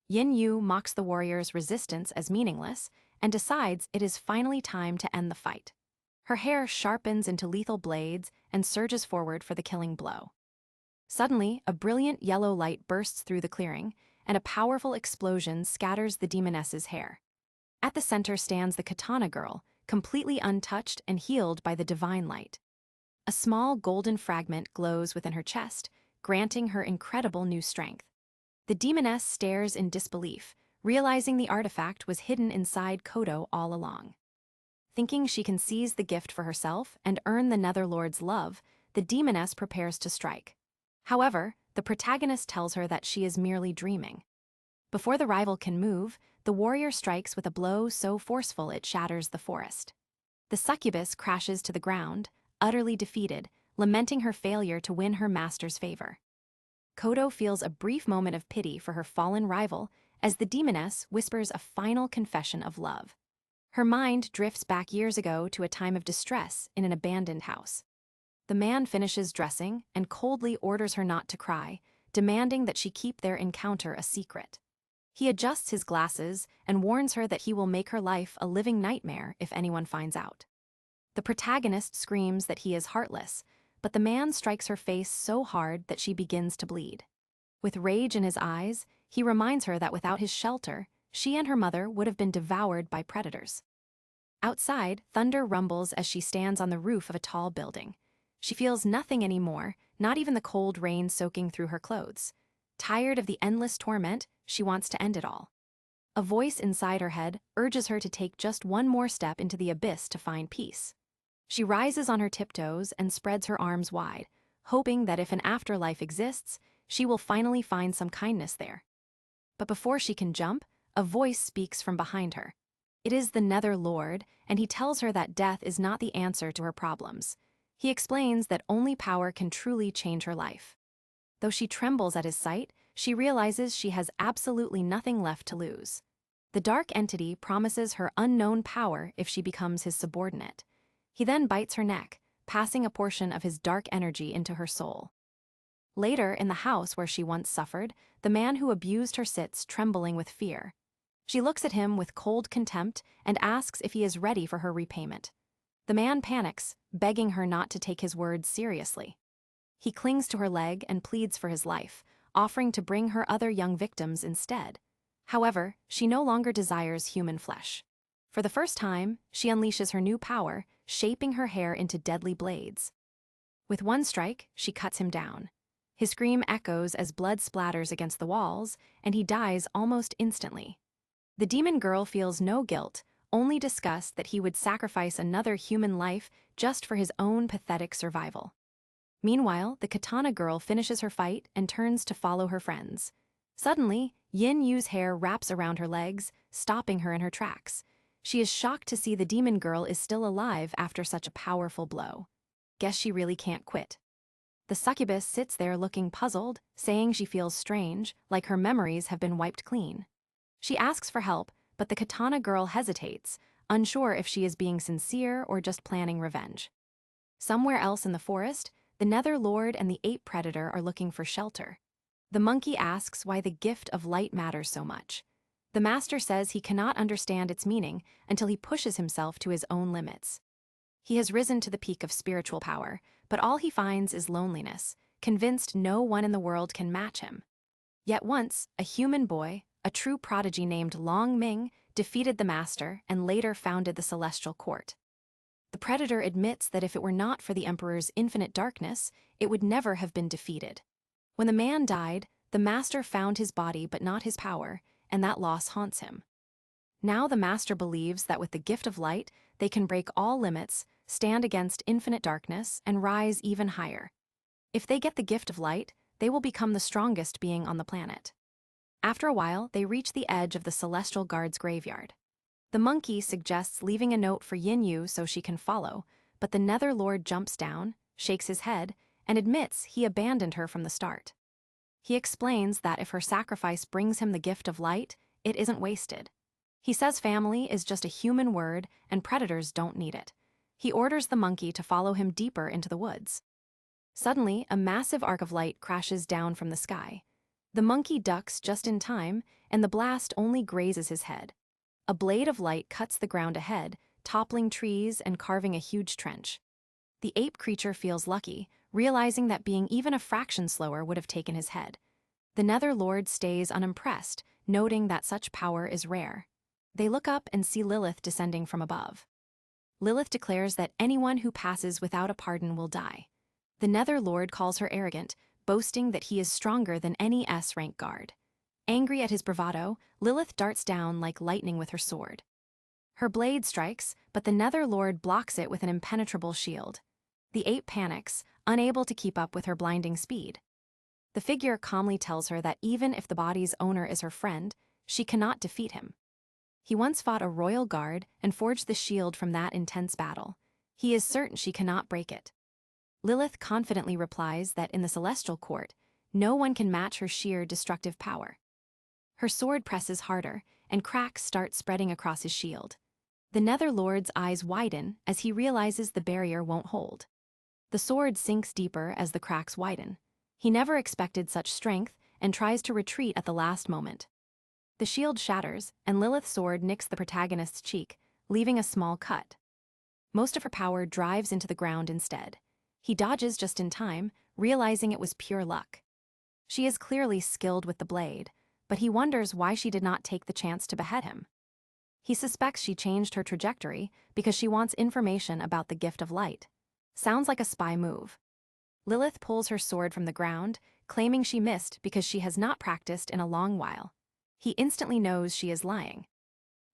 Yin Yu mocks the warrior's resistance as meaningless and decides it is finally time to end the fight. Her hair sharpens into lethal blades and surges forward for the killing blow. Suddenly, a brilliant yellow light bursts through the clearing, and a powerful explosion scatters the demoness's hair. At the center stands the katana girl, completely untouched and healed by the divine light. A small golden fragment glows within her chest, granting her incredible new strength. The demoness stares in disbelief, realizing the artifact was hidden inside Kodo all along. Thinking she can seize the gift for herself and earn the Netherlord's love, the demoness prepares to strike. However, the protagonist tells her that she is merely dreaming. Before the rival can move, the warrior strikes with a blow so forceful it shatters the forest. The succubus crashes to the ground, utterly defeated, lamenting her failure to win her master's favor. Kodo feels a brief moment of pity for her fallen rival as the demoness whispers a final confession of love. Her mind drifts back years ago to a time of distress in an abandoned house. The man finishes dressing and coldly orders her not to cry, demanding that she keep their encounter a secret. He adjusts his glasses and warns her that he will make her life a living nightmare if anyone finds out. The protagonist screams that he is heartless, but the man strikes her face so hard that she begins to bleed. With rage in his eyes, he reminds her that without his shelter, she and her mother would have been devoured by predators. Outside, thunder rumbles as she stands on the roof of a tall building. She feels nothing anymore, not even the cold rain soaking through her clothes. Tired of the endless torment, she wants to end it all. A voice inside her head urges her to take just one more step into the abyss to find peace. She rises on her tiptoes and spreads her arms wide, hoping that if an afterlife exists, she will finally find some kindness there. But before she can jump, a voice speaks from behind her. It is the Netherlord, and he tells her that death is not the answer to her problems. He explains that only power can truly change her life. Though she trembles at his sight, she realizes she has absolutely nothing left to lose. The dark entity promises her unknown power if she becomes his subordinate. He then bites her neck, passing a portion of his dark energy into her soul. Later, in the house where she once suffered, the man who abused her sits trembling with fear. She looks at him with cold contempt and asks if he is ready for her repayment. The man panics, begging her not to take his words seriously. He clings to her leg and pleads for his life, offering to bring her other young victims instead. However, she no longer desires human flesh. For the first time, she unleashes her new power, shaping her hair into deadly blades. With one strike, she cuts him down. His scream echoes as blood splatters against the walls, and he dies almost instantly. The demon girl feels no guilt, only disgust that he would sacrifice another human life just for his own pathetic survival. Meanwhile, the katana girl finishes her fight and turns to follow her friends. Suddenly, Yin Yu's hair wraps around her legs, stopping her in her tracks. She is shocked to see the demon girl is still alive after such a powerful blow. Guess she really can't quit. The succubus sits there looking puzzled, saying she feels strange, like her memories have been wiped clean. She asks for help, but the katana girl hesitates, unsure if she is being sincere or just planning revenge. Somewhere else in the forest, the Nether Lord and the ape predator are looking for shelter. The monkey asks why the gift of light matters so much. The master says he cannot understand its meaning until he pushes himself to his own limits. He has risen to the peak of spiritual power, but all he finds is loneliness, convinced no one in the world can match him. Yet once, a human boy, a true prodigy named Long Ming, defeated the master and later founded the Celestial Court. The predator admits that if it were not for the emperor's infinite darkness, it would never have been defeated. When the man died, the master found his body but not his power, and that loss haunts him. Now the master believes that with the gift of light, they can break all limits, stand against infinite darkness, and rise even higher. If they get the gift of light, they will become the strongest being on the planet. After a while, they reach the edge of the Celestial Guard's graveyard. The monkey suggests leaving a note for Yin Yu so she can follow, but the Nether Lord jumps down, shakes his head, and admits he abandoned her from the start. He explains that if her sacrifice brings him the gift of light, it isn't wasted. He says family is just a human word and predators don't need it. He orders the monkey to follow him deeper into the woods. Suddenly, a massive arc of light crashes down from the sky. The monkey ducks just in time, and the blast only grazes his head. A blade of light cuts the ground ahead, toppling trees and carving a huge trench. The ape creature feels lucky, realizing that being even a fraction slower would have taken his head. The Nether Lord stays unimpressed, noting that such power is rare. They look up and see Lilith descending from above. Lilith declares that anyone who passes without a pardon will die. The Nether Lord calls her arrogant, boasting that he is stronger than any S-rank guard. Angry at his bravado, Lilith darts down like lightning with her sword. Her blade strikes, but the Nether Lord blocks it with an impenetrable shield. The ape panics, unable to keep up with her blinding speed. The figure calmly tells her that even if the body's owner is her friend, she cannot defeat him. He once fought a royal guard and forged the shield from that intense battle. He is certain she cannot break it. Lilith confidently replies that in the Celestial Court, no one can match her sheer destructive power. Her sword presses harder, and cracks start spreading across his shield. The Nether Lord's eyes widen as he realizes the barrier won't hold. The sword sinks deeper as the cracks widen. He never expected such strength and tries to retreat at the last moment. The shield shatters, and Lilith's sword nicks the protagonist's cheek, leaving a small cut. Most of her power drives into the ground instead. He dodges just in time, realizing it was pure luck. She is clearly skilled with the blade, but he wonders why she did not take the chance to behead him. He suspects she changed her trajectory because she wants information about the gift of light. Sounds like a spy move. Lilith pulls her sword from the ground, claiming she missed because she has not practiced in a long while. He instantly knows she is lying.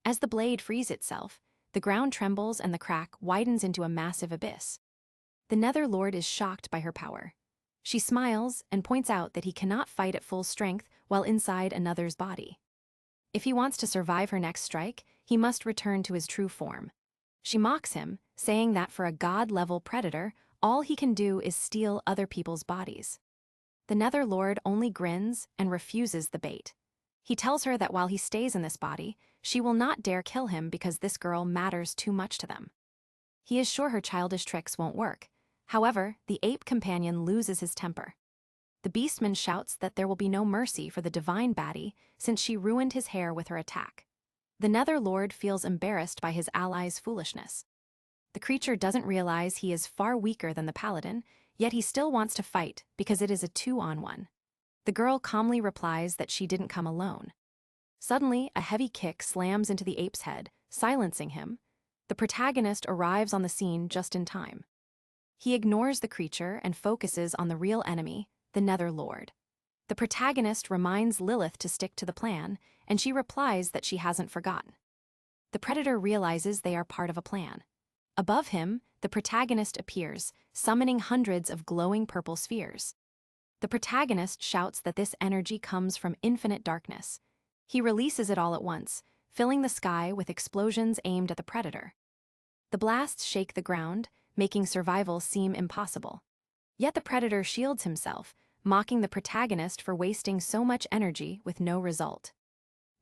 As the blade frees itself, the ground trembles and the crack widens into a massive abyss. The Nether Lord is shocked by her power. She smiles and points out that he cannot fight at full strength while inside another's body. If he wants to survive her next strike, he must return to his true form. She mocks him, saying that for a god-level predator, all he can do is steal other people's bodies. The Nether Lord only grins and refuses the bait. He tells her that while he stays in this body, she will not dare kill him because this girl matters too much to them. He is sure her childish tricks won't work. However, the ape companion loses his temper. The beastman shouts that there will be no mercy for the divine baddie since she ruined his hair with her attack. The Nether Lord feels embarrassed by his ally's foolishness. The creature doesn't realize he is far weaker than the paladin, yet he still wants to fight because it is a 2-on-1. The girl calmly replies that she didn't come alone. Suddenly, a heavy kick slams into the ape's head, silencing him. The protagonist arrives on the scene just in time. He ignores the creature and focuses on the real enemy, the Nether Lord. The protagonist reminds Lilith to stick to the plan, and she replies that she hasn't forgotten. The predator realizes they are part of a plan. Above him, the protagonist appears, summoning hundreds of glowing purple spheres. The protagonist shouts that this energy comes from infinite darkness. He releases it all at once, filling the sky with explosions aimed at the predator. The blasts shake the ground, making survival seem impossible. Yet the predator shields himself, mocking the protagonist for wasting so much energy with no result.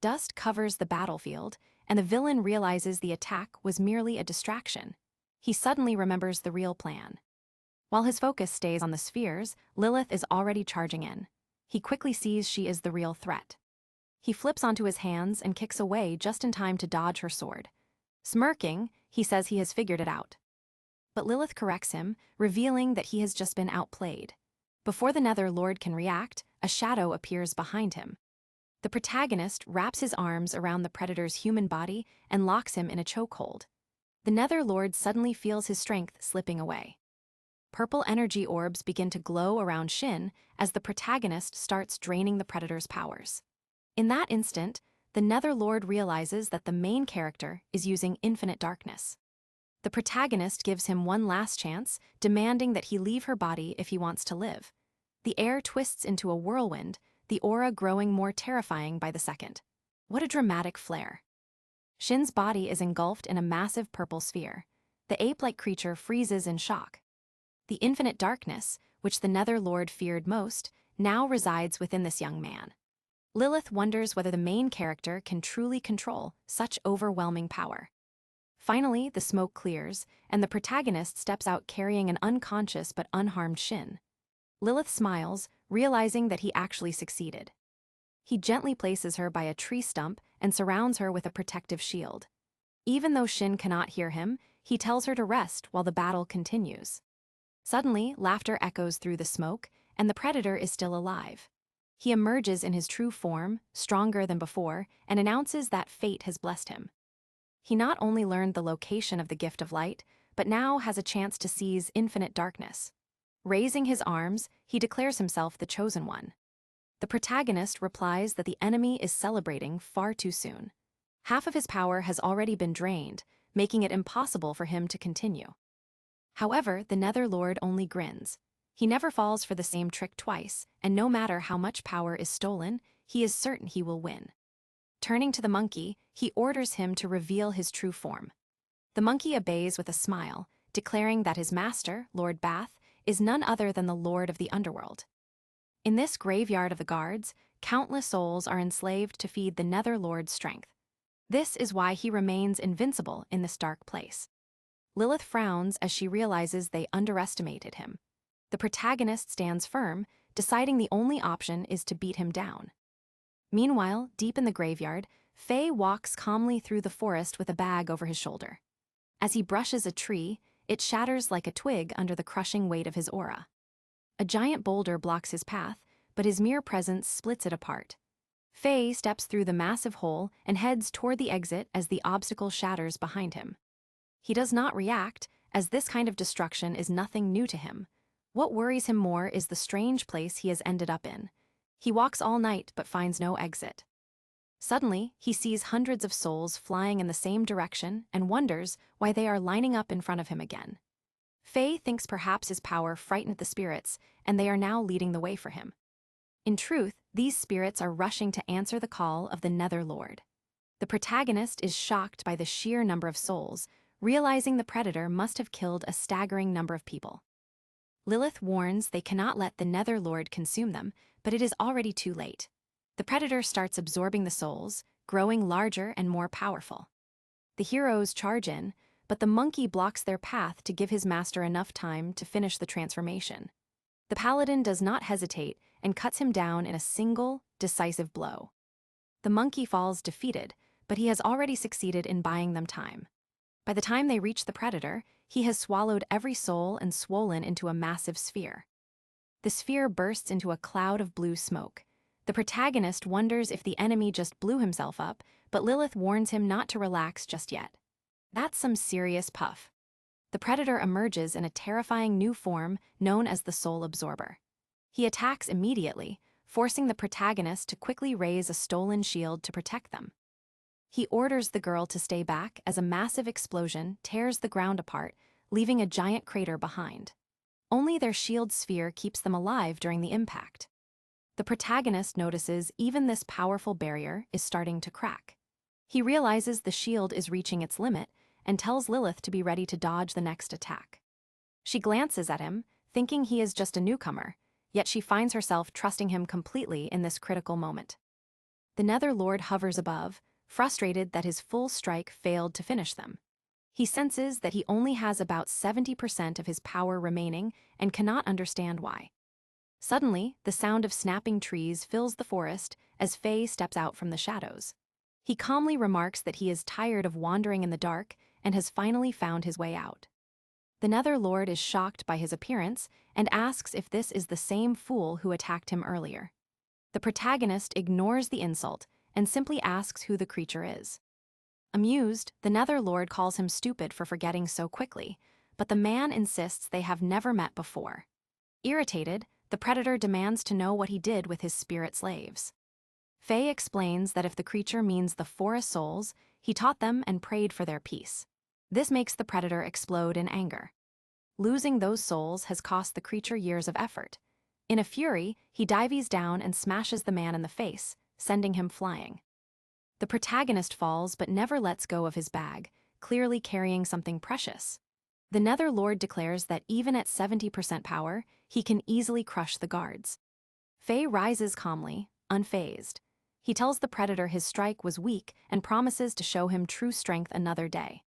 Dust covers the battlefield, and the villain realizes the attack was merely a distraction. He suddenly remembers the real plan. While his focus stays on the spheres, Lilith is already charging in. He quickly sees she is the real threat. He flips onto his hands and kicks away just in time to dodge her sword. Smirking, he says he has figured it out. But Lilith corrects him, revealing that he has just been outplayed. Before the Nether Lord can react, a shadow appears behind him. The protagonist wraps his arms around the predator's human body and locks him in a chokehold. The Nether Lord suddenly feels his strength slipping away. Purple energy orbs begin to glow around Shin as the protagonist starts draining the predator's powers. In that instant, the Nether Lord realizes that the main character is using infinite darkness. The protagonist gives him one last chance, demanding that he leave her body if he wants to live. The air twists into a whirlwind, the aura growing more terrifying by the second. What a dramatic flare. Shin's body is engulfed in a massive purple sphere. The ape-like creature freezes in shock. The infinite darkness, which the Nether Lord feared most, now resides within this young man. Lilith wonders whether the main character can truly control such overwhelming power. Finally, the smoke clears, and the protagonist steps out carrying an unconscious but unharmed Shin. Lilith smiles, realizing that he actually succeeded. He gently places her by a tree stump and surrounds her with a protective shield. Even though Shin cannot hear him, he tells her to rest while the battle continues. Suddenly, laughter echoes through the smoke, and the predator is still alive. He emerges in his true form, stronger than before, and announces that fate has blessed him. He not only learned the location of the gift of light, but now has a chance to seize infinite darkness. Raising his arms, he declares himself the chosen one. The protagonist replies that the enemy is celebrating far too soon. Half of his power has already been drained, making it impossible for him to continue. However, the Nether Lord only grins. He never falls for the same trick twice, and no matter how much power is stolen, he is certain he will win. Turning to the monkey, he orders him to reveal his true form. The monkey obeys with a smile, declaring that his master, Lord Bath, is none other than the Lord of the Underworld. In this graveyard of the guards, countless souls are enslaved to feed the Nether Lord's strength. This is why he remains invincible in this dark place. Lilith frowns as she realizes they underestimated him. The protagonist stands firm, deciding the only option is to beat him down. Meanwhile, deep in the graveyard, Faye walks calmly through the forest with a bag over his shoulder. As he brushes a tree, it shatters like a twig under the crushing weight of his aura. A giant boulder blocks his path, but his mere presence splits it apart. Faye steps through the massive hole and heads toward the exit as the obstacle shatters behind him. He does not react, as this kind of destruction is nothing new to him. What worries him more is the strange place he has ended up in. He walks all night but finds no exit. Suddenly, he sees hundreds of souls flying in the same direction and wonders why they are lining up in front of him again. Faye thinks perhaps his power frightened the spirits, and they are now leading the way for him. In truth, these spirits are rushing to answer the call of the Nether Lord. The protagonist is shocked by the sheer number of souls, realizing the predator must have killed a staggering number of people. Lilith warns they cannot let the Nether Lord consume them, but it is already too late. The predator starts absorbing the souls, growing larger and more powerful. The heroes charge in, but the monkey blocks their path to give his master enough time to finish the transformation. The paladin does not hesitate and cuts him down in a single, decisive blow. The monkey falls defeated, but he has already succeeded in buying them time. By the time they reach the predator, he has swallowed every soul and swollen into a massive sphere. The sphere bursts into a cloud of blue smoke. The protagonist wonders if the enemy just blew himself up, but Lilith warns him not to relax just yet. That's some serious puff. The predator emerges in a terrifying new form known as the Soul Absorber. He attacks immediately, forcing the protagonist to quickly raise a stolen shield to protect them. He orders the girl to stay back as a massive explosion tears the ground apart, leaving a giant crater behind. Only their shield sphere keeps them alive during the impact. The protagonist notices even this powerful barrier is starting to crack. He realizes the shield is reaching its limit and tells Lilith to be ready to dodge the next attack. She glances at him, thinking he is just a newcomer, yet she finds herself trusting him completely in this critical moment. The Nether Lord hovers above, frustrated that his full strike failed to finish them. He senses that he only has about 70% of his power remaining and cannot understand why. Suddenly, the sound of snapping trees fills the forest as Faye steps out from the shadows. He calmly remarks that he is tired of wandering in the dark and has finally found his way out. The Nether Lord is shocked by his appearance and asks if this is the same fool who attacked him earlier. The protagonist ignores the insult and simply asks who the creature is. Amused, the Nether Lord calls him stupid for forgetting so quickly, but the man insists they have never met before. Irritated, the predator demands to know what he did with his spirit slaves. Faye explains that if the creature means the forest souls, he taught them and prayed for their peace. This makes the predator explode in anger. Losing those souls has cost the creature years of effort. In a fury, he dives down and smashes the man in the face, sending him flying. The protagonist falls but never lets go of his bag, clearly carrying something precious. The Nether Lord declares that even at 70% power, he can easily crush the guards. Faye rises calmly, unfazed. He tells the predator his strike was weak and promises to show him true strength another day.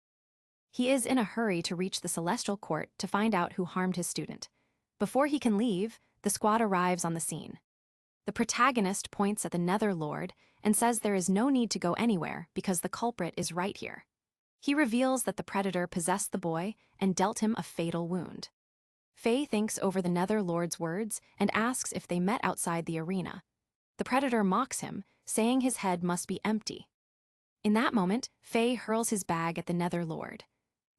He is in a hurry to reach the Celestial Court to find out who harmed his student. Before he can leave, the squad arrives on the scene. The protagonist points at the Nether Lord and says there is no need to go anywhere because the culprit is right here. He reveals that the predator possessed the boy and dealt him a fatal wound. Faye thinks over the Nether Lord's words and asks if they met outside the arena. The predator mocks him, saying his head must be empty. In that moment, Faye hurls his bag at the Nether Lord.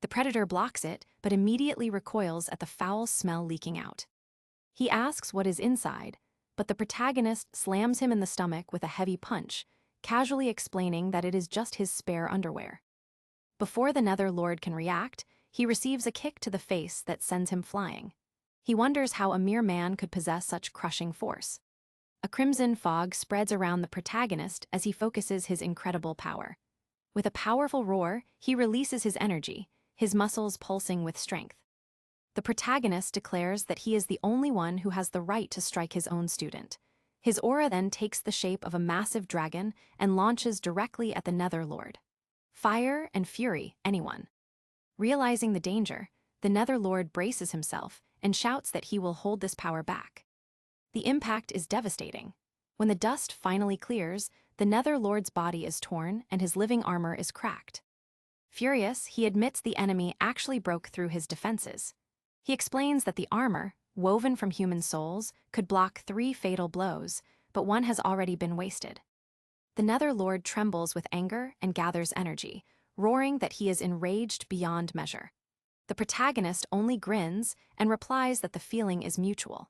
The predator blocks it, but immediately recoils at the foul smell leaking out. He asks what is inside, but the protagonist slams him in the stomach with a heavy punch, casually explaining that it is just his spare underwear. Before the Nether Lord can react, he receives a kick to the face that sends him flying. He wonders how a mere man could possess such crushing force. A crimson fog spreads around the protagonist as he focuses his incredible power. With a powerful roar, he releases his energy, his muscles pulsing with strength. The protagonist declares that he is the only one who has the right to strike his own student. His aura then takes the shape of a massive dragon and launches directly at the Nether Lord. Fire and fury, anyone. Realizing the danger, the Nether Lord braces himself and shouts that he will hold this power back. The impact is devastating. When the dust finally clears, the Nether Lord's body is torn and his living armor is cracked. Furious, he admits the enemy actually broke through his defenses. He explains that the armor, woven from human souls, could block 3 fatal blows, but one has already been wasted. The Nether Lord trembles with anger and gathers energy, roaring that he is enraged beyond measure. The protagonist only grins and replies that the feeling is mutual.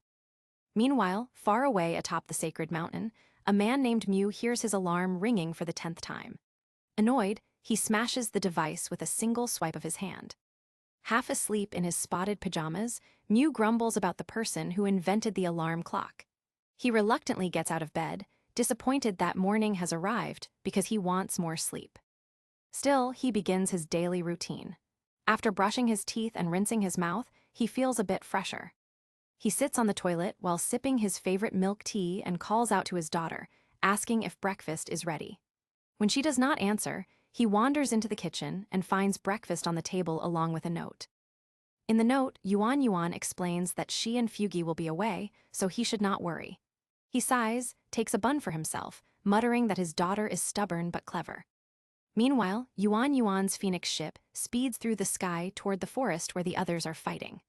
Meanwhile, far away atop the sacred mountain, a man named Mew hears his alarm ringing for the 10th time. Annoyed, he smashes the device with a single swipe of his hand. Half asleep in his spotted pajamas, Mew grumbles about the person who invented the alarm clock. He reluctantly gets out of bed, disappointed that morning has arrived because he wants more sleep. Still, he begins his daily routine. After brushing his teeth and rinsing his mouth, he feels a bit fresher. He sits on the toilet while sipping his favorite milk tea and calls out to his daughter, asking if breakfast is ready. When she does not answer, he wanders into the kitchen and finds breakfast on the table along with a note. In the note, Yuan Yuan explains that she and Fugi will be away, so he should not worry. He sighs, takes a bun for himself, muttering that his daughter is stubborn but clever. Meanwhile, Yuan Yuan's phoenix ship speeds through the sky toward the forest where the others are fighting.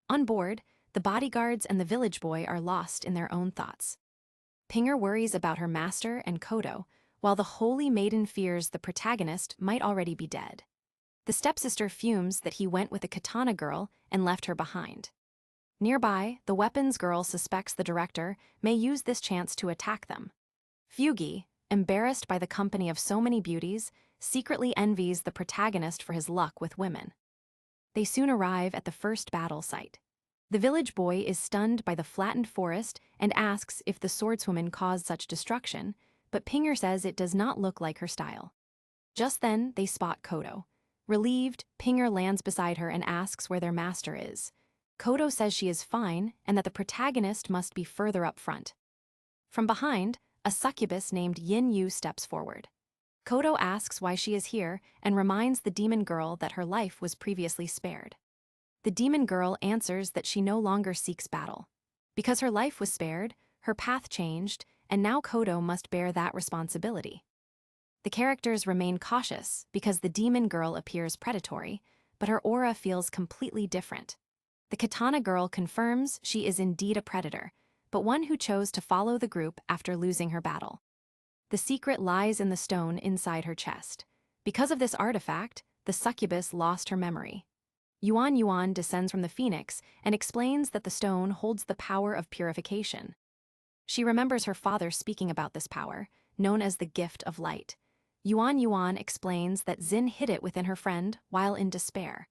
On board, the bodyguards and the village boy are lost in their own thoughts. Pinger worries about her master and Kodo, while the holy maiden fears the protagonist might already be dead. The stepsister fumes that he went with a katana girl and left her behind. Nearby, the weapons girl suspects the director may use this chance to attack them. Fugi, embarrassed by the company of so many beauties, secretly envies the protagonist for his luck with women. They soon arrive at the first battle site. The village boy is stunned by the flattened forest and asks if the swordswoman caused such destruction, but Pinger says it does not look like her style. Just then, they spot Kodo. Relieved, Pinger lands beside her and asks where their master is. Kodo says she is fine and that the protagonist must be further up front. From behind, a succubus named Yin Yu steps forward. Kodo asks why she is here and reminds the demon girl that her life was previously spared. The demon girl answers that she no longer seeks battle. Because her life was spared, her path changed, and now Kodo must bear that responsibility. The characters remain cautious because the demon girl appears predatory, but her aura feels completely different. The katana girl confirms she is indeed a predator, but one who chose to follow the group after losing her battle. The secret lies in the stone inside her chest. Because of this artifact, the succubus lost her memory. Yuan Yuan descends from the phoenix and explains that the stone holds the power of purification. She remembers her father speaking about this power, known as the gift of light. Yuan Yuan explains that Xin hid it within her friend while in despair.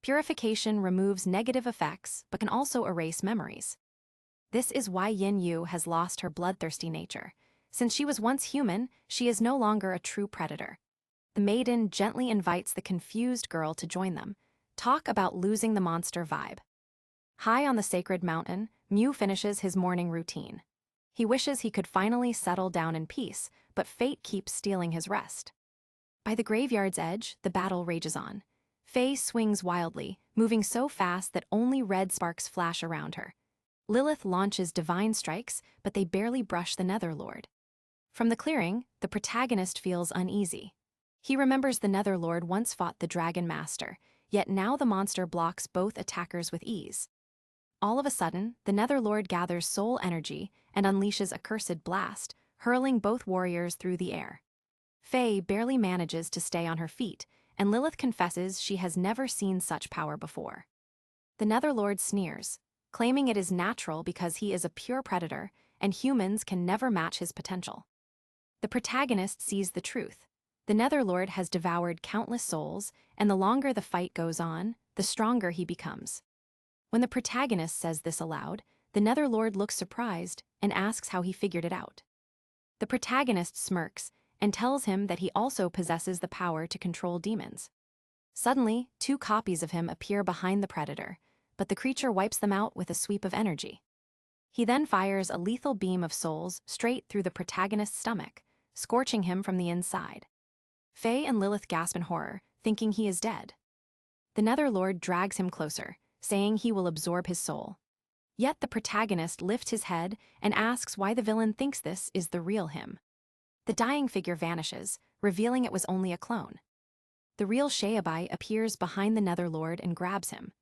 Purification removes negative effects but can also erase memories. This is why Yin Yu has lost her bloodthirsty nature. Since she was once human, she is no longer a true predator. The maiden gently invites the confused girl to join them. Talk about losing the monster vibe. High on the sacred mountain, Mew finishes his morning routine. He wishes he could finally settle down in peace, but fate keeps stealing his rest. By the graveyard's edge, the battle rages on. Faye swings wildly, moving so fast that only red sparks flash around her. Lilith launches divine strikes, but they barely brush the Netherlord. From the clearing, the protagonist feels uneasy. He remembers the Netherlord once fought the Dragon Master, yet now the monster blocks both attackers with ease. All of a sudden, the Netherlord gathers soul energy and unleashes a cursed blast, hurling both warriors through the air. Faye barely manages to stay on her feet, and Lilith confesses she has never seen such power before. The Netherlord sneers, claiming it is natural because he is a pure predator and humans can never match his potential. The protagonist sees the truth. The Netherlord has devoured countless souls, and the longer the fight goes on, the stronger he becomes. When the protagonist says this aloud, the Netherlord looks surprised and asks how he figured it out. The protagonist smirks and tells him that he also possesses the power to control demons. Suddenly, 2 copies of him appear behind the predator, but the creature wipes them out with a sweep of energy. He then fires a lethal beam of souls straight through the protagonist's stomach, scorching him from the inside. Faye and Lilith gasp in horror, thinking he is dead. The Netherlord drags him closer, saying he will absorb his soul. Yet the protagonist lifts his head and asks why the villain thinks this is the real him. The dying figure vanishes, revealing it was only a clone. The real Sheabai appears behind the Netherlord and grabs him.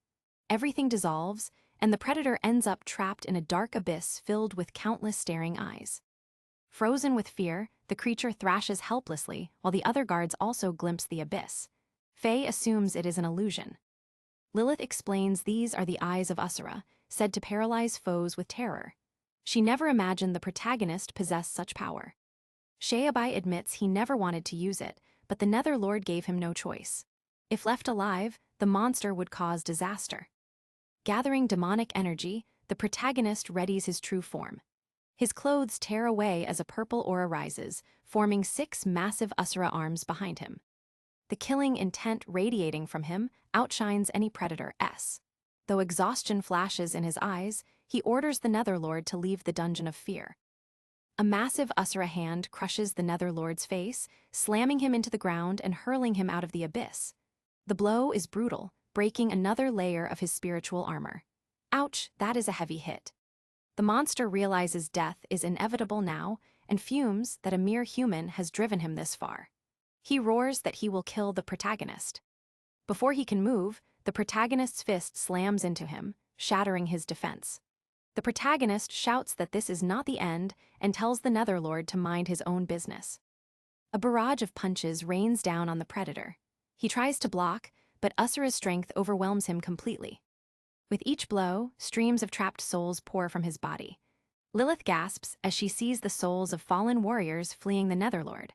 Everything dissolves, and the predator ends up trapped in a dark abyss filled with countless staring eyes. Frozen with fear, the creature thrashes helplessly while the other guards also glimpse the abyss. Faye assumes it is an illusion. Lilith explains these are the eyes of Asura, said to paralyze foes with terror. She never imagined the protagonist possessed such power. Sheabai admits he never wanted to use it, but the Netherlord gave him no choice. If left alive, the monster would cause disaster. Gathering demonic energy, the protagonist readies his true form. His clothes tear away as a purple aura rises, forming 6 massive Asura arms behind him. The killing intent radiating from him outshines any predator's. Though exhaustion flashes in his eyes, he orders the Netherlord to leave the dungeon of fear. A massive Asura hand crushes the Netherlord's face, slamming him into the ground and hurling him out of the abyss. The blow is brutal, breaking another layer of his spiritual armor. Ouch, that is a heavy hit. The monster realizes death is inevitable now and fumes that a mere human has driven him this far. He roars that he will kill the protagonist. Before he can move, the protagonist's fist slams into him, shattering his defense. The protagonist shouts that this is not the end and tells the Netherlord to mind his own business. A barrage of punches rains down on the predator. He tries to block, but Asura's strength overwhelms him completely. With each blow, streams of trapped souls pour from his body. Lilith gasps as she sees the souls of fallen warriors fleeing the Netherlord.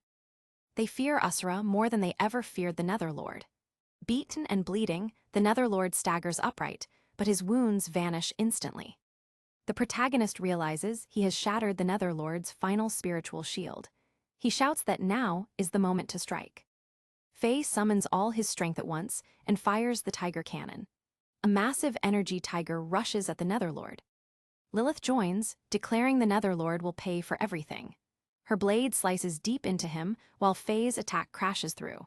They fear Asura more than they ever feared the Netherlord. Beaten and bleeding, the Netherlord staggers upright, but his wounds vanish instantly. The protagonist realizes he has shattered the Netherlord's final spiritual shield. He shouts that now is the moment to strike. Faye summons all his strength at once and fires the tiger cannon. A massive energy tiger rushes at the Netherlord. Lilith joins, declaring the Netherlord will pay for everything. Her blade slices deep into him while Faye's attack crashes through.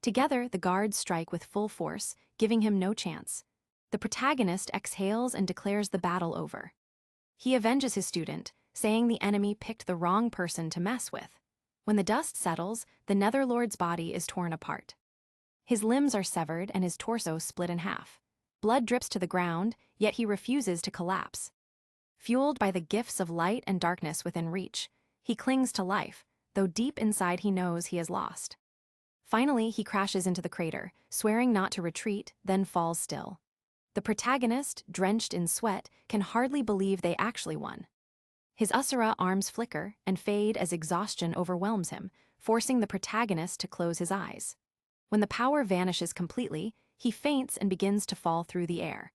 Together, the guards strike with full force, giving him no chance. The protagonist exhales and declares the battle over. He avenges his student, saying the enemy picked the wrong person to mess with. When the dust settles, the Netherlord's body is torn apart. His limbs are severed and his torso split in half. Blood drips to the ground, yet he refuses to collapse. Fueled by the gifts of light and darkness within reach, he clings to life, though deep inside he knows he has lost. Finally, he crashes into the crater, swearing not to retreat, then falls still. The protagonist, drenched in sweat, can hardly believe they actually won. His Asura arms flicker and fade as exhaustion overwhelms him, forcing the protagonist to close his eyes. When the power vanishes completely, he faints and begins to fall through the air.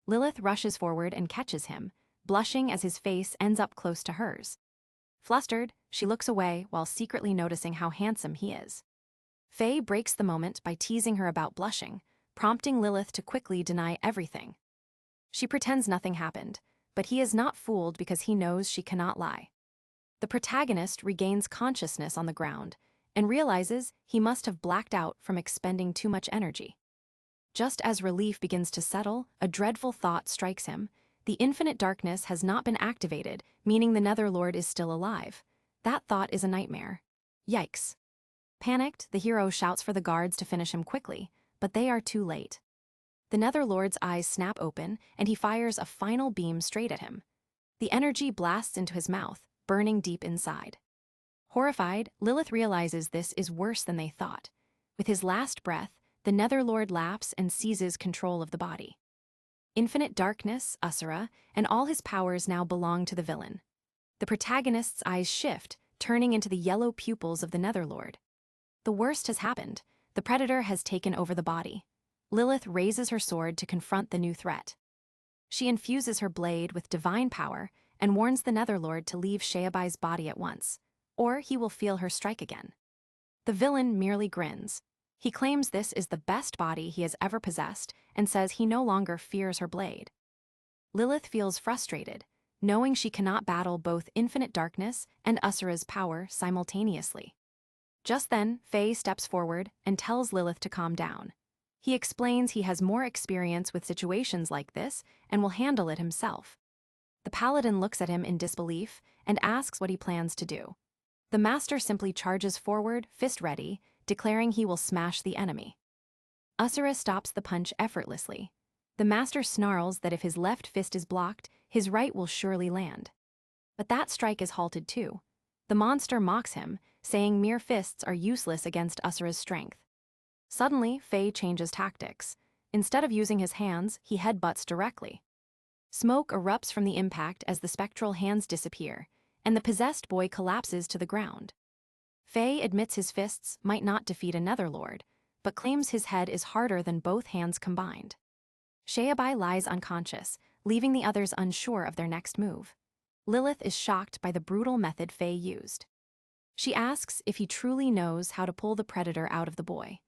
Lilith rushes forward and catches him, blushing as his face ends up close to hers. Flustered, she looks away while secretly noticing how handsome he is. Faye breaks the moment by teasing her about blushing, prompting Lilith to quickly deny everything. She pretends nothing happened, but he is not fooled because he knows she cannot lie. The protagonist regains consciousness on the ground and realizes he must have blacked out from expending too much energy. Just as relief begins to settle, a dreadful thought strikes him. The infinite darkness has not been activated, meaning the Netherlord is still alive. That thought is a nightmare. Yikes. Panicked, the hero shouts for the guards to finish him quickly, but they are too late. The Netherlord's eyes snap open, and he fires a final beam straight at him. The energy blasts into his mouth, burning deep inside. Horrified, Lilith realizes this is worse than they thought. With his last breath, the Netherlord laughs and seizes control of the body. Infinite darkness, Asura, and all his powers now belong to the villain. The protagonist's eyes shift, turning into the yellow pupils of the Netherlord. The worst has happened. The predator has taken over the body. Lilith raises her sword to confront the new threat. She infuses her blade with divine power and warns the Netherlord to leave Sheabai's body at once, or he will feel her strike again. The villain merely grins. He claims this is the best body he has ever possessed and says he no longer fears her blade. Lilith feels frustrated, knowing she cannot battle both infinite darkness and Asura's power simultaneously. Just then, Faye steps forward and tells Lilith to calm down. He explains he has more experience with situations like this and will handle it himself. The paladin looks at him in disbelief and asks what he plans to do. The master simply charges forward, fist ready, declaring he will smash the enemy. Asura stops the punch effortlessly. The master snarls that if his left fist is blocked, his right will surely land. But that strike is halted too. The monster mocks him, saying mere fists are useless against Asura's strength. Suddenly, Faye changes tactics. Instead of using his hands, he headbutts directly. Smoke erupts from the impact as the spectral hands disappear, and the possessed boy collapses to the ground. Faye admits his fists might not defeat a Netherlord, but claims his head is harder than both hands combined. Sheabai lies unconscious, leaving the others unsure of their next move. Lilith is shocked by the brutal method Faye used. She asks if he truly knows how to pull the predator out of the boy.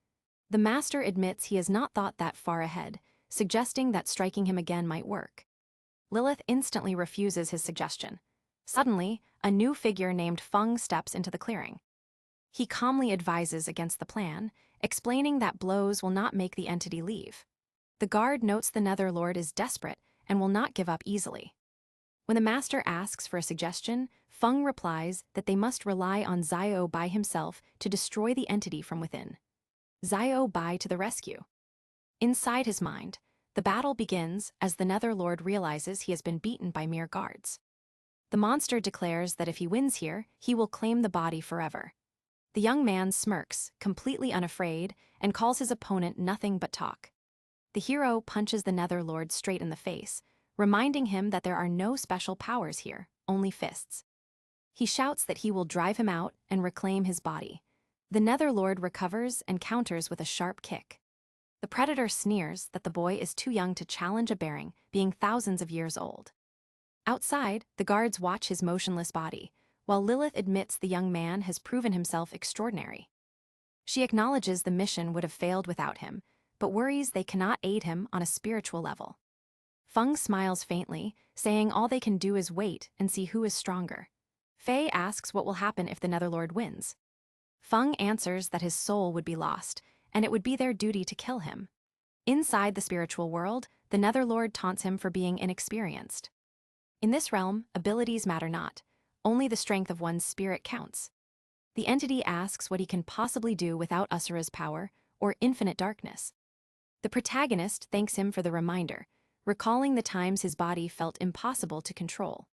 The master admits he has not thought that far ahead, suggesting that striking him again might work. Lilith instantly refuses his suggestion. Suddenly, a new figure named Feng steps into the clearing. He calmly advises against the plan, explaining that blows will not make the entity leave. The guard notes the Netherlord is desperate and will not give up easily. When the master asks for a suggestion, Feng replies that they must rely on Zio by himself to destroy the entity from within. Zio Bai to the rescue. Inside his mind, the battle begins as the Netherlord realizes he has been beaten by mere guards. The monster declares that if he wins here, he will claim the body forever. The young man smirks, completely unafraid, and calls his opponent nothing but talk. The hero punches the Netherlord straight in the face, reminding him that there are no special powers here, only fists. He shouts that he will drive him out and reclaim his body. The Netherlord recovers and counters with a sharp kick. The predator sneers that the boy is too young to challenge a bearing, being thousands of years old. Outside, the guards watch his motionless body, while Lilith admits the young man has proven himself extraordinary. She acknowledges the mission would have failed without him, but worries they cannot aid him on a spiritual level. Feng smiles faintly, saying all they can do is wait and see who is stronger. Faye asks what will happen if the Netherlord wins. Feng answers that his soul would be lost, and it would be their duty to kill him. Inside the spiritual world, the Netherlord taunts him for being inexperienced. In this realm, abilities matter not, only the strength of one's spirit counts. The entity asks what he can possibly do without Asura's power, or infinite darkness. The protagonist thanks him for the reminder, recalling the times his body felt impossible to control.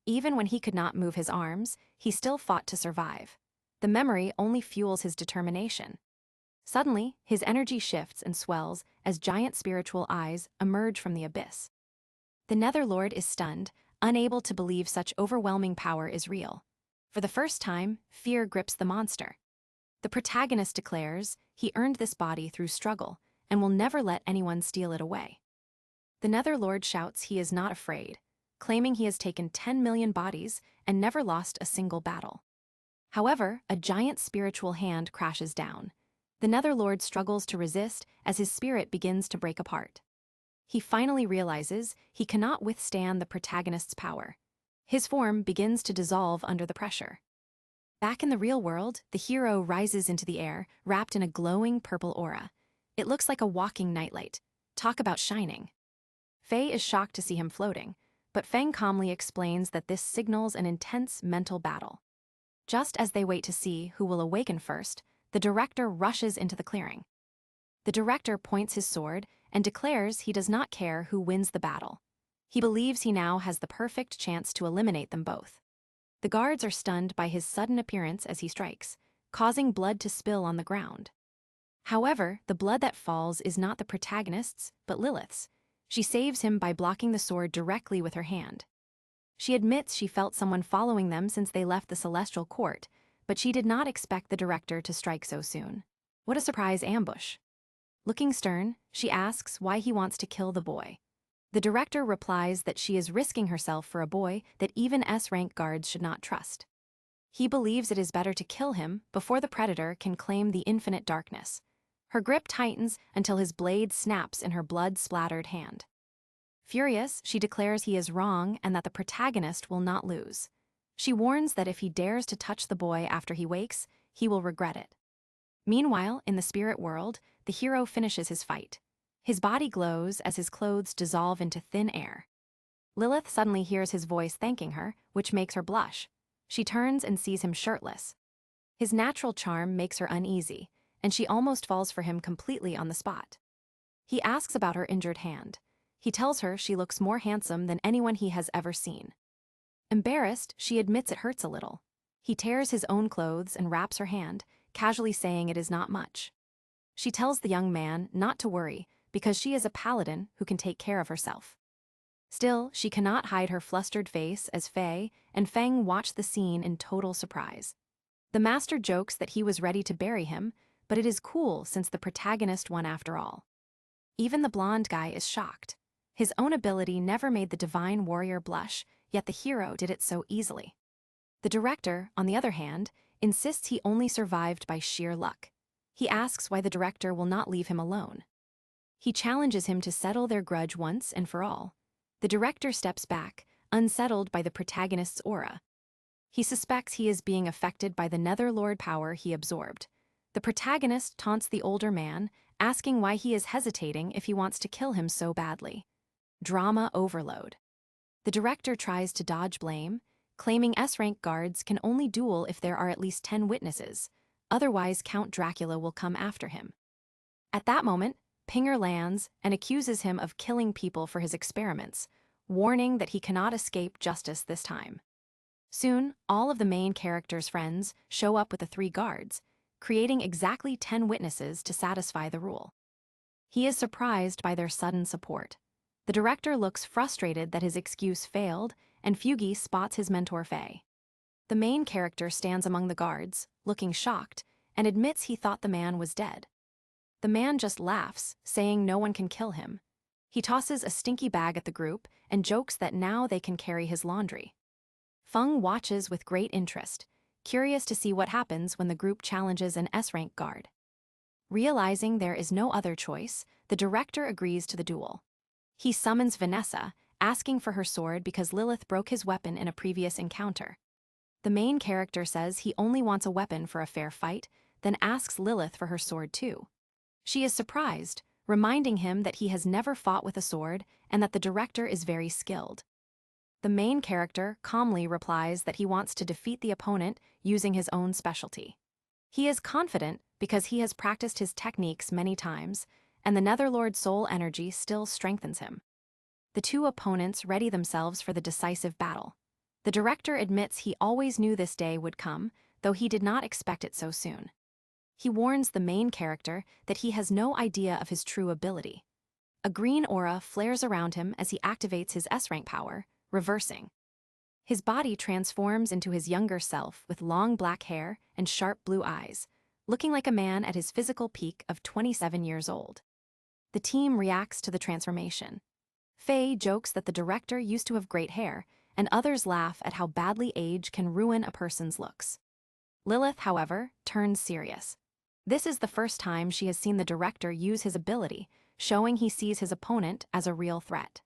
Even when he could not move his arms, he still fought to survive. The memory only fuels his determination. Suddenly, his energy shifts and swells as giant spiritual eyes emerge from the abyss. The Netherlord is stunned, unable to believe such overwhelming power is real. For the first time, fear grips the monster. The protagonist declares he earned this body through struggle and will never let anyone steal it away. The Netherlord shouts he is not afraid, claiming he has taken 10 million bodies and never lost a single battle. However, a giant spiritual hand crashes down. The Netherlord struggles to resist as his spirit begins to break apart. He finally realizes he cannot withstand the protagonist's power. His form begins to dissolve under the pressure. Back in the real world, the hero rises into the air, wrapped in a glowing purple aura. It looks like a walking nightlight. Talk about shining. Faye is shocked to see him floating, but Feng calmly explains that this signals an intense mental battle. Just as they wait to see who will awaken first, the director rushes into the clearing. The director points his sword and declares he does not care who wins the battle. He believes he now has the perfect chance to eliminate them both. The guards are stunned by his sudden appearance as he strikes, causing blood to spill on the ground. However, the blood that falls is not the protagonist's, but Lilith's. She saves him by blocking the sword directly with her hand. She admits she felt someone following them since they left the Celestial Court, but she did not expect the director to strike so soon. What a surprise ambush. Looking stern, she asks why he wants to kill the boy. The director replies that she is risking herself for a boy that even S-rank guards should not trust. He believes it is better to kill him before the predator can claim the infinite darkness. Her grip tightens until his blade snaps in her blood-splattered hand. Furious, she declares he is wrong and that the protagonist will not lose. She warns that if he dares to touch the boy after he wakes, he will regret it. Meanwhile, in the spirit world, the hero finishes his fight. His body glows as his clothes dissolve into thin air. Lilith suddenly hears his voice thanking her, which makes her blush. She turns and sees him shirtless. His natural charm makes her uneasy, and she almost falls for him completely on the spot. He asks about her injured hand. He tells her she looks more handsome than anyone he has ever seen. Embarrassed, she admits it hurts a little. He tears his own clothes and wraps her hand, casually saying it is not much. She tells the young man not to worry, because she is a paladin who can take care of herself. Still, she cannot hide her flustered face as Faye and Feng watch the scene in total surprise. The master jokes that he was ready to bury him, but it is cool since the protagonist won after all. Even the blonde guy is shocked. His own ability never made the divine warrior blush, yet the hero did it so easily. The director, on the other hand, insists he only survived by sheer luck. He asks why the director will not leave him alone. He challenges him to settle their grudge once and for all. The director steps back, unsettled by the protagonist's aura. He suspects he is being affected by the Netherlord power he absorbed. The protagonist taunts the older man, asking why he is hesitating if he wants to kill him so badly. Drama overload. The director tries to dodge blame, claiming S-rank guards can only duel if there are at least 10 witnesses, otherwise Count Dracula will come after him. At that moment, Pinger lands and accuses him of killing people for his experiments, warning that he cannot escape justice this time. Soon, all of the main character's friends show up with the 3 guards, creating exactly 10 witnesses to satisfy the rule. He is surprised by their sudden support. The director looks frustrated that his excuse failed, and Fugi spots his mentor Faye. The main character stands among the guards, looking shocked, and admits he thought the man was dead. The man just laughs, saying no one can kill him. He tosses a stinky bag at the group and jokes that now they can carry his laundry. Feng watches with great interest, curious to see what happens when the group challenges an S-rank guard. Realizing there is no other choice, the director agrees to the duel. He summons Vanessa, asking for her sword because Lilith broke his weapon in a previous encounter. The main character says he only wants a weapon for a fair fight, then asks Lilith for her sword too. She is surprised, reminding him that he has never fought with a sword and that the director is very skilled. The main character calmly replies that he wants to defeat the opponent using his own specialty. He is confident because he has practiced his techniques many times, and the Netherlord's soul energy still strengthens him. The two opponents ready themselves for the decisive battle. The director admits he always knew this day would come, though he did not expect it so soon. He warns the main character that he has no idea of his true ability. A green aura flares around him as he activates his S-rank power, reversing. His body transforms into his younger self with long black hair and sharp blue eyes, looking like a man at his physical peak of 27 years old. The team reacts to the transformation. Faye jokes that the director used to have great hair, and others laugh at how badly age can ruin a person's looks. Lilith, however, turns serious. This is the first time she has seen the director use his ability, showing he sees his opponent as a real threat.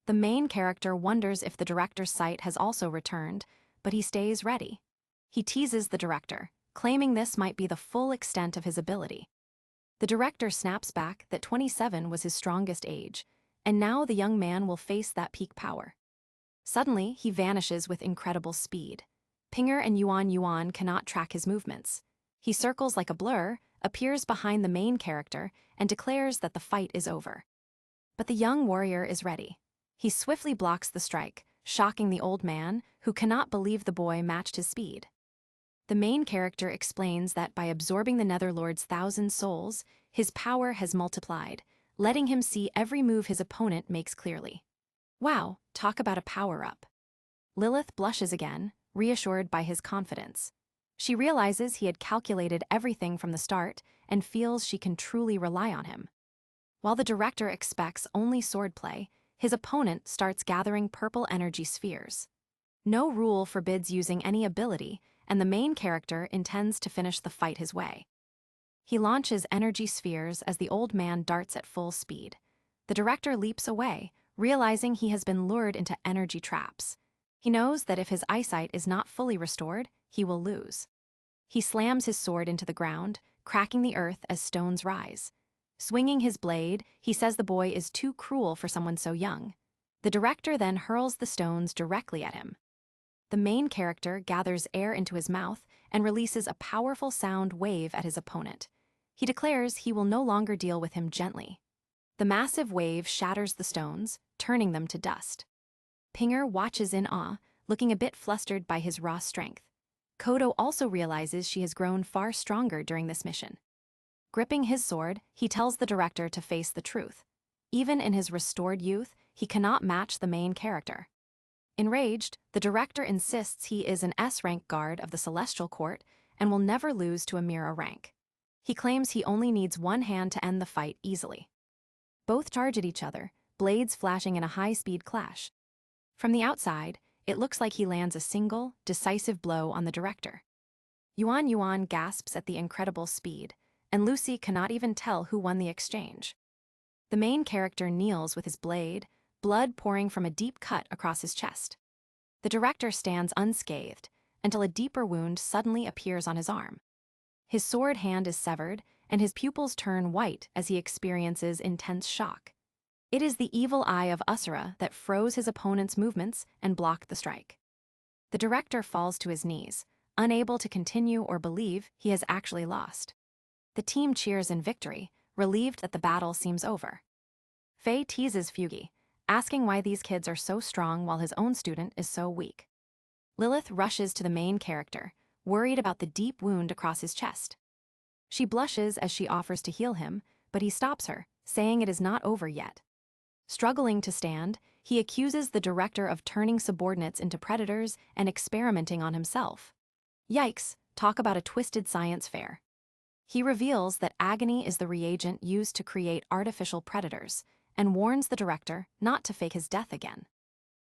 The main character wonders if the director's sight has also returned, but he stays ready. He teases the director, claiming this might be the full extent of his ability. The director snaps back that 27 was his strongest age, and now the young man will face that peak power. Suddenly, he vanishes with incredible speed. Pinger and Yuan Yuan cannot track his movements. He circles like a blur, appears behind the main character, and declares that the fight is over. But the young warrior is ready. He swiftly blocks the strike, shocking the old man, who cannot believe the boy matched his speed. The main character explains that by absorbing the Netherlord's 1,000 souls, his power has multiplied, letting him see every move his opponent makes clearly. Wow, talk about a power-up. Lilith blushes again, reassured by his confidence. She realizes he had calculated everything from the start and feels she can truly rely on him. While the director expects only swordplay, his opponent starts gathering purple energy spheres. No rule forbids using any ability, and the main character intends to finish the fight his way. He launches energy spheres as the old man darts at full speed. The director leaps away, realizing he has been lured into energy traps. He knows that if his eyesight is not fully restored, he will lose. He slams his sword into the ground, cracking the earth as stones rise. Swinging his blade, he says the boy is too cruel for someone so young. The director then hurls the stones directly at him. The main character gathers air into his mouth and releases a powerful sound wave at his opponent. He declares he will no longer deal with him gently. The massive wave shatters the stones, turning them to dust. Pinger watches in awe, looking a bit flustered by his raw strength. Kodo also realizes she has grown far stronger during this mission. Gripping his sword, he tells the director to face the truth. Even in his restored youth, he cannot match the main character. Enraged, the director insists he is an S-rank guard of the Celestial Court and will never lose to a Mira rank. He claims he only needs one hand to end the fight easily. Both charge at each other, blades flashing in a high-speed clash. From the outside, it looks like he lands a single, decisive blow on the director. Yuan Yuan gasps at the incredible speed, and Lucy cannot even tell who won the exchange. The main character kneels with his blade, blood pouring from a deep cut across his chest. The director stands unscathed, until a deeper wound suddenly appears on his arm. His sword hand is severed, and his pupils turn white as he experiences intense shock. It is the evil eye of Asura that froze his opponent's movements and blocked the strike. The director falls to his knees, unable to continue or believe he has actually lost. The team cheers in victory, relieved that the battle seems over. Faye teases Fugi, asking why these kids are so strong while his own student is so weak. Lilith rushes to the main character, worried about the deep wound across his chest. She blushes as she offers to heal him, but he stops her, saying it is not over yet. Struggling to stand, he accuses the director of turning subordinates into predators and experimenting on himself. Yikes, talk about a twisted science fair. He reveals that agony is the reagent used to create artificial predators and warns the director not to fake his death again.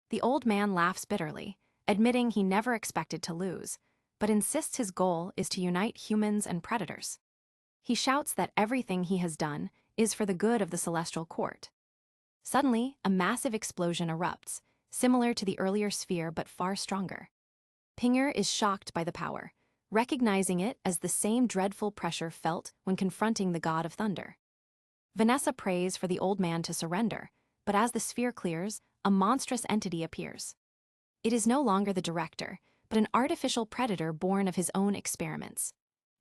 The old man laughs bitterly, admitting he never expected to lose, but insists his goal is to unite humans and predators. He shouts that everything he has done is for the good of the celestial court. Suddenly, a massive explosion erupts, similar to the earlier sphere but far stronger. Pinger is shocked by the power, recognizing it as the same dreadful pressure felt when confronting the god of thunder. Vanessa prays for the old man to surrender, but as the sphere clears, a monstrous entity appears. It is no longer the director, but an artificial predator born of his own experiments.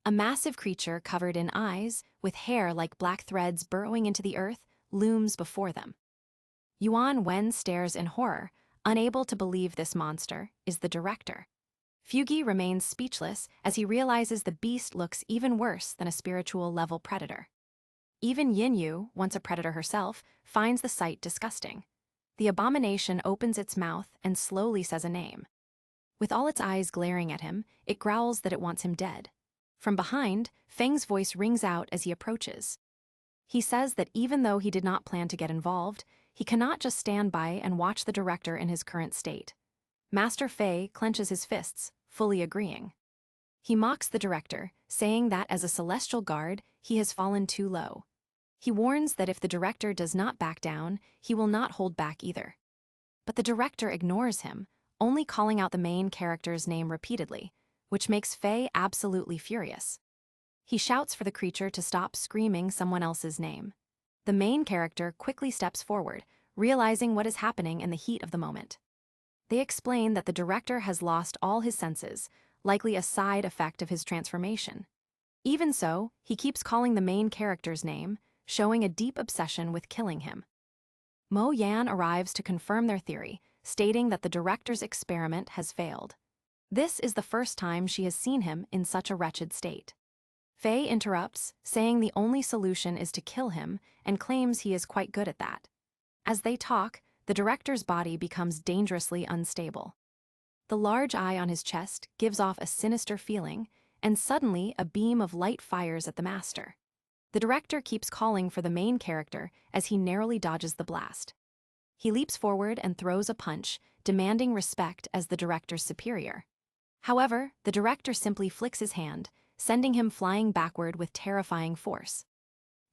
A massive creature covered in eyes, with hair like black threads burrowing into the earth, looms before them. Yuan Wen stares in horror, unable to believe this monster is the director. Fugi remains speechless as he realizes the beast looks even worse than a spiritual-level predator. Even Yinyu, once a predator herself, finds the sight disgusting. The abomination opens its mouth and slowly says a name. With all its eyes glaring at him, it growls that it wants him dead. From behind, Feng's voice rings out as he approaches. He says that even though he did not plan to get involved, he cannot just stand by and watch the director in his current state. Master Fei clenches his fists, fully agreeing. He mocks the director, saying that as a celestial guard, he has fallen too low. He warns that if the director does not back down, he will not hold back either. But the director ignores him, only calling out the main character's name repeatedly, which makes Fei absolutely furious. He shouts for the creature to stop screaming someone else's name. The main character quickly steps forward, realizing what is happening in the heat of the moment. They explain that the director has lost all his senses, likely a side effect of his transformation. Even so, he keeps calling the main character's name, showing a deep obsession with killing him. Mo Yan arrives to confirm their theory, stating that the director's experiment has failed. This is the first time she has seen him in such a wretched state. Fei interrupts, saying the only solution is to kill him, and claims he is quite good at that. As they talk, the director's body becomes dangerously unstable. The large eye on his chest gives off a sinister feeling, and suddenly a beam of light fires at the master. The director keeps calling for the main character as he narrowly dodges the blast. He leaps forward and throws a punch, demanding respect as the director's superior. However, the director simply flicks his hand, sending him flying backward with terrifying force.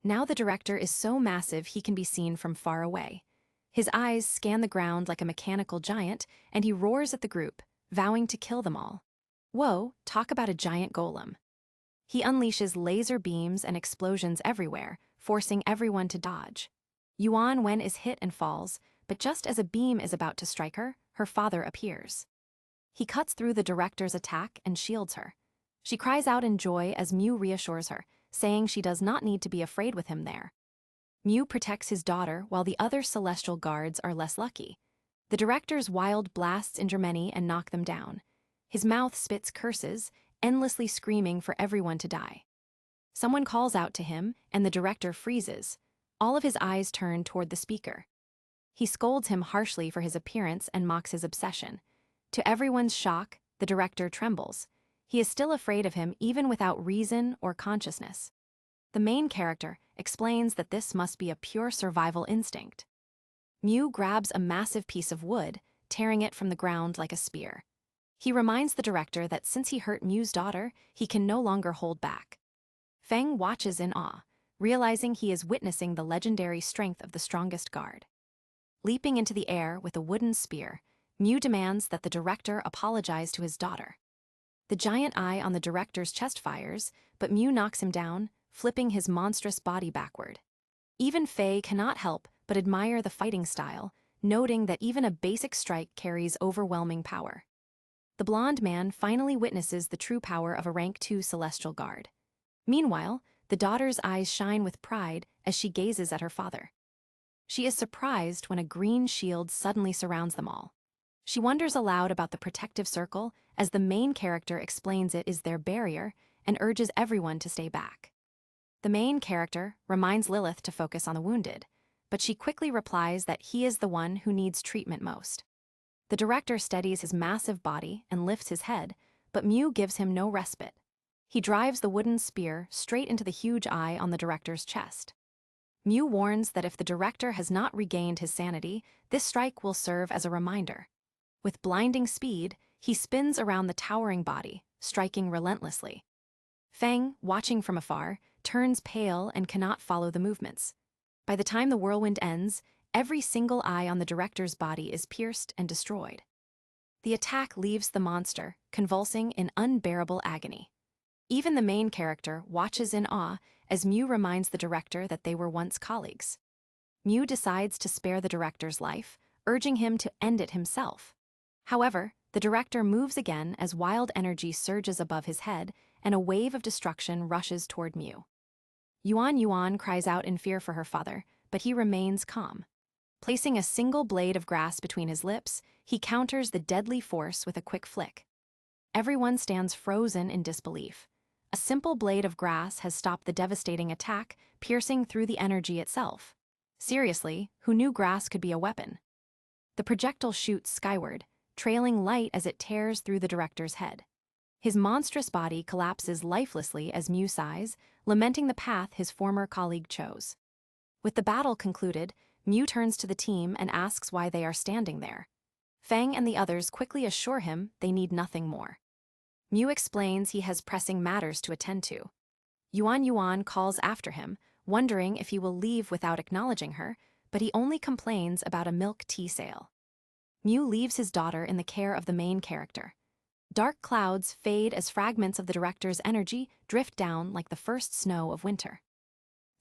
Now the director is so massive he can be seen from far away. His eyes scan the ground like a mechanical giant, and he roars at the group, vowing to kill them all. Whoa, talk about a giant golem. He unleashes laser beams and explosions everywhere, forcing everyone to dodge. Yuan Wen is hit and falls, but just as a beam is about to strike her, her father appears. He cuts through the director's attack and shields her. She cries out in joy as Mew reassures her, saying she does not need to be afraid with him there. Mew protects his daughter while the other celestial guards are less lucky. The director's wild blasts injure many and knock them down. His mouth spits curses, endlessly screaming for everyone to die. Someone calls out to him, and the director freezes. All of his eyes turn toward the speaker. He scolds him harshly for his appearance and mocks his obsession. To everyone's shock, the director trembles. He is still afraid of him even without reason or consciousness. The main character explains that this must be a pure survival instinct. Mew grabs a massive piece of wood, tearing it from the ground like a spear. He reminds the director that since he hurt Mew's daughter, he can no longer hold back. Feng watches in awe, realizing he is witnessing the legendary strength of the strongest guard. Leaping into the air with a wooden spear, Mew demands that the director apologize to his daughter. The giant eye on the director's chest fires, but Mew knocks him down, flipping his monstrous body backward. Even Fei cannot help but admire the fighting style, noting that even a basic strike carries overwhelming power. The blonde man finally witnesses the true power of a rank 2 celestial guard. Meanwhile, the daughter's eyes shine with pride as she gazes at her father. She is surprised when a green shield suddenly surrounds them all. She wonders aloud about the protective circle as the main character explains it is their barrier and urges everyone to stay back. The main character reminds Lilith to focus on the wounded, but she quickly replies that he is the one who needs treatment most. The director steadies his massive body and lifts his head, but Mew gives him no respite. He drives the wooden spear straight into the huge eye on the director's chest. Mew warns that if the director has not regained his sanity, this strike will serve as a reminder. With blinding speed, he spins around the towering body, striking relentlessly. Feng, watching from afar, turns pale and cannot follow the movements. By the time the whirlwind ends, every single eye on the director's body is pierced and destroyed. The attack leaves the monster, convulsing in unbearable agony. Even the main character watches in awe as Mew reminds the director that they were once colleagues. Mew decides to spare the director's life, urging him to end it himself. However, the director moves again as wild energy surges above his head and a wave of destruction rushes toward Mew. Yuan cries out in fear for her father, but he remains calm. Placing a single blade of grass between his lips, he counters the deadly force with a quick flick. Everyone stands frozen in disbelief. A simple blade of grass has stopped the devastating attack, piercing through the energy itself. Seriously, who knew grass could be a weapon? The projectile shoots skyward, trailing light as it tears through the director's head. His monstrous body collapses lifelessly as Mew sighs, lamenting the path his former colleague chose. With the battle concluded, Mew turns to the team and asks why they are standing there. Feng and the others quickly assure him they need nothing more. Mew explains he has pressing matters to attend to. Yuan calls after him, wondering if he will leave without acknowledging her, but he only complains about a milk tea sale. Mew leaves his daughter in the care of the main character. Dark clouds fade as fragments of the director's energy drift down like the first snow of winter.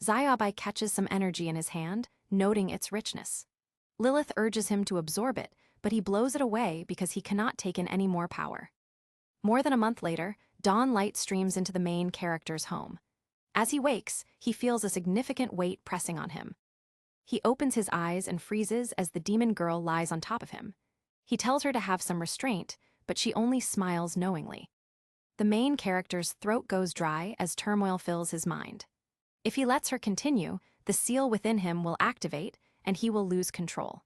Xiaobai catches some energy in his hand, noting its richness. Lilith urges him to absorb it, but he blows it away because he cannot take in any more power. More than a month later, dawn light streams into the main character's home. As he wakes, he feels a significant weight pressing on him. He opens his eyes and freezes as the demon girl lies on top of him. He tells her to have some restraint, but she only smiles knowingly. The main character's throat goes dry as turmoil fills his mind. If he lets her continue, the seal within him will activate, and he will lose control.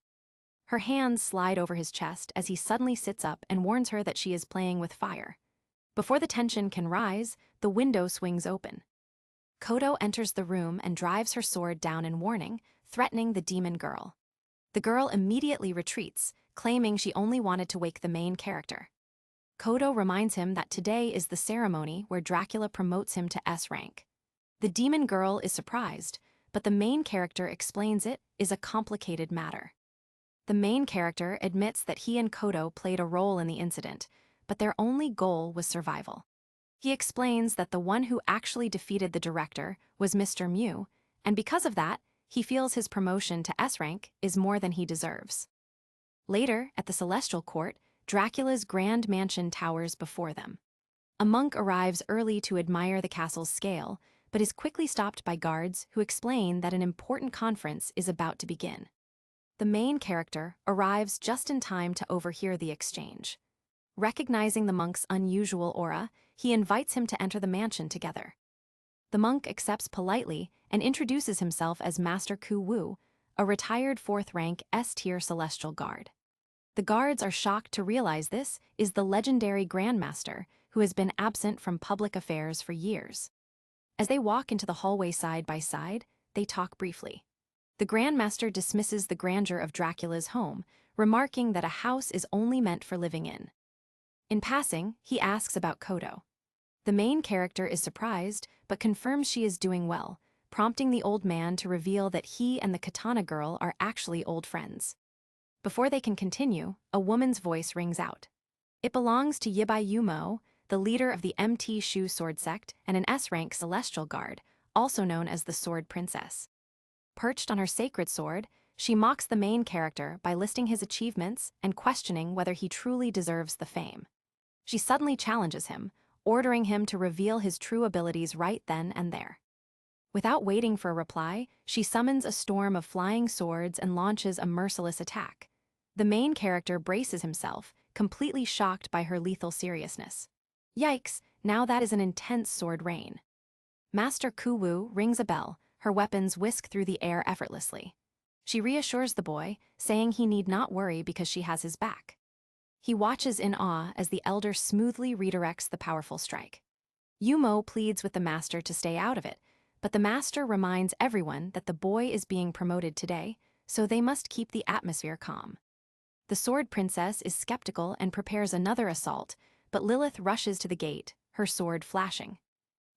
Her hands slide over his chest as he suddenly sits up and warns her that she is playing with fire. Before the tension can rise, the window swings open. Kodo enters the room and drives her sword down in warning, threatening the demon girl. The girl immediately retreats, claiming she only wanted to wake the main character. Kodo reminds him that today is the ceremony where Dracula promotes him to S rank. The demon girl is surprised, but the main character explains it is a complicated matter. The main character admits that he and Kodo played a role in the incident, but their only goal was survival. He explains that the one who actually defeated the director was Mr. Mew, and because of that, he feels his promotion to S rank is more than he deserves. Later, at the Celestial Court, Dracula's grand mansion towers before them. A monk arrives early to admire the castle's scale, but is quickly stopped by guards who explain that an important conference is about to begin. The main character arrives just in time to overhear the exchange. Recognizing the monk's unusual aura, he invites him to enter the mansion together. The monk accepts politely and introduces himself as Master Ku Wu, a retired 4th rank S-tier celestial guard. The guards are shocked to realize this is the legendary Grandmaster who has been absent from public affairs for years. As they walk into the hallway side by side, they talk briefly. The Grandmaster dismisses the grandeur of Dracula's home, remarking that a house is only meant for living in. In passing, he asks about Kodo. The main character is surprised, but confirms she is doing well, prompting the old man to reveal that he and the katana girl are actually old friends. Before they can continue, a woman's voice rings out. It belongs to Yibai Yumo, the leader of the MT Shu sword sect and an S-rank celestial guard, also known as the Sword Princess. Perched on her sacred sword, she mocks the main character by listing his achievements and questioning whether he truly deserves the fame. She suddenly challenges him, ordering him to reveal his true abilities right then and there. Without waiting for a reply, she summons a storm of flying swords and launches a merciless attack. The main character braces himself, completely shocked by her lethal seriousness. Yikes, now that is an intense sword rain. Master Ku Wu rings a bell, her weapons whisk through the air effortlessly. She reassures the boy, saying he need not worry because she has his back. He watches in awe as the elder smoothly redirects the powerful strike. Yumo pleads with the master to stay out of it, but the master reminds everyone that the boy is being promoted today, so they must keep the atmosphere calm. The Sword Princess is skeptical and prepares another assault, but Lilith rushes to the gate, her sword flashing.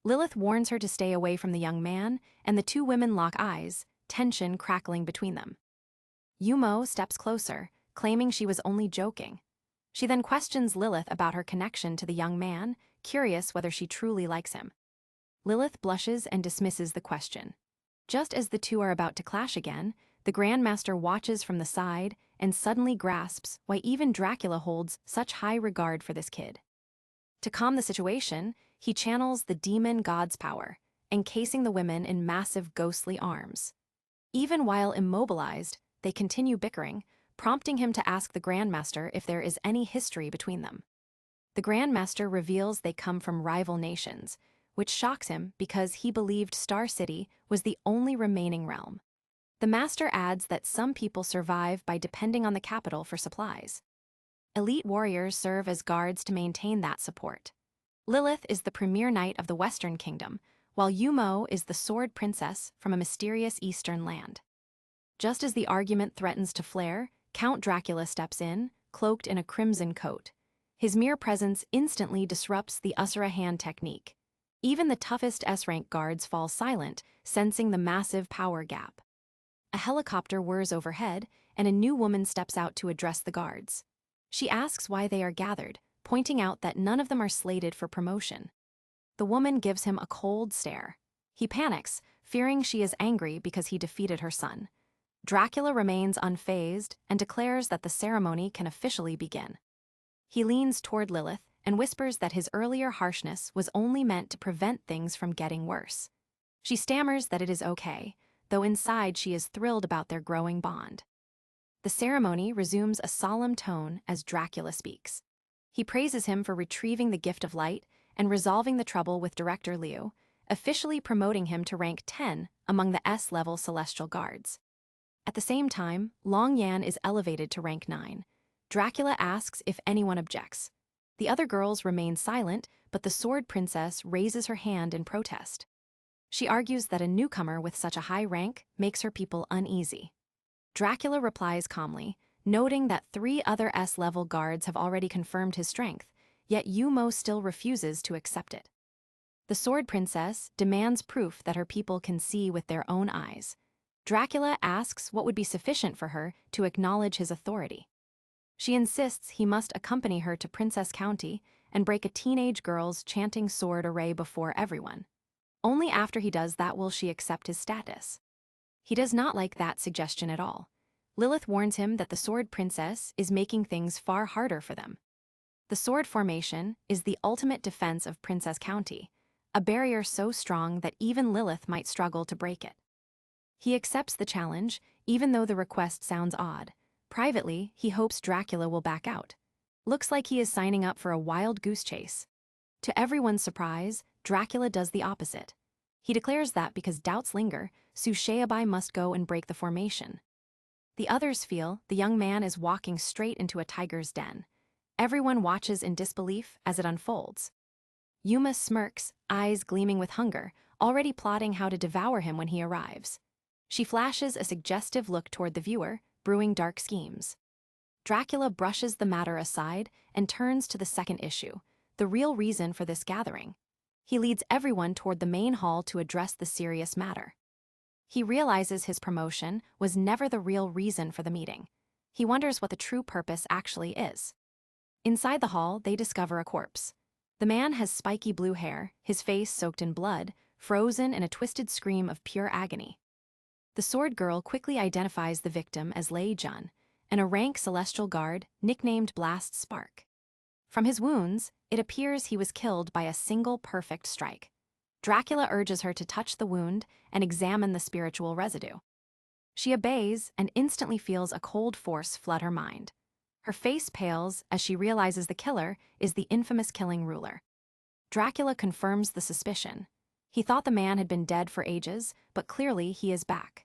Lilith warns her to stay away from the young man, and the two women lock eyes, tension crackling between them. Yumo steps closer, claiming she was only joking. She then questions Lilith about her connection to the young man, curious whether she truly likes him. Lilith blushes and dismisses the question. Just as the two are about to clash again, the Grandmaster watches from the side and suddenly grasps why even Dracula holds such high regard for this kid. To calm the situation, he channels the demon god's power, encasing the women in massive ghostly arms. Even while immobilized, they continue bickering, prompting him to ask the Grandmaster if there is any history between them. The Grandmaster reveals they come from rival nations, which shocks him because he believed Star City was the only remaining realm. The Master adds that some people survive by depending on the capital for supplies. Elite warriors serve as guards to maintain that support. Lilith is the premier knight of the Western Kingdom, while Yumo is the Sword Princess from a mysterious Eastern land. Just as the argument threatens to flare, Count Dracula steps in, cloaked in a crimson coat. His mere presence instantly disrupts the Asura hand technique. Even the toughest S-rank guards fall silent, sensing the massive power gap. A helicopter whirs overhead, and a new woman steps out to address the guards. She asks why they are gathered, pointing out that none of them are slated for promotion. The woman gives him a cold stare. He panics, fearing she is angry because he defeated her son. Dracula remains unfazed and declares that the ceremony can officially begin. He leans toward Lilith and whispers that his earlier harshness was only meant to prevent things from getting worse. She stammers that it is okay, though inside she is thrilled about their growing bond. The ceremony resumes a solemn tone as Dracula speaks. He praises him for retrieving the gift of light and resolving the trouble with Director Liu, officially promoting him to rank 10 among the S-level celestial guards. At the same time, Long Yan is elevated to rank 9. Dracula asks if anyone objects. The other girls remain silent, but the Sword Princess raises her hand in protest. She argues that a newcomer with such a high rank makes her people uneasy. Dracula replies calmly, noting that 3 other S-level guards have already confirmed his strength, yet Yumo still refuses to accept it. The Sword Princess demands proof that her people can see with their own eyes. Dracula asks what would be sufficient for her to acknowledge his authority. She insists he must accompany her to Princess County and break a teenage girl's chanting sword array before everyone. Only after he does that will she accept his status. He does not like that suggestion at all. Lilith warns him that the Sword Princess is making things far harder for them. The sword formation is the ultimate defense of Princess County, a barrier so strong that even Lilith might struggle to break it. He accepts the challenge, even though the request sounds odd. Privately, he hopes Dracula will back out. Looks like he is signing up for a wild goose chase. To everyone's surprise, Dracula does the opposite. He declares that because doubts linger, Susheabai must go and break the formation. The others feel the young man is walking straight into a tiger's den. Everyone watches in disbelief as it unfolds. Yuma smirks, eyes gleaming with hunger, already plotting how to devour him when he arrives. She flashes a suggestive look toward the viewer, brewing dark schemes. Dracula brushes the matter aside and turns to the second issue, the real reason for this gathering. He leads everyone toward the main hall to address the serious matter. He realizes his promotion was never the real reason for the meeting. He wonders what the true purpose actually is. Inside the hall, they discover a corpse. The man has spiky blue hair, his face soaked in blood, frozen in a twisted scream of pure agony. The sword girl quickly identifies the victim as Lei Jun, a rank celestial guard nicknamed Blast Spark. From his wounds, it appears he was killed by a single perfect strike. Dracula urges her to touch the wound and examine the spiritual residue. She obeys and instantly feels a cold force flood her mind. Her face pales as she realizes the killer is the infamous killing ruler. Dracula confirms the suspicion. He thought the man had been dead for ages, but clearly he is back.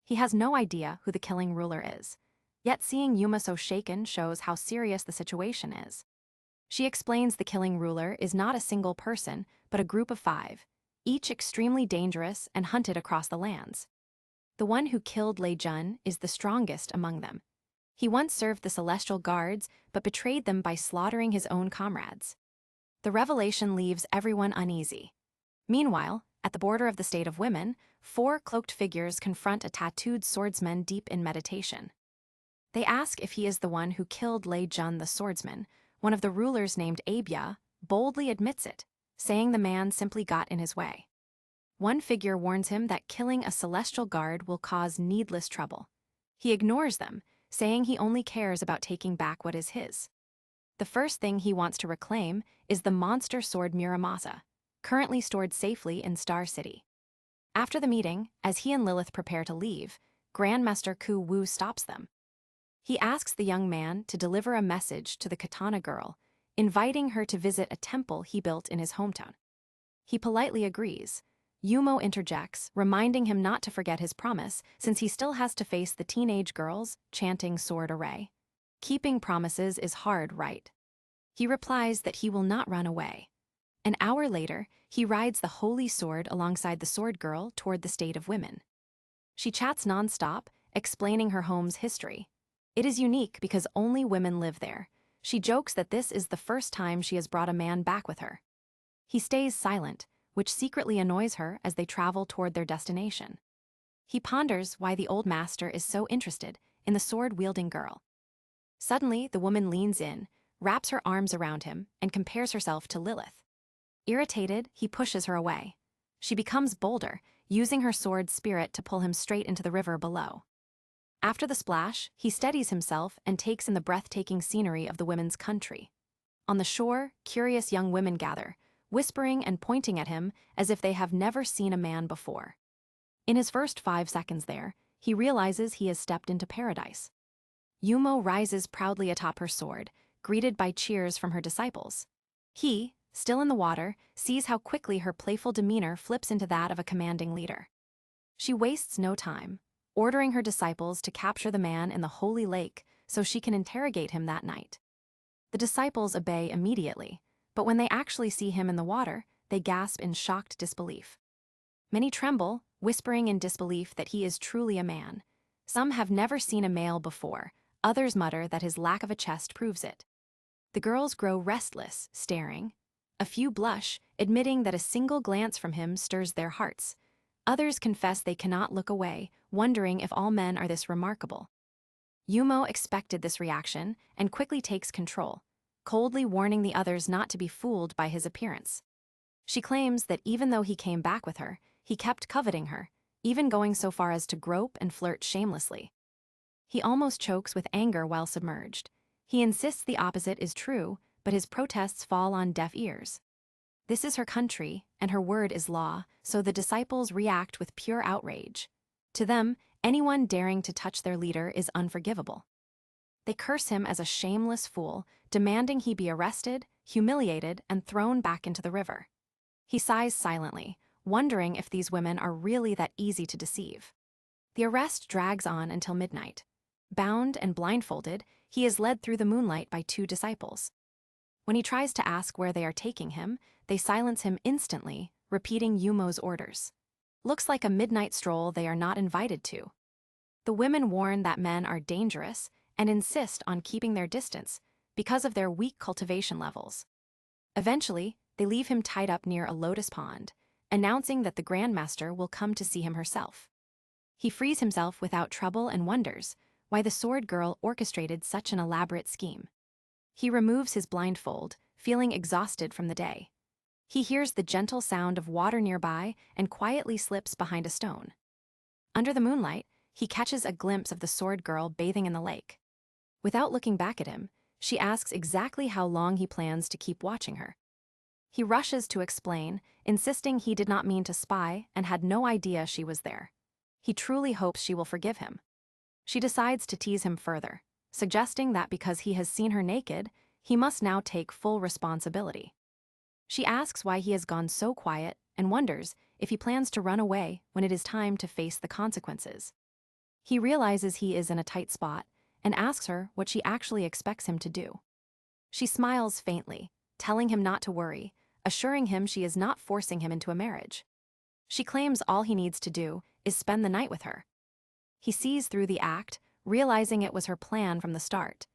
He has no idea who the killing ruler is, yet seeing Yuma so shaken shows how serious the situation is. She explains the killing ruler is not a single person, but a group of 5, each extremely dangerous and hunted across the lands. The one who killed Lei Jun is the strongest among them. He once served the Celestial Guards, but betrayed them by slaughtering his own comrades. The revelation leaves everyone uneasy. Meanwhile, at the border of the state of women, 4 cloaked figures confront a tattooed swordsman deep in meditation. They ask if he is the one who killed Lei Jun the swordsman. One of the rulers named Abya boldly admits it, saying the man simply got in his way. One figure warns him that killing a celestial guard will cause needless trouble. He ignores them, saying he only cares about taking back what is his. The first thing he wants to reclaim is the monster sword Muramasa, currently stored safely in Star City. After the meeting, as he and Lilith prepare to leave, Grandmaster Ku Wu stops them. He asks the young man to deliver a message to the katana girl, inviting her to visit a temple he built in his hometown. He politely agrees. Yumo interjects, reminding him not to forget his promise since he still has to face the teenage girls chanting sword array. Keeping promises is hard, right? He replies that he will not run away. An hour later, he rides the holy sword alongside the sword girl toward the state of women. She chats non-stop, explaining her home's history. It is unique because only women live there. She jokes that this is the first time she has brought a man back with her. He stays silent, which secretly annoys her as they travel toward their destination. He ponders why the old master is so interested in the sword-wielding girl. Suddenly, the woman leans in, wraps her arms around him, and compares herself to Lilith. Irritated, he pushes her away. She becomes bolder, using her sword spirit to pull him straight into the river below. After the splash, he steadies himself and takes in the breathtaking scenery of the women's country. On the shore, curious young women gather, whispering and pointing at him as if they have never seen a man before. In his first 5 seconds there, he realizes he has stepped into paradise. Yumo rises proudly atop her sword, greeted by cheers from her disciples. He, still in the water, sees how quickly her playful demeanor flips into that of a commanding leader. She wastes no time, ordering her disciples to capture the man in the holy lake so she can interrogate him that night. The disciples obey immediately, but when they actually see him in the water, they gasp in shocked disbelief. Many tremble, whispering in disbelief that he is truly a man. Some have never seen a male before, others mutter that his lack of a chest proves it. The girls grow restless, staring. A few blush, admitting that a single glance from him stirs their hearts. Others confess they cannot look away, wondering if all men are this remarkable. Yumo expected this reaction and quickly takes control, coldly warning the others not to be fooled by his appearance. She claims that even though he came back with her, he kept coveting her, even going so far as to grope and flirt shamelessly. He almost chokes with anger while submerged. He insists the opposite is true, but his protests fall on deaf ears. This is her country, and her word is law, so the disciples react with pure outrage. To them, anyone daring to touch their leader is unforgivable. They curse him as a shameless fool, demanding he be arrested, humiliated, and thrown back into the river. He sighs silently, wondering if these women are really that easy to deceive. The arrest drags on until midnight. Bound and blindfolded, he is led through the moonlight by 2 disciples. When he tries to ask where they are taking him, they silence him instantly, repeating Yumo's orders. Looks like a midnight stroll they are not invited to. The women warn that men are dangerous and insist on keeping their distance because of their weak cultivation levels. Eventually, they leave him tied up near a lotus pond, announcing that the Grandmaster will come to see him herself. He frees himself without trouble and wonders why the sword girl orchestrated such an elaborate scheme. He removes his blindfold, feeling exhausted from the day. He hears the gentle sound of water nearby and quietly slips behind a stone. Under the moonlight, he catches a glimpse of the sword girl bathing in the lake. Without looking back at him, she asks exactly how long he plans to keep watching her. He rushes to explain, insisting he did not mean to spy and had no idea she was there. He truly hopes she will forgive him. She decides to tease him further, suggesting that because he has seen her naked, he must now take full responsibility. She asks why he has gone so quiet and wonders if he plans to run away when it is time to face the consequences. He realizes he is in a tight spot and asks her what she actually expects him to do. She smiles faintly, telling him not to worry, assuring him she is not forcing him into a marriage. She claims all he needs to do is spend the night with her. He sees through the act, realizing it was her plan from the start.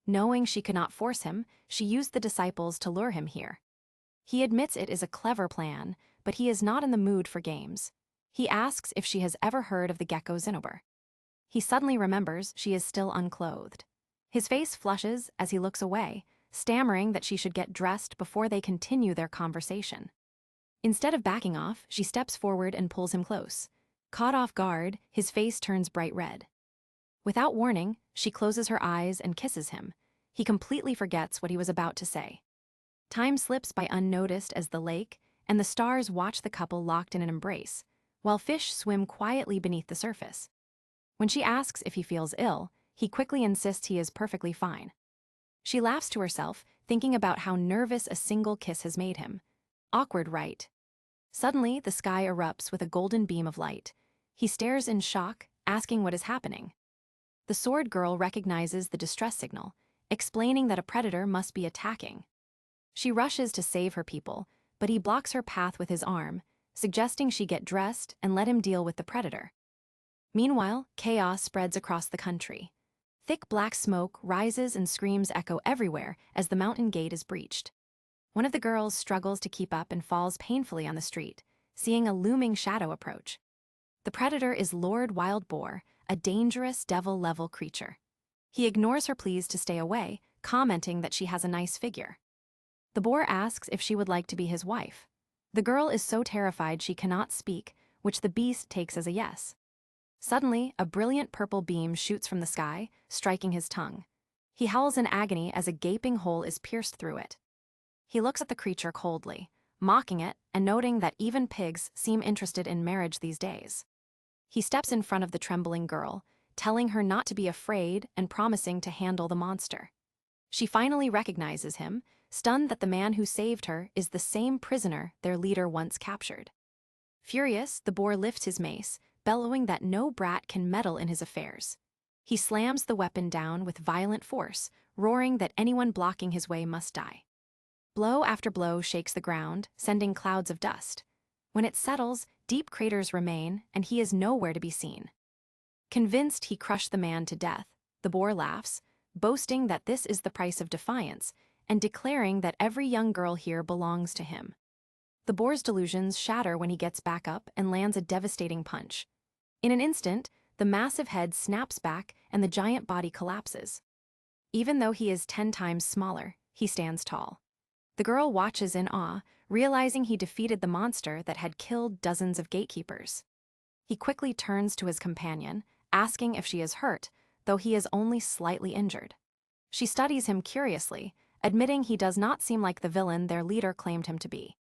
Knowing she could not force him, she used the disciples to lure him here. He admits it is a clever plan, but he is not in the mood for games. He asks if she has ever heard of the gecko Zinnober. He suddenly remembers she is still unclothed. His face flushes as he looks away, stammering that she should get dressed before they continue their conversation. Instead of backing off, she steps forward and pulls him close. Caught off guard, his face turns bright red. Without warning, she closes her eyes and kisses him. He completely forgets what he was about to say. Time slips by unnoticed as the lake and the stars watch the couple locked in an embrace, while fish swim quietly beneath the surface. When she asks if he feels ill, he quickly insists he is perfectly fine. She laughs to herself, thinking about how nervous a single kiss has made him. Awkward, right? Suddenly, the sky erupts with a golden beam of light. He stares in shock, asking what is happening. The sword girl recognizes the distress signal, explaining that a predator must be attacking. She rushes to save her people, but he blocks her path with his arm, suggesting she get dressed and let him deal with the predator. Meanwhile, chaos spreads across the country. Thick black smoke rises and screams echo everywhere as the mountain gate is breached. One of the girls struggles to keep up and falls painfully on the street, seeing a looming shadow approach. The predator is Lord Wild Boar, a dangerous devil-level creature. He ignores her pleas to stay away, commenting that she has a nice figure. The boar asks if she would like to be his wife. The girl is so terrified she cannot speak, which the beast takes as a yes. Suddenly, a brilliant purple beam shoots from the sky, striking his tongue. He howls in agony as a gaping hole is pierced through it. He looks at the creature coldly, mocking it and noting that even pigs seem interested in marriage these days. He steps in front of the trembling girl, telling her not to be afraid and promising to handle the monster. She finally recognizes him, stunned that the man who saved her is the same prisoner their leader once captured. Furious, the boar lifts his mace, bellowing that no brat can meddle in his affairs. He slams the weapon down with violent force, roaring that anyone blocking his way must die. Blow after blow shakes the ground, sending clouds of dust. When it settles, deep craters remain, and he is nowhere to be seen. Convinced he crushed the man to death, the boar laughs, boasting that this is the price of defiance, and declaring that every young girl here belongs to him. The boar's delusions shatter when he gets back up and lands a devastating punch. In an instant, the massive head snaps back and the giant body collapses. Even though he is 10 times smaller, he stands tall. The girl watches in awe, realizing he defeated the monster that had killed dozens of gatekeepers. He quickly turns to his companion, asking if she is hurt, though he is only slightly injured. She studies him curiously, admitting he does not seem like the villain their leader claimed him to be.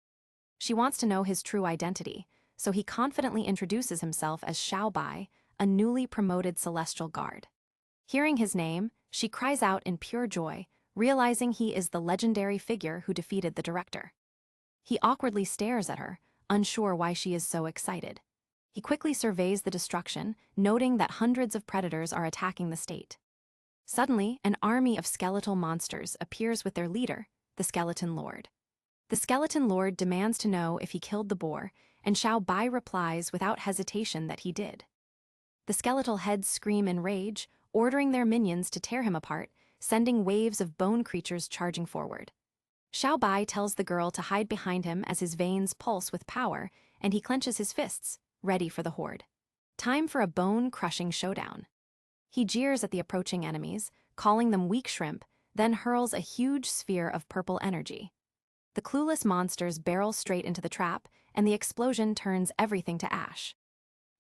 She wants to know his true identity, so he confidently introduces himself as Xiao Bai, a newly promoted celestial guard. Hearing his name, she cries out in pure joy, realizing he is the legendary figure who defeated the director. He awkwardly stares at her, unsure why she is so excited. He quickly surveys the destruction, noting that hundreds of predators are attacking the state. Suddenly, an army of skeletal monsters appears with their leader, the Skeleton Lord. The Skeleton Lord demands to know if he killed the boar, and Xiao Bai replies without hesitation that he did. The skeletal heads scream in rage, ordering their minions to tear him apart, sending waves of bone creatures charging forward. Xiao Bai tells the girl to hide behind him as his veins pulse with power, and he clenches his fists, ready for the horde. Time for a bone-crushing showdown. He jeers at the approaching enemies, calling them weak shrimp, then hurls a huge sphere of purple energy. The clueless monsters barrel straight into the trap, and the explosion turns everything to ash.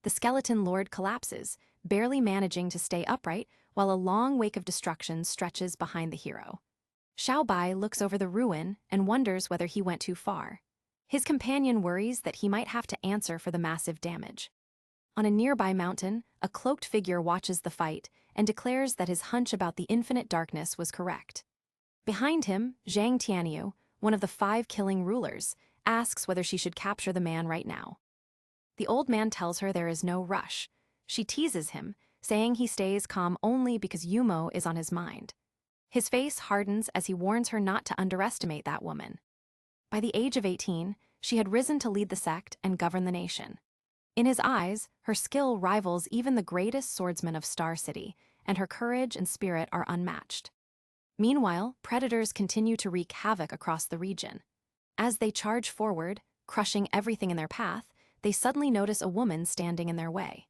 The Skeleton Lord collapses, barely managing to stay upright, while a long wake of destruction stretches behind the hero. Xiao Bai looks over the ruin and wonders whether he went too far. His companion worries that he might have to answer for the massive damage. On a nearby mountain, a cloaked figure watches the fight and declares that his hunch about the infinite darkness was correct. Behind him, Zhang Tianyu, one of the 5 killing rulers, asks whether she should capture the man right now. The old man tells her there is no rush. She teases him, saying he stays calm only because Yumo is on his mind. His face hardens as he warns her not to underestimate that woman. By the age of 18, she had risen to lead the sect and govern the nation. In his eyes, her skill rivals even the greatest swordsman of Star City, and her courage and spirit are unmatched. Meanwhile, predators continue to wreak havoc across the region. As they charge forward, crushing everything in their path, they suddenly notice a woman standing in their way.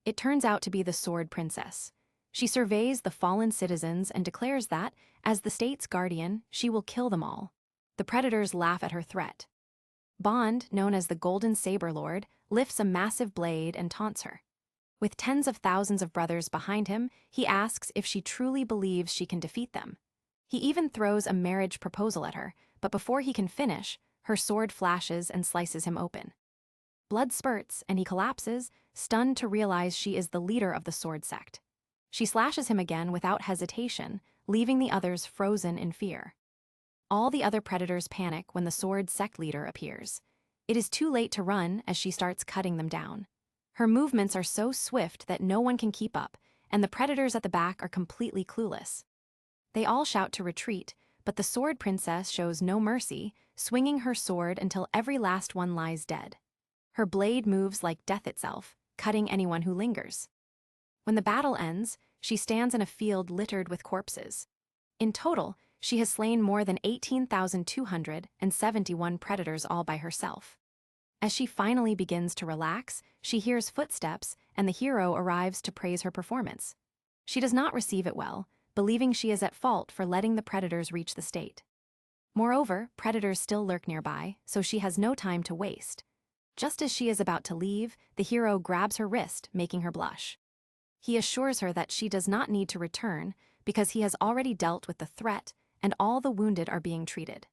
It turns out to be the Sword Princess. She surveys the fallen citizens and declares that, as the state's guardian, she will kill them all. The predators laugh at her threat. Bond, known as the Golden Saber Lord, lifts a massive blade and taunts her. With tens of thousands of brothers behind him, he asks if she truly believes she can defeat them. He even throws a marriage proposal at her, but before he can finish, her sword flashes and slices him open. Blood spurts, and he collapses, stunned to realize she is the leader of the sword sect. She slashes him again without hesitation, leaving the others frozen in fear. All the other predators panic when the sword sect leader appears. It is too late to run as she starts cutting them down. Her movements are so swift that no one can keep up, and the predators at the back are completely clueless. They all shout to retreat, but the Sword Princess shows no mercy, swinging her sword until every last one lies dead. Her blade moves like death itself, cutting anyone who lingers. When the battle ends, she stands in a field littered with corpses. In total, she has slain more than 18,271 predators all by herself. As she finally begins to relax, she hears footsteps, and the hero arrives to praise her performance. She does not receive it well, believing she is at fault for letting the predators reach the state. Moreover, predators still lurk nearby, so she has no time to waste. Just as she is about to leave, the hero grabs her wrist, making her blush. He assures her that she does not need to return because he has already dealt with the threat and all the wounded are being treated.